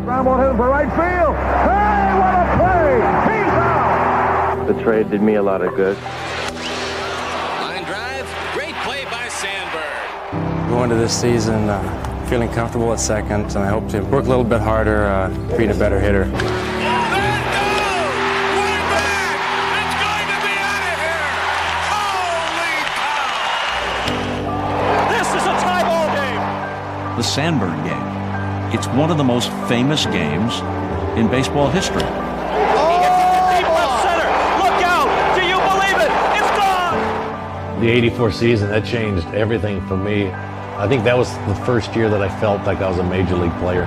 Rambo hit him for right field. Hey, what a play! He's out! The trade did me a lot of good. Line drive, great play by Sandberg. Going to this season feeling comfortable at second, and I hope to work a little bit harder, being a better hitter. The Sandberg game. It's one of the most famous games in baseball history. Deep left center. Look out! Do you believe it? It's gone! The '84 season, that changed everything for me. I think that was the first year that I felt like I was a major league player.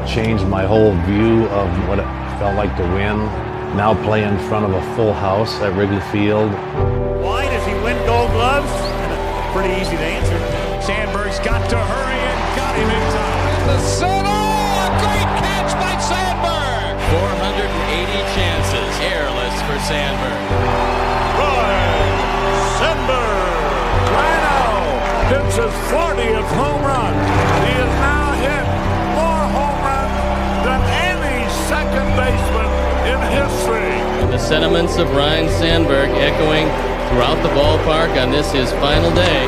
Changed my whole view of what it felt like to win. Now play in front of a full house at Wrigley Field. Why does he win Gold Gloves? Pretty easy to answer. Sandberg's got to hurry and got him in time. The center! A great catch by Sandberg! 480 chances, airless for Sandberg. Ryan Sandberg! Rhino hits his 40th home run. He has now hit more home runs than any second baseman in history. The sentiments of Ryan Sandberg echoing throughout the ballpark on this his final day.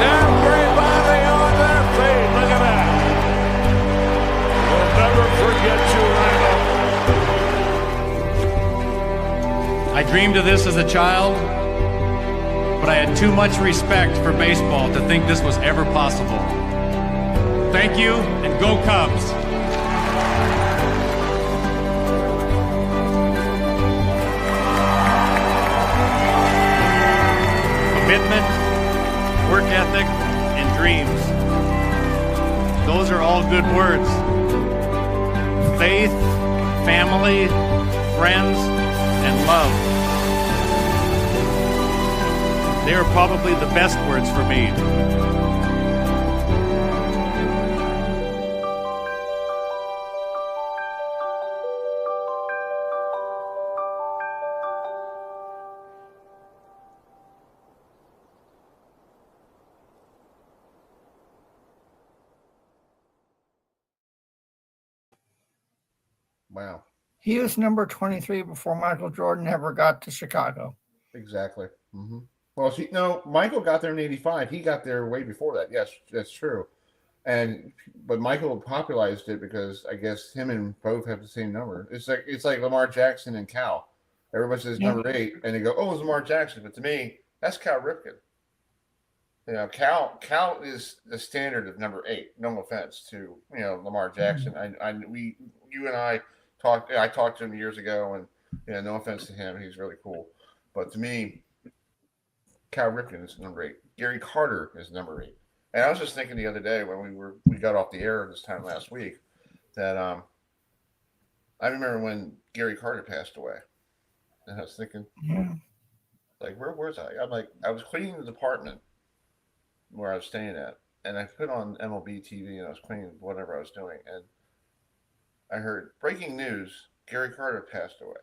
Everybody on their feet. Look at that. We'll never forget you, Rhino. I dreamed of this as a child, but I had too much respect for baseball to think this was ever possible. Thank you, and go Cubs. Commitment, work ethic, and dreams. Those are all good words. Faith, family, friends, and love. They are probably the best words for me. Wow. He was number 23 before Michael Jordan ever got to Chicago. Exactly. Mm-hmm. Well, Michael got there in '85. He got there way before that. Yes, that's true. But Michael popularized it because I guess him and both have the same number. It's like Lamar Jackson and Cal. Everybody says number 8, and they go, "Oh, it's Lamar Jackson." But to me, that's Cal Ripken. Cal is the standard of number 8. No offense to Lamar Jackson. You and I talked. I talked to him years ago, and no offense to him, he's really cool. But to me, Cal Ripken is number 8. Gary Carter is number 8. And I was just thinking the other day when we got off the air this time last week that I remember when Gary Carter passed away, and I was thinking, like, where was I? I was cleaning the department where I was staying at, and I put on MLB TV and I was cleaning whatever I was doing, and I heard breaking news: Gary Carter passed away.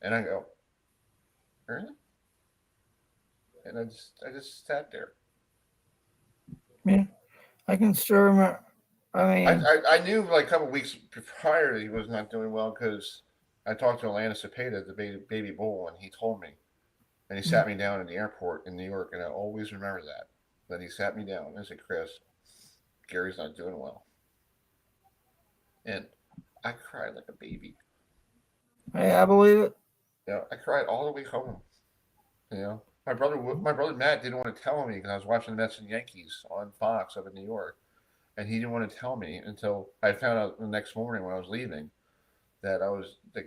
And I go, really? And I just sat there. Yeah, I can still remember. I knew like a couple of weeks prior that he was not doing well because I talked to Atlanta Cepeda, the baby bull, and he told me. And he sat me down in the airport in New York, and I always remember that. That he sat me down and said, "Chris, Gary's not doing well." And I cried like a baby. Hey, I believe it. I cried all the way home. My brother Matt didn't want to tell me because I was watching the Mets and Yankees on Fox up in New York, and he didn't want to tell me until I found out the next morning when I was leaving that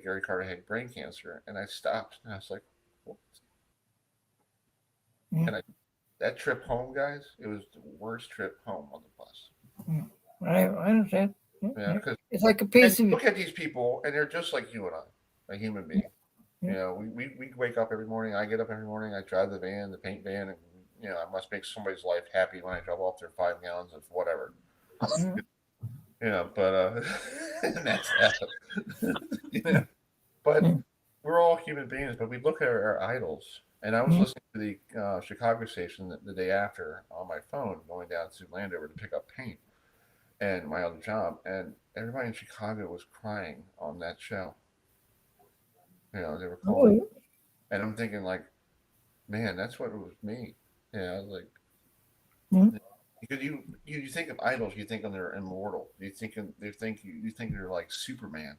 Gary Carter had brain cancer, and I stopped and I was like, what? And that trip home, guys, it was the worst trip home on the bus. I understand. Yeah, because it's like a piece of. Look at these people, and they're just like you and I, a human being. You know, we wake up every morning. I get up every morning. I drive the paint van, and I must make somebody's life happy when I drop off their 5 gallons of whatever. But that's that. But we're all human beings. But we look at our idols. And I was listening to the Chicago station the day after on my phone, going down to Landover to pick up paint and my other job, and everybody in Chicago was crying on that show. They were calling, and I'm thinking like, man, that's what it was me. Because you think of idols, you think of they're immortal. You think they're like Superman.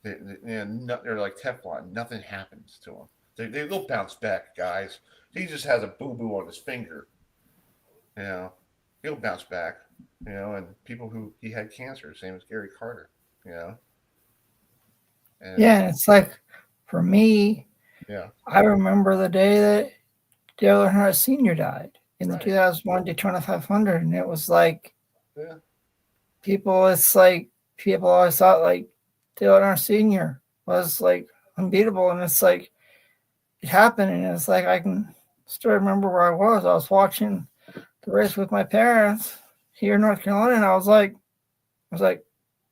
They're like Teflon. Nothing happens to them. They'll bounce back, guys. He just has a boo-boo on his finger. He'll bounce back. And people he had cancer, same as Gary Carter. And, it's like for me. Yeah. I remember the day that Dale Earnhardt Sr. died in the 2001 Daytona 500, and it was like, people always thought like Dale Earnhardt Sr. was like unbeatable, and it's like it happened, and it's like I can still remember where I was. I was watching the race with my parents here in North Carolina, and I was like,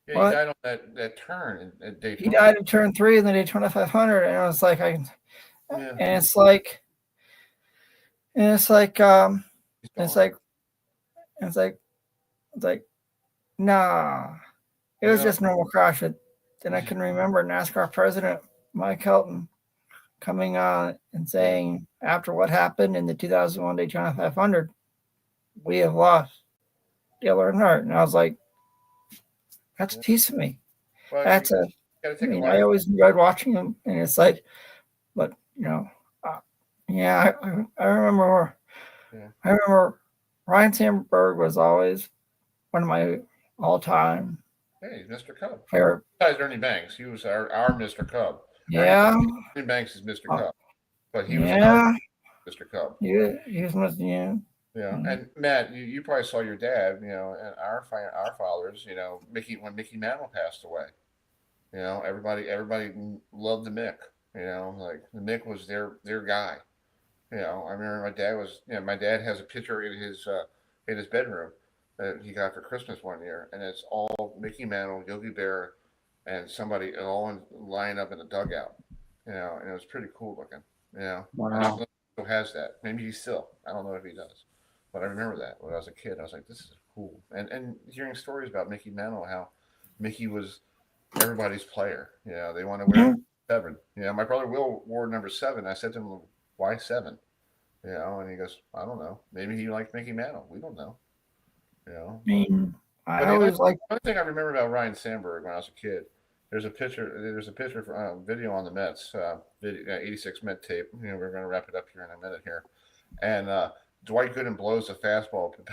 yeah, what? He died on that turn at Daytona. He died in turn 3 in the Daytona 500, and I was like, and it's like, nah. It was just normal crash. Then I can remember NASCAR president Mike Helton coming on and saying, after what happened in the 2001 Daytona 500, we have lost Dale Earnhardt. And I was like, that's a piece of me. Well, I always enjoyed watching him, and it's like, but I remember. I remember Ryan Sandberg was always one of my all-time. Hey, Mr. Cub. Favorite. Besides Ernie Banks, he was our Mr. Cub. Yeah. Ernie Banks is Mr. Cub, but he was Mr. Cub. He was Yeah, and Matt, you probably saw your dad, and our fathers, when Mickey Mantle passed away. Everybody loved the Mick. Like the Mick was their guy. I remember my dad has a picture in his bedroom that he got for Christmas one year, and it's all Mickey Mantle, Yogi Berra, and somebody all lying up in the dugout. And it was pretty cool looking. Wow. I don't know if he still has that. Maybe he still. I don't know if he does. But I remember that when I was a kid. I was like, this is cool. And hearing stories about Mickey Mantle, how Mickey was everybody's player. They want to wear 7. My brother Will wore number 7. I said to him, why 7? And he goes, I don't know. Maybe he liked Mickey Mantle. We don't know. I always like. One thing I remember about Ryan Sandberg when I was a kid. There's a picture for video on the Mets, 86 Met tape. We're going to wrap it up here in a minute here, and Dwight Gooden blows a fastball to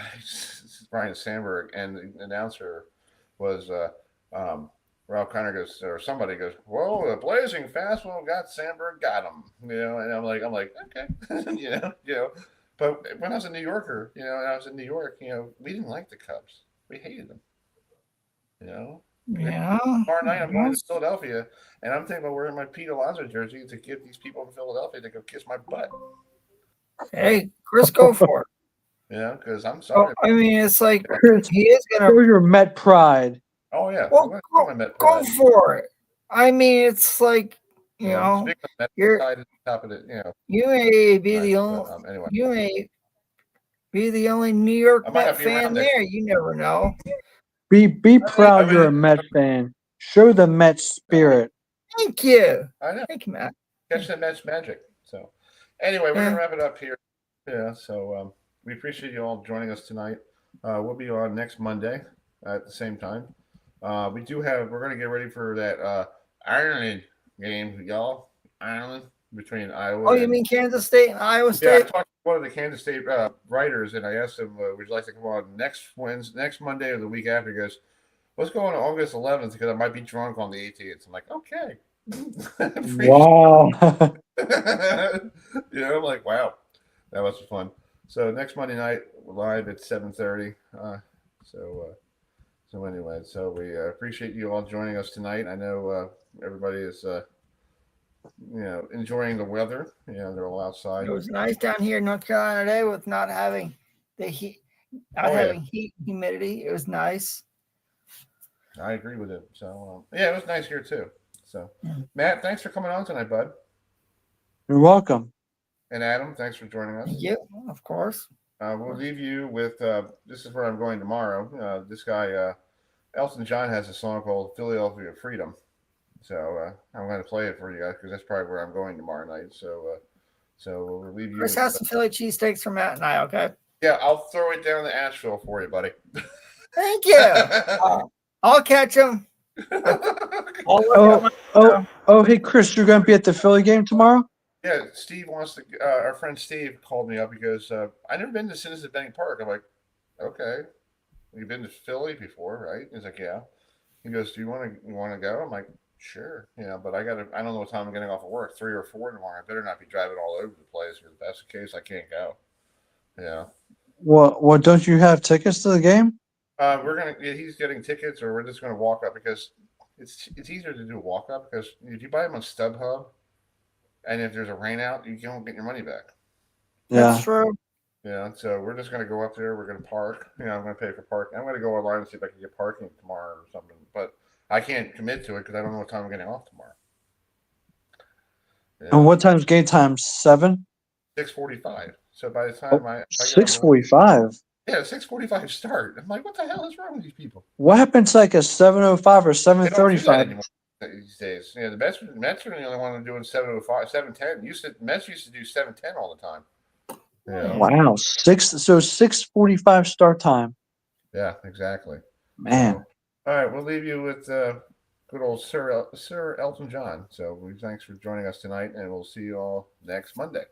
Ryan Sandberg, and the announcer was Ralph Connor goes, or somebody goes, "Whoa, a blazing fastball got Sandberg, got him." And I'm like, okay, But when I was a New Yorker, and I was in New York, we didn't like the Cubs. We hated them. Tomorrow night I'm going to Philadelphia, and I'm thinking about wearing my Pete Alonso jersey to give these people in Philadelphia to go kiss my butt. Hey, Chris, go for it. Because I'm sorry. It's like he is gonna. Show your Met pride. Oh yeah. Well, go for it. It's like you're. Top of it, You may be the only. Anyway. You may be the only New York Met fan there. You never know. Be proud you're a Met fan. Show the Met spirit. Thank you. I know. Thank you, Matt. Catch the Mets magic. So, anyway, we're gonna wrap it up here. So we appreciate you all joining us tonight. We'll be on next Monday at the same time. We're gonna get ready for that Ireland game, y'all. Ireland. between Iowa. Oh, you mean Kansas State and Iowa State? Yeah, I talked to one of the Kansas State writers, and I asked him, "Would you like to come on next Monday or the week after?" He goes, "Let's go on August 11th because I might be drunk on the 18th." I'm like, "Okay." Wow. I'm like, "Wow, that was fun." So next Monday night, we're live at 7:30. So anyway, we appreciate you all joining us tonight. I know everybody is, enjoying the weather. They're all outside. It was nice down here in North Carolina today with not having the heat, having heat, humidity. It was nice. I agree with it. So it was nice here too. So Matt, thanks for coming on tonight, bud. You're welcome. And Adam, thanks for joining us. Yeah, of course. We'll leave you with this is where I'm going tomorrow. This guy, Elton John, has a song called Philadelphia Freedom. So I'm going to play it for you guys because that's probably where I'm going tomorrow night. So we'll leave you. Chris has some Philly cheesesteaks for Matt and I, okay? Yeah, I'll throw it down to Asheville for you, buddy. Thank you. I'll catch him. Hey, Chris, you're going to be at the Philly game tomorrow? Yeah, Steve wants to. Our friend Steve called me up because I've never been to Citizens Bank Park. I'm like, okay, you've been to Philly before, right? He's like, yeah. He goes, do you want to go? I'm like, sure, but I don't know what time I'm getting off of work, 3 or 4 tomorrow. I better not be driving all over the place because if that's the case, I can't go. Yeah. Well, don't you have tickets to the game? He's getting tickets, or we're just gonna walk up because it's easier to do a walk up because if you buy them on StubHub. And if there's a rain out, you don't get your money back. Yeah. That's true. So we're just going to go up there. We're going to park. I'm going to pay for parking. I'm going to go online and see if I can get parking tomorrow or something. But I can't commit to it because I don't know what time I'm getting off tomorrow. Yeah. And what time's game time? 7? 6:45. So by the time 6:45? Yeah, 6:45 start. I'm like, what the hell is wrong with these people? What happens like a 7:05 or 7:35? These days, the Mets are the only one doing 7:05, 7:10. Mets used to do 7:10 all the time. Yeah. Wow, 6:45 start time. Yeah, exactly. Man. All right, we'll leave you with good old Sir Elton John. So thanks for joining us tonight, and we'll see you all next Monday.